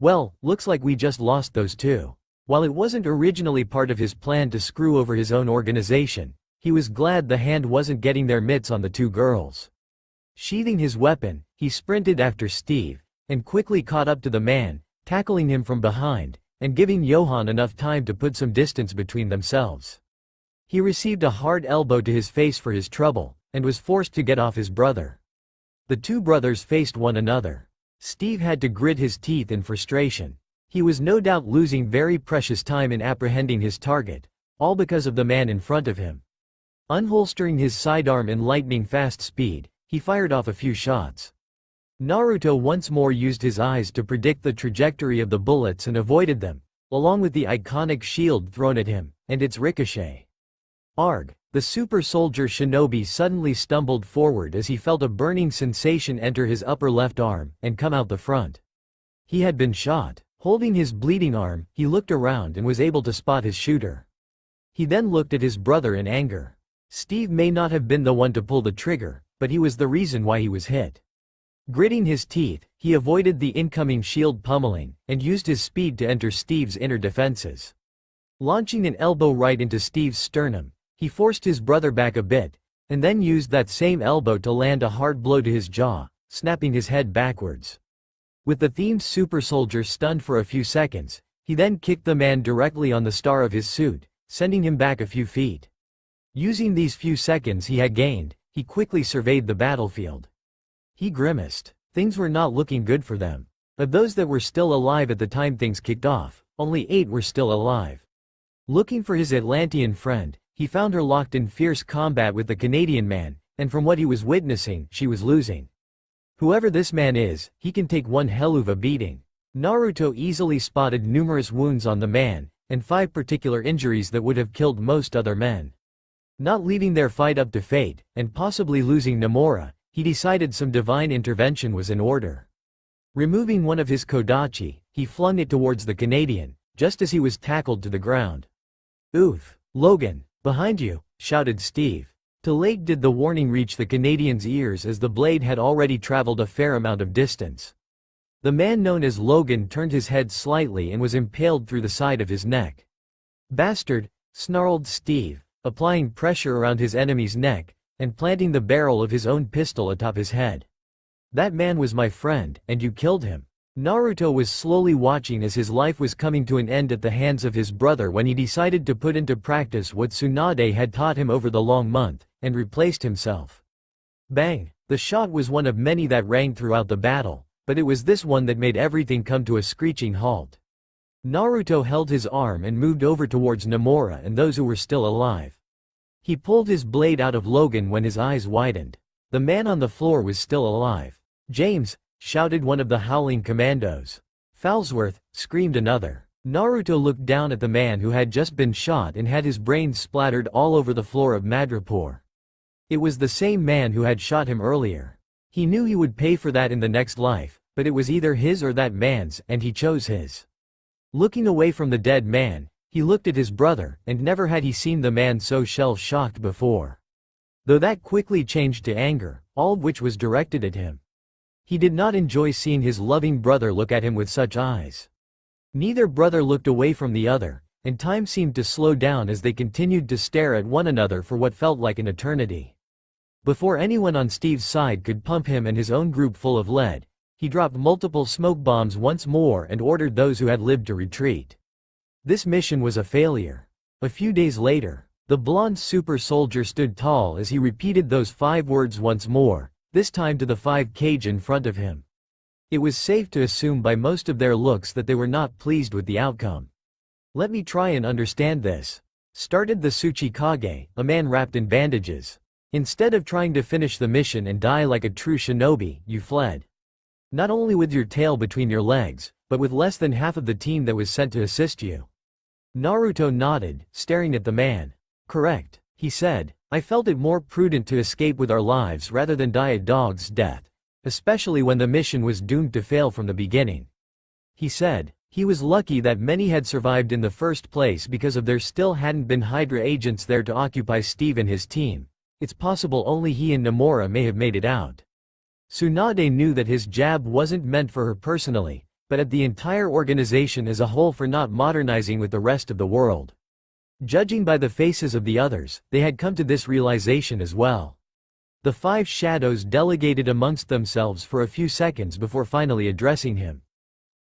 Well, looks like we just lost those two. While it wasn't originally part of his plan to screw over his own organization, he was glad the hand wasn't getting their mitts on the two girls. Sheathing his weapon, he sprinted after Steve, and quickly caught up to the man, tackling him from behind, and giving Johann enough time to put some distance between themselves. He received a hard elbow to his face for his trouble, and was forced to get off his brother. The two brothers faced one another. Steve had to grit his teeth in frustration. He was no doubt losing very precious time in apprehending his target, all because of the man in front of him. Unholstering his sidearm in lightning-fast speed, he fired off a few shots. Naruto once more used his eyes to predict the trajectory of the bullets and avoided them, along with the iconic shield thrown at him, and its ricochet. Arg! The super soldier shinobi suddenly stumbled forward as he felt a burning sensation enter his upper left arm and come out the front. He had been shot. Holding his bleeding arm, he looked around and was able to spot his shooter. He then looked at his brother in anger. Steve may not have been the one to pull the trigger, but he was the reason why he was hit. Gritting his teeth, he avoided the incoming shield pummeling, and used his speed to enter Steve's inner defenses. Launching an elbow right into Steve's sternum, he forced his brother back a bit, and then used that same elbow to land a hard blow to his jaw, snapping his head backwards. With the themed super soldier stunned for a few seconds, he then kicked the man directly on the star of his suit, sending him back a few feet. Using these few seconds he had gained, he quickly surveyed the battlefield. He grimaced. Things were not looking good for them. Of those that were still alive at the time things kicked off, only 8 were still alive. Looking for his Atlantean friend, he found her locked in fierce combat with the Canadian man, and from what he was witnessing, she was losing. Whoever this man is, he can take one hell of a beating. Naruto easily spotted numerous wounds on the man, and 5 particular injuries that would have killed most other men. Not leaving their fight up to fate, and possibly losing Nomura, he decided some divine intervention was in order. Removing one of his kodachi, he flung it towards the Canadian, just as he was tackled to the ground. "Oof, Logan, behind you," shouted Steve. Too late did the warning reach the Canadian's ears as the blade had already traveled a fair amount of distance. The man known as Logan turned his head slightly and was impaled through the side of his neck. "Bastard," snarled Steve, applying pressure around his enemy's neck, and planting the barrel of his own pistol atop his head. "That man was my friend, and you killed him." Naruto was slowly watching as his life was coming to an end at the hands of his brother when he decided to put into practice what Tsunade had taught him over the long month, and replaced himself. Bang! The shot was one of many that rang throughout the battle, but it was this one that made everything come to a screeching halt. Naruto held his arm and moved over towards Nomura and those who were still alive. He pulled his blade out of Logan when his eyes widened. The man on the floor was still alive. "James!" shouted one of the howling commandos. "Falsworth!" screamed another. Naruto looked down at the man who had just been shot and had his brains splattered all over the floor of Madripoor. It was the same man who had shot him earlier. He knew he would pay for that in the next life, but it was either his or that man's, and he chose his. Looking away from the dead man, he looked at his brother, and never had he seen the man so shell-shocked before. Though that quickly changed to anger, all of which was directed at him. He did not enjoy seeing his loving brother look at him with such eyes. Neither brother looked away from the other, and time seemed to slow down as they continued to stare at one another for what felt like an eternity. Before anyone on Steve's side could pump him and his own group full of lead, he dropped multiple smoke bombs once more and ordered those who had lived to retreat. This mission was a failure. A few days later, the blonde super soldier stood tall as he repeated those 5 words once more, this time to the 5 cage in front of him. It was safe to assume by most of their looks that they were not pleased with the outcome. "Let me try and understand this," started the Tsuchikage, a man wrapped in bandages. "Instead of trying to finish the mission and die like a true shinobi, you fled. Not only with your tail between your legs, but with less than half of the team that was sent to assist you." Naruto nodded, staring at the man. "Correct," he said. "I felt it more prudent to escape with our lives rather than die a dog's death. Especially when the mission was doomed to fail from the beginning." He said. He was lucky that many had survived in the first place because of there still hadn't been Hydra agents there to occupy Steve and his team. It's possible only he and Nomura may have made it out. Tsunade knew that his jab wasn't meant for her personally, but at the entire organization as a whole for not modernizing with the rest of the world. Judging by the faces of the others, they had come to this realization as well. The 5 shadows delegated amongst themselves for a few seconds before finally addressing him.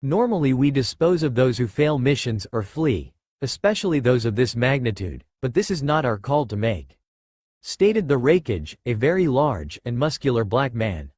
"Normally we dispose of those who fail missions or flee, especially those of this magnitude, but this is not our call to make," stated the Raikage, a very large and muscular black man.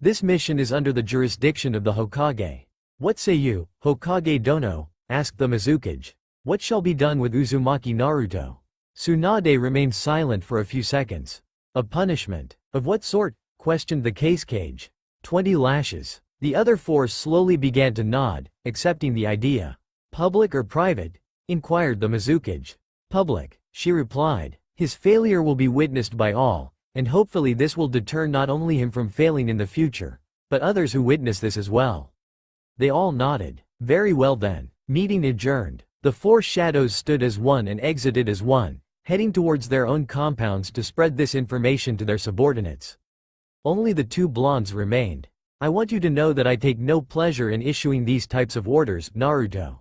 "This mission is under the jurisdiction of the Hokage." "What say you, Hokage Dono?" asked the Mizukage. "What shall be done with Uzumaki Naruto?" Tsunade remained silent for a few seconds. "A punishment. Of what sort?" questioned the case cage. 20 lashes. The other 4 slowly began to nod, accepting the idea. "Public or private?" inquired the Mizukage. "Public," she replied. "His failure will be witnessed by all, and hopefully this will deter not only him from failing in the future, but others who witness this as well." They all nodded. "Very well then." Meeting adjourned. The 4 shadows stood as one and exited as one, heading towards their own compounds to spread this information to their subordinates. Only the 2 blondes remained. "I want you to know that I take no pleasure in issuing these types of orders, Naruto,"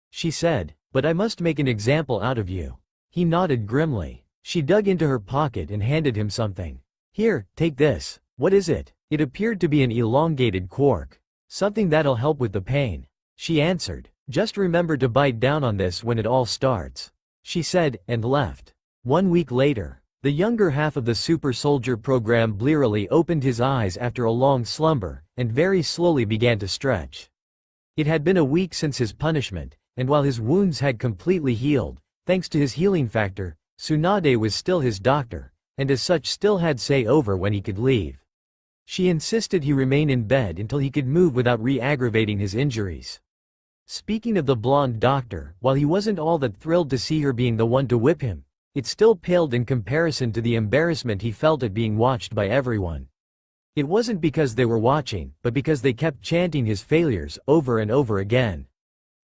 she said, "but I must make an example out of you." He nodded grimly. She dug into her pocket and handed him something. "Here, take this." "What is it?" It appeared to be an elongated quark. "Something that'll help with the pain," she answered. "Just remember to bite down on this when it all starts," she said, and left. 1 week later, the younger half of the super soldier program blearily opened his eyes after a long slumber, and very slowly began to stretch. It had been a week since his punishment, and while his wounds had completely healed, thanks to his healing factor, Tsunade was still his doctor, and as such still had say over when he could leave. She insisted he remain in bed until he could move without re-aggravating his injuries. Speaking of the blonde doctor, while he wasn't all that thrilled to see her being the one to whip him, it still paled in comparison to the embarrassment he felt at being watched by everyone. It wasn't because they were watching, but because they kept chanting his failures over and over again.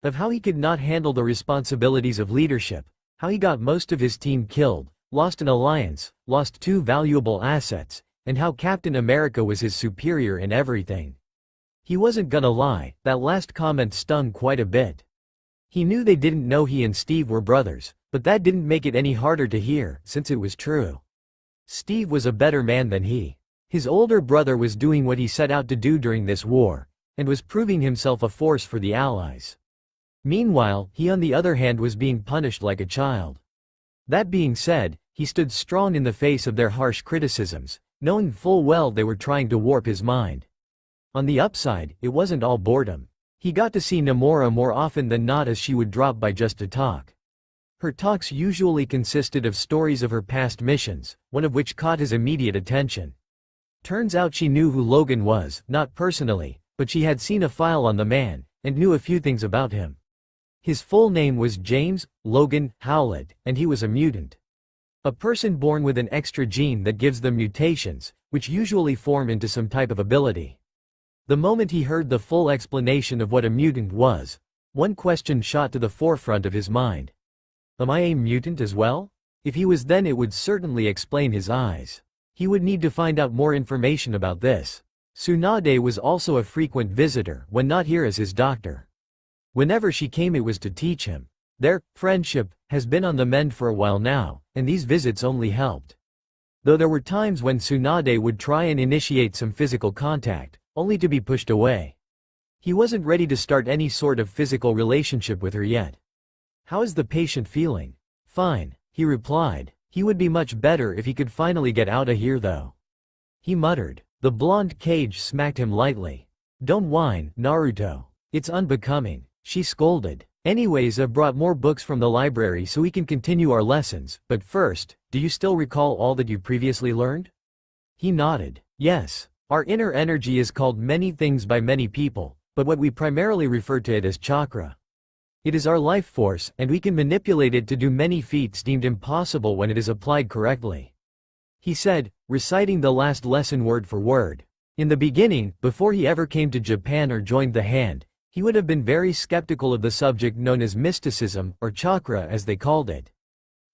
Of how he could not handle the responsibilities of leadership, how he got most of his team killed, lost an alliance, lost 2 valuable assets, and how Captain America was his superior in everything. He wasn't gonna lie, that last comment stung quite a bit. He knew they didn't know he and Steve were brothers, but that didn't make it any harder to hear, since it was true. Steve was a better man than he. His older brother was doing what he set out to do during this war, and was proving himself a force for the Allies. Meanwhile, he on the other hand was being punished like a child. That being said, he stood strong in the face of their harsh criticisms, knowing full well they were trying to warp his mind. On the upside, it wasn't all boredom. He got to see Nomura more often than not as she would drop by just to talk. Her talks usually consisted of stories of her past missions, one of which caught his immediate attention. Turns out she knew who Logan was, not personally, but she had seen a file on the man, and knew a few things about him. His full name was James Logan Howlett, and he was a mutant. A person born with an extra gene that gives them mutations, which usually form into some type of ability. The moment he heard the full explanation of what a mutant was, one question shot to the forefront of his mind. Am I a mutant as well? If he was, then it would certainly explain his eyes. He would need to find out more information about this. Tsunade was also a frequent visitor, when not here as his doctor. Whenever she came, it was to teach him. Their friendship has been on the mend for a while now, and these visits only helped. Though there were times when Tsunade would try and initiate some physical contact, only to be pushed away. He wasn't ready to start any sort of physical relationship with her yet. How is the patient feeling? Fine, he replied. He would be much better if he could finally get out of here though. He muttered. The blonde cage smacked him lightly. Don't whine, Naruto. It's unbecoming, she scolded. Anyways, I've brought more books from the library so we can continue our lessons, but first, do you still recall all that you previously learned? He nodded. Yes. Our inner energy is called many things by many people, but what we primarily refer to it as chakra. It is our life force, and we can manipulate it to do many feats deemed impossible when it is applied correctly. He said, reciting the last lesson word for word. In the beginning, before he ever came to Japan or joined the hand, he would have been very skeptical of the subject known as mysticism, or chakra as they called it.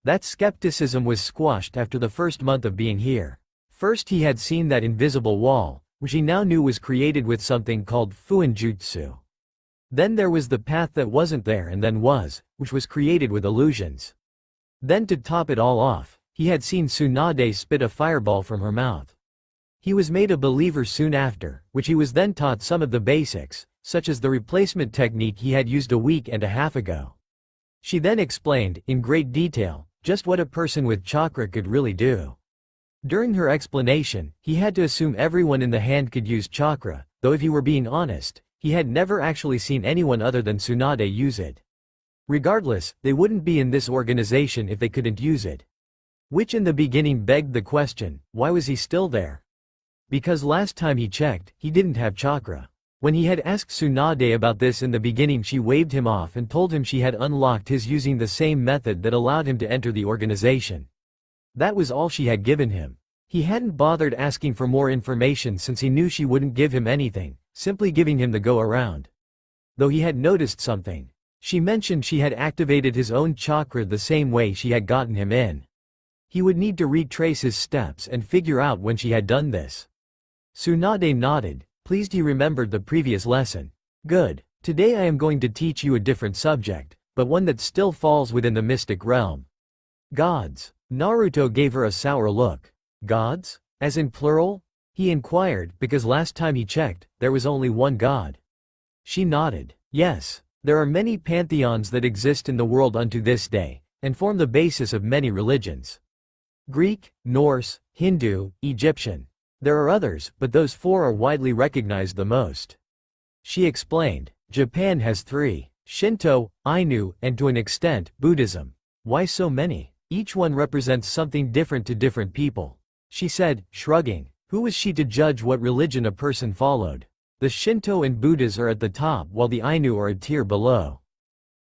That skepticism was squashed after the first month of being here. First he had seen that invisible wall, which he now knew was created with something called fuinjutsu. Then there was the path that wasn't there and then was, which was created with illusions. Then to top it all off, he had seen Tsunade spit a fireball from her mouth. He was made a believer soon after, which he was then taught some of the basics, such as the replacement technique he had used a week and a half ago. She then explained, in great detail, just what a person with chakra could really do. During her explanation, he had to assume everyone in the hand could use chakra, though if he were being honest, he had never actually seen anyone other than Tsunade use it. Regardless, they wouldn't be in this organization if they couldn't use it. Which in the beginning begged the question, why was he still there? Because last time he checked, he didn't have chakra. When he had asked Tsunade about this in the beginning, she waved him off and told him she had unlocked his using the same method that allowed him to enter the organization. That was all she had given him. He hadn't bothered asking for more information since he knew she wouldn't give him anything, simply giving him the go-around. Though he had noticed something. She mentioned she had activated his own chakra the same way she had gotten him in. He would need to retrace his steps and figure out when she had done this. Tsunade nodded, pleased he remembered the previous lesson. Good. Today I am going to teach you a different subject, but one that still falls within the mystic realm. Gods. Naruto gave her a sour look. Gods? As in plural? He inquired, because last time he checked, there was only one god. She nodded. Yes. There are many pantheons that exist in the world unto this day, and form the basis of many religions. Greek, Norse, Hindu, Egyptian. There are others, but those four are widely recognized the most. She explained. Japan has three: Shinto, Ainu, and to an extent, Buddhism. Why so many? Each one represents something different to different people. She said, shrugging. Who was she to judge what religion a person followed? The Shinto and Buddhas are at the top while the Ainu are a tier below.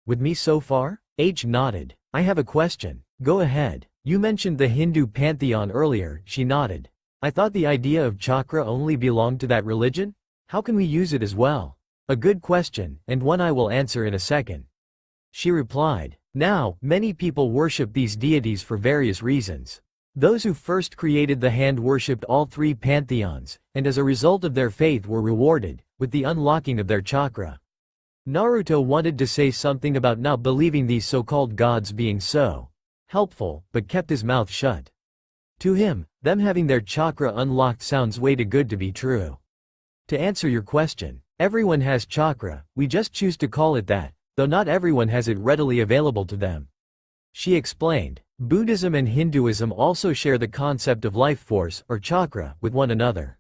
With me so far? H nodded. I have a question. Go ahead. You mentioned the Hindu pantheon earlier, she nodded. I thought the idea of chakra only belonged to that religion? How can we use it as well? A good question, and one I will answer in a second. She replied. Now, many people worship these deities for various reasons. Those who first created the hand worshipped all three pantheons, and as a result of their faith were rewarded with the unlocking of their chakra. Naruto wanted to say something about not believing these so-called gods being so helpful, but kept his mouth shut. To him, them having their chakra unlocked sounds way too good to be true. To answer your question, everyone has chakra, we just choose to call it that, though not everyone has it readily available to them. She explained. Buddhism and Hinduism also share the concept of life force, or chakra, with one another.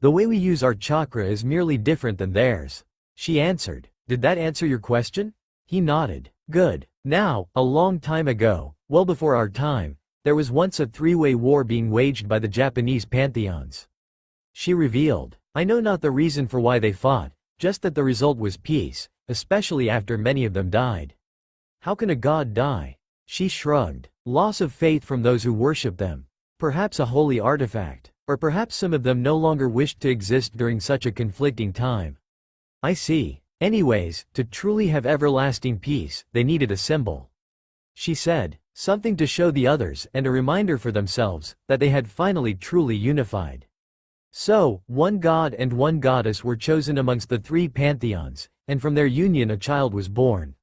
The way we use our chakra is merely different than theirs. She answered. Did that answer your question? He nodded. Good. Now, a long time ago, well before our time, there was once a three-way war being waged by the Japanese pantheons. She revealed. I know not the reason for why they fought, just that the result was peace, especially after many of them died. How can a god die? She shrugged. Loss of faith from those who worship them. Perhaps a holy artifact. Or perhaps some of them no longer wished to exist during such a conflicting time. I see. Anyways, to truly have everlasting peace, they needed a symbol. She said, something to show the others and a reminder for themselves that they had finally truly unified. So, one god and one goddess were chosen amongst the three pantheons, and from their union a child was born.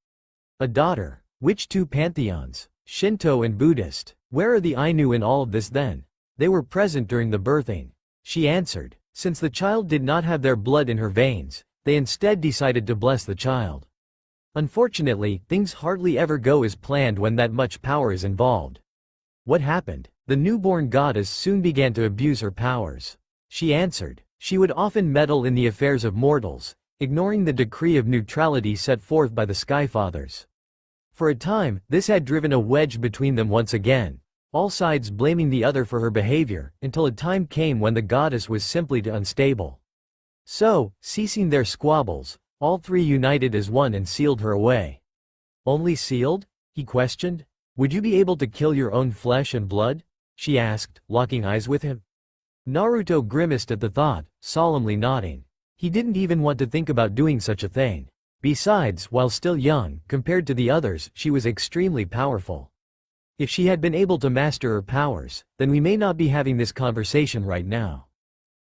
A daughter. Which two pantheons? Shinto and Buddhist. Where are the Ainu in all of this then? They were present during the birthing. She answered. Since the child did not have their blood in her veins, they instead decided to bless the child. Unfortunately, things hardly ever go as planned when that much power is involved. What happened? The newborn goddess soon began to abuse her powers. She answered. She would often meddle in the affairs of mortals, ignoring the decree of neutrality set forth by the Skyfathers. For a time, this had driven a wedge between them once again, all sides blaming the other for her behavior, until a time came when the goddess was simply too unstable. So, ceasing their squabbles, all three united as one and sealed her away. Only sealed? He questioned. Would you be able to kill your own flesh and blood? She asked, locking eyes with him. Naruto grimaced at the thought, solemnly nodding. He didn't even want to think about doing such a thing. Besides, while still young, compared to the others, she was extremely powerful. If she had been able to master her powers, then we may not be having this conversation right now.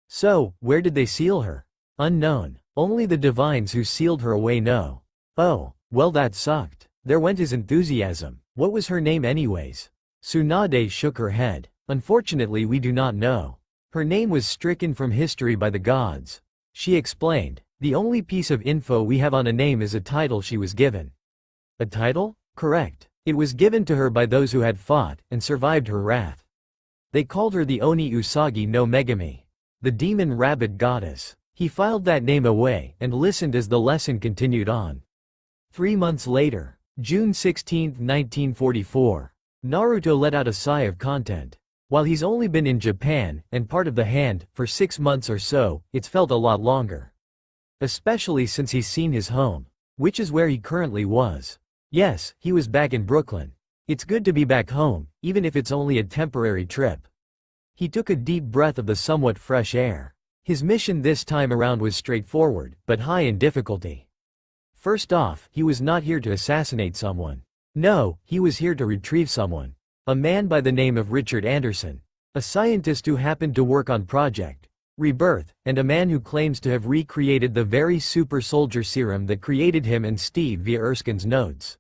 So, where did they seal her? Unknown. Only the divines who sealed her away know. Oh, well that sucked. There went his enthusiasm. What was her name anyways? Tsunade shook her head. Unfortunately we do not know. Her name was stricken from history by the gods. She explained. The only piece of info we have on a name is a title she was given. A title? Correct. It was given to her by those who had fought and survived her wrath. They called her the Oni Usagi no Megami, the demon rabbit goddess. He filed that name away and listened as the lesson continued on. 3 months later, June 16, 1944, Naruto let out a sigh of content. While he's only been in Japan and part of the hand for 6 months or so, it's felt a lot longer. Especially since he's seen his home, which is where he currently was. Yes, he was back in Brooklyn. It's good to be back home, even if it's only a temporary trip. He took a deep breath of the somewhat fresh air. His mission this time around was straightforward, but high in difficulty. First off, he was not here to assassinate someone. No, he was here to retrieve someone. A man by the name of Richard Anderson. A scientist who happened to work on Project Rebirth, and a man who claims to have recreated the very super soldier serum that created him and Steve via Erskine's notes.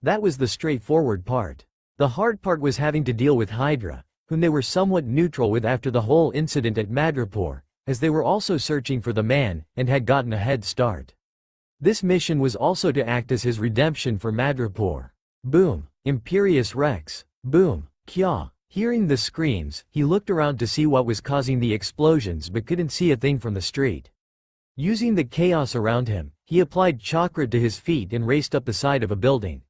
That was the straightforward part. The hard part was having to deal with Hydra, whom they were somewhat neutral with after the whole incident at Madripoor, as they were also searching for the man, and had gotten a head start. This mission was also to act as his redemption for Madripoor. Boom. Imperious Rex. Boom. Kya. Hearing the screams, he looked around to see what was causing the explosions but couldn't see a thing from the street. Using the chaos around him, he applied chakra to his feet and raced up the side of a building.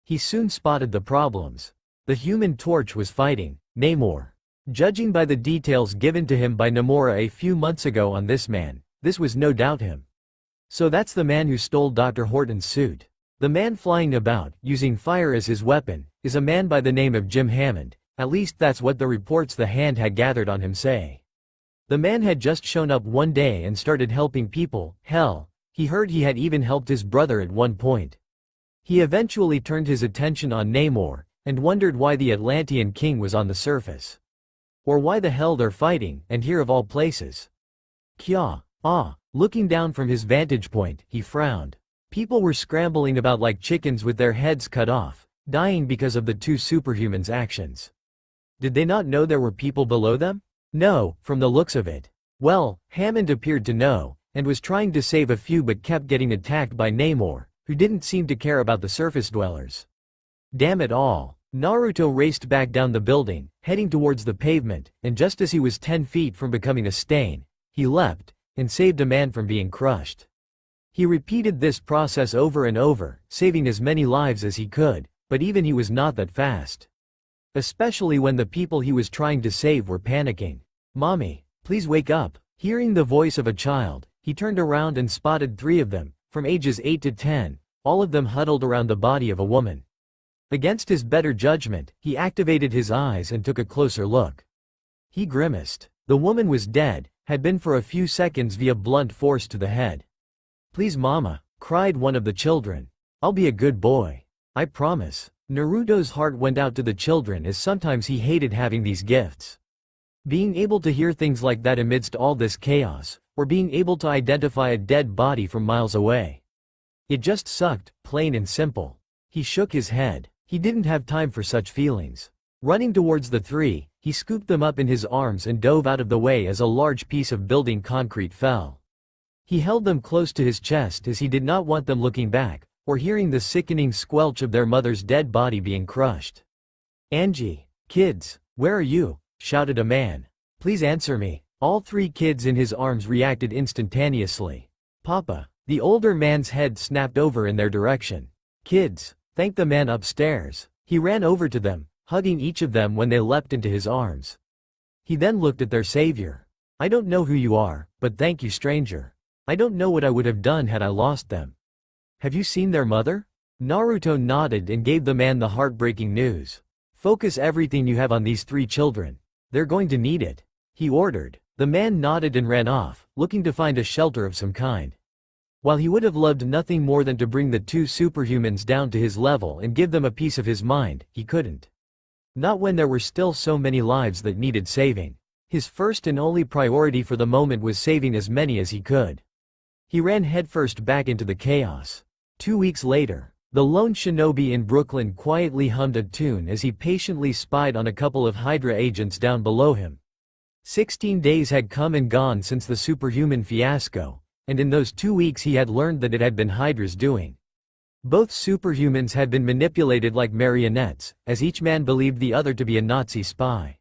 He soon spotted the problems. The Human Torch was fighting Namor. Judging by the details given to him by Namora a few months ago on this man, this was no doubt him. So that's the man who stole Dr. Horton's suit. The man flying about, using fire as his weapon, is a man by the name of Jim Hammond. At least that's what the reports the Hand had gathered on him say. The man had just shown up one day and started helping people. Hell, he heard he had even helped his brother at one point. He eventually turned his attention on Namor, and wondered why the Atlantean king was on the surface. Or why the hell they're fighting, and here of all places. Kya. Looking down from his vantage point, he frowned. People were scrambling about like chickens with their heads cut off, dying because of the two superhumans' actions. Did they not know there were people below them? No, from the looks of it. Well, Hammond appeared to know, and was trying to save a few but kept getting attacked by Namor, who didn't seem to care about the surface dwellers. Damn it all. Naruto raced back down the building, heading towards the pavement, and just as he was 10 feet from becoming a stain, he leapt, and saved a man from being crushed. He repeated this process over and over, saving as many lives as he could, but even he was not that fast. Especially when the people he was trying to save were panicking. Mommy, please wake up. Hearing the voice of a child, he turned around and spotted 3 of them, from ages 8 to 10, all of them huddled around the body of a woman. Against his better judgment, he activated his eyes and took a closer look. He grimaced. The woman was dead, had been for a few seconds via blunt force to the head. "Please mama," cried one of the children. "I'll be a good boy. I promise." Naruto's heart went out to the children as sometimes he hated having these gifts. Being able to hear things like that amidst all this chaos, or being able to identify a dead body from miles away. It just sucked, plain and simple. He shook his head. He didn't have time for such feelings. Running towards the three, he scooped them up in his arms and dove out of the way as a large piece of building concrete fell. He held them close to his chest as he did not want them looking back, or hearing the sickening squelch of their mother's dead body being crushed. "Angie, kids, where are you?" shouted a man. "Please answer me." All three kids in his arms reacted instantaneously. "Papa." The older man's head snapped over in their direction. "Kids, thank the man upstairs." He ran over to them, hugging each of them when they leapt into his arms. He then looked at their savior. "I don't know who you are, but thank you, stranger. I don't know what I would have done had I lost them. Have you seen their mother?" Naruto nodded and gave the man the heartbreaking news. "Focus everything you have on these three children. They're going to need it," he ordered. The man nodded and ran off, looking to find a shelter of some kind. While he would have loved nothing more than to bring the two superhumans down to his level and give them a piece of his mind, he couldn't. Not when there were still so many lives that needed saving. His first and only priority for the moment was saving as many as he could. He ran headfirst back into the chaos. 2 weeks later, the lone shinobi in Brooklyn quietly hummed a tune as he patiently spied on a couple of Hydra agents down below him. 16 days had come and gone since the superhuman fiasco, and in those 2 weeks he had learned that it had been Hydra's doing. Both superhumans had been manipulated like marionettes, as each man believed the other to be a Nazi spy.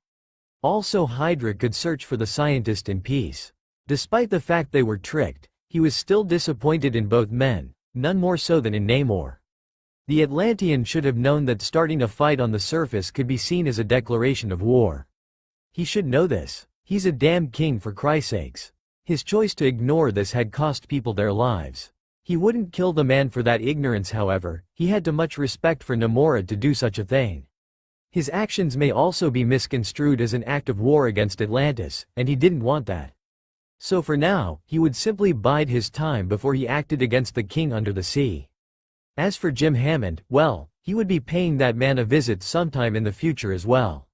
Also, Hydra could search for the scientist in peace. Despite the fact they were tricked, he was still disappointed in both men, none more so than in Namor. The Atlantean should have known that starting a fight on the surface could be seen as a declaration of war. He should know this. He's a damn king, for Christ's sakes. His choice to ignore this had cost people their lives. He wouldn't kill the man for that ignorance, however. He had too much respect for Namora to do such a thing. His actions may also be misconstrued as an act of war against Atlantis, and he didn't want that. So for now, he would simply bide his time before he acted against the king under the sea. As for Jim Hammond, well, he would be paying that man a visit sometime in the future as well.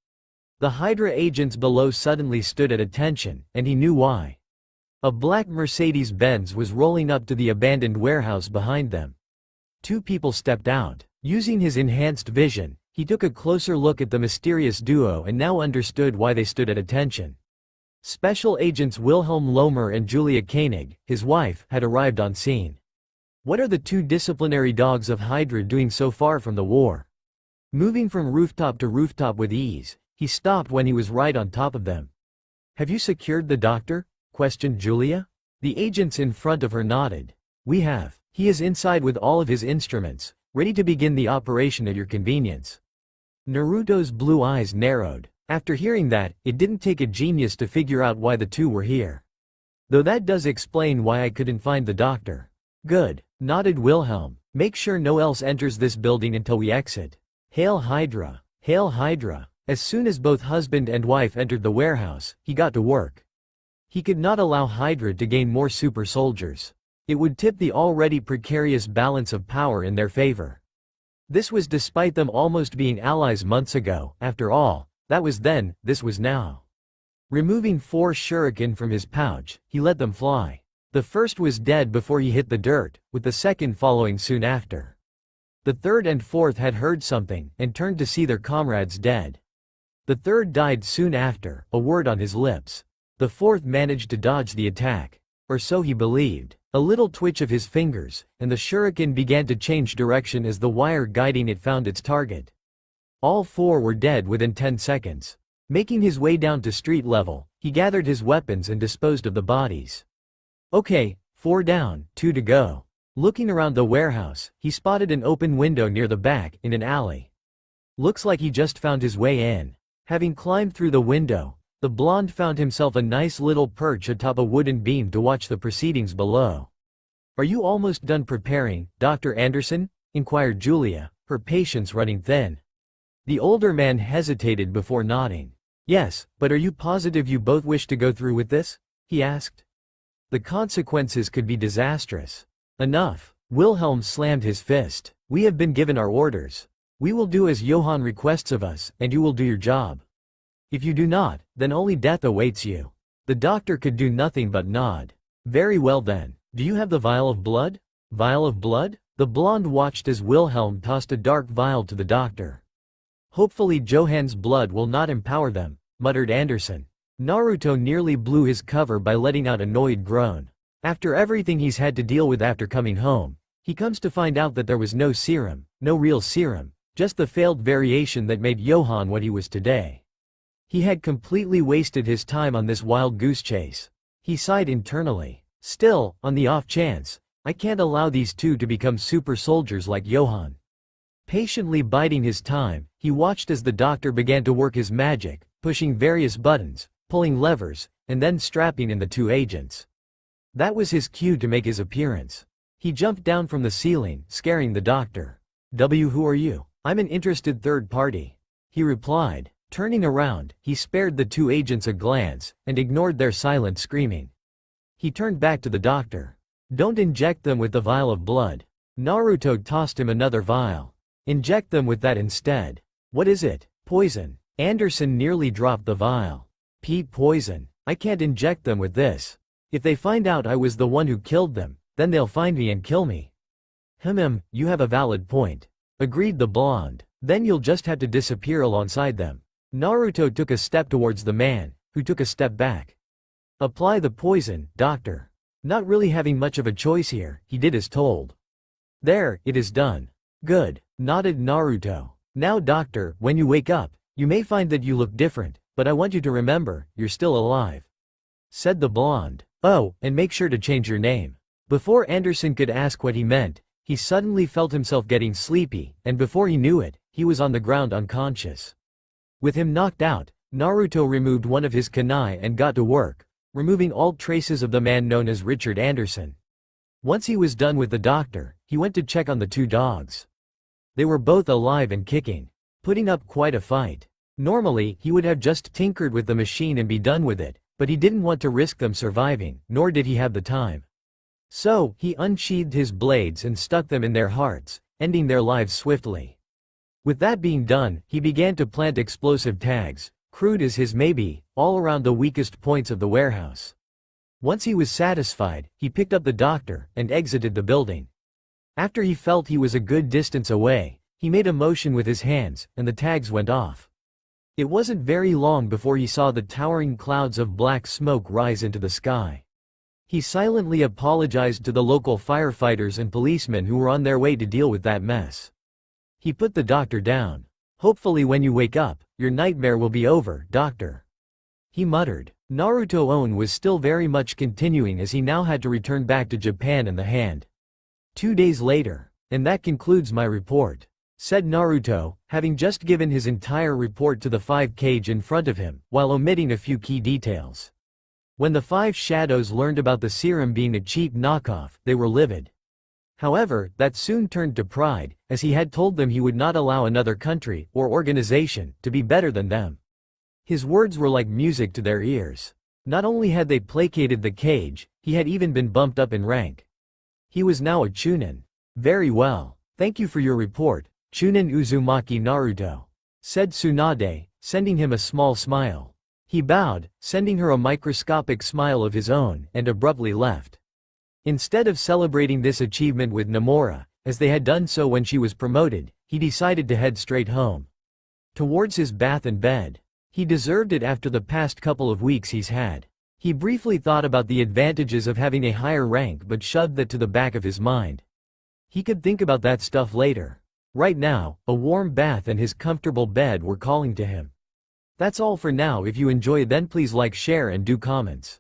The Hydra agents below suddenly stood at attention, and he knew why. A black Mercedes-Benz was rolling up to the abandoned warehouse behind them. Two people stepped out. Using his enhanced vision, he took a closer look at the mysterious duo and now understood why they stood at attention. Special Agents Wilhelm Lohmer and Julia Koenig, his wife, had arrived on scene. What are the two disciplinary dogs of Hydra doing so far from the war? Moving from rooftop to rooftop with ease, he stopped when he was right on top of them. "Have you secured the doctor?" questioned Julia. The agents in front of her nodded. "We have. He is inside with all of his instruments, ready to begin the operation at your convenience." Naruto's blue eyes narrowed. After hearing that, it didn't take a genius to figure out why the two were here. "Though that does explain why I couldn't find the doctor." "Good," nodded Wilhelm. "Make sure no one else enters this building until we exit. Hail Hydra! Hail Hydra!" As soon as both husband and wife entered the warehouse, he got to work. He could not allow Hydra to gain more super soldiers. It would tip the already precarious balance of power in their favor. This was despite them almost being allies months ago. After all, that was then, this was now. Removing 4 shuriken from his pouch, he let them fly. The first was dead before he hit the dirt, with the second following soon after. The third and fourth had heard something, and turned to see their comrades dead. The third died soon after, a word on his lips. The fourth managed to dodge the attack. Or so he believed. A little twitch of his fingers, and the shuriken began to change direction as the wire guiding it found its target. All 4 were dead within 10 seconds. Making his way down to street level, he gathered his weapons and disposed of the bodies. Okay, 4 down, 2 to go. Looking around the warehouse, he spotted an open window near the back, in an alley. Looks like he just found his way in. Having climbed through the window, the blonde found himself a nice little perch atop a wooden beam to watch the proceedings below. Are you almost done preparing, Dr. Anderson? Inquired Julia, her patience running thin. The older man hesitated before nodding. Yes, but are you positive you both wish to go through with this? He asked. The consequences could be disastrous. Enough. Wilhelm slammed his fist. We have been given our orders. We will do as Johann requests of us, and you will do your job. If you do not, then only death awaits you. The doctor could do nothing but nod. Very well then. Do you have the vial of blood? Vial of blood? The blonde watched as Wilhelm tossed a dark vial to the doctor. Hopefully Johann's blood will not empower them, muttered Anderson. Naruto nearly blew his cover by letting out a annoyed groan. After everything he's had to deal with after coming home, he comes to find out that there was no serum, no real serum, just the failed variation that made Johann what he was today. He had completely wasted his time on this wild goose chase. He sighed internally. Still, on the off chance, I can't allow these two to become super soldiers like Johann. Patiently biding his time, he watched as the doctor began to work his magic, pushing various buttons, pulling levers, and then strapping in the two agents. That was his cue to make his appearance. He jumped down from the ceiling, scaring the doctor. Who are you? I'm an interested third party. He replied. Turning around, he spared the two agents a glance, and ignored their silent screaming. He turned back to the doctor. Don't inject them with the vial of blood. Naruto tossed him another vial. Inject them with that instead. What is it? Poison. Anderson nearly dropped the vial. Poison. I can't inject them with this. If they find out I was the one who killed them, then they'll find me and kill me. You have a valid point. Agreed the blonde. Then you'll just have to disappear alongside them. Naruto took a step towards the man, who took a step back. Apply the poison, doctor. Not really having much of a choice here, he did as told. There, it is done. Good, nodded Naruto. Now doctor, when you wake up, you may find that you look different, but I want you to remember, you're still alive. Said the blonde. Oh, and make sure to change your name. Before Anderson could ask what he meant, he suddenly felt himself getting sleepy, and before he knew it, he was on the ground unconscious. With him knocked out, Naruto removed one of his kunai and got to work, removing all traces of the man known as Richard Anderson. Once he was done with the doctor, he went to check on the two dogs. They were both alive and kicking, putting up quite a fight. Normally, he would have just tinkered with the machine and be done with it, but he didn't want to risk them surviving, nor did he have the time. So, he unsheathed his blades and stuck them in their hearts, ending their lives swiftly. With that being done, he began to plant explosive tags, crude as his may be, all around the weakest points of the warehouse. Once he was satisfied, he picked up the doctor and exited the building. After he felt he was a good distance away, he made a motion with his hands, and the tags went off. It wasn't very long before he saw the towering clouds of black smoke rise into the sky. He silently apologized to the local firefighters and policemen who were on their way to deal with that mess. He put the doctor down. Hopefully when you wake up, your nightmare will be over, doctor. He muttered. Naruto's own was still very much continuing as he now had to return back to Japan and the hand. 2 days later. And that concludes my report, said Naruto, having just given his entire report to the 5 cage in front of him, while omitting a few key details. When the 5 shadows learned about the serum being a cheap knockoff, they were livid. However, that soon turned to pride, as he had told them he would not allow another country, or organization, to be better than them. His words were like music to their ears. Not only had they placated the cage, he had even been bumped up in rank. He was now a Chunin. Very well. Thank you for your report, Chunin Uzumaki Naruto, said Tsunade, sending him a small smile. He bowed, sending her a microscopic smile of his own, and abruptly left. Instead of celebrating this achievement with Nomura, as they had done so when she was promoted, he decided to head straight home. Towards his bath and bed. He deserved it after the past couple of weeks he's had. He briefly thought about the advantages of having a higher rank but shoved that to the back of his mind. He could think about that stuff later. Right now, a warm bath and his comfortable bed were calling to him. That's all for now. If you enjoy, then please like, share and do comments.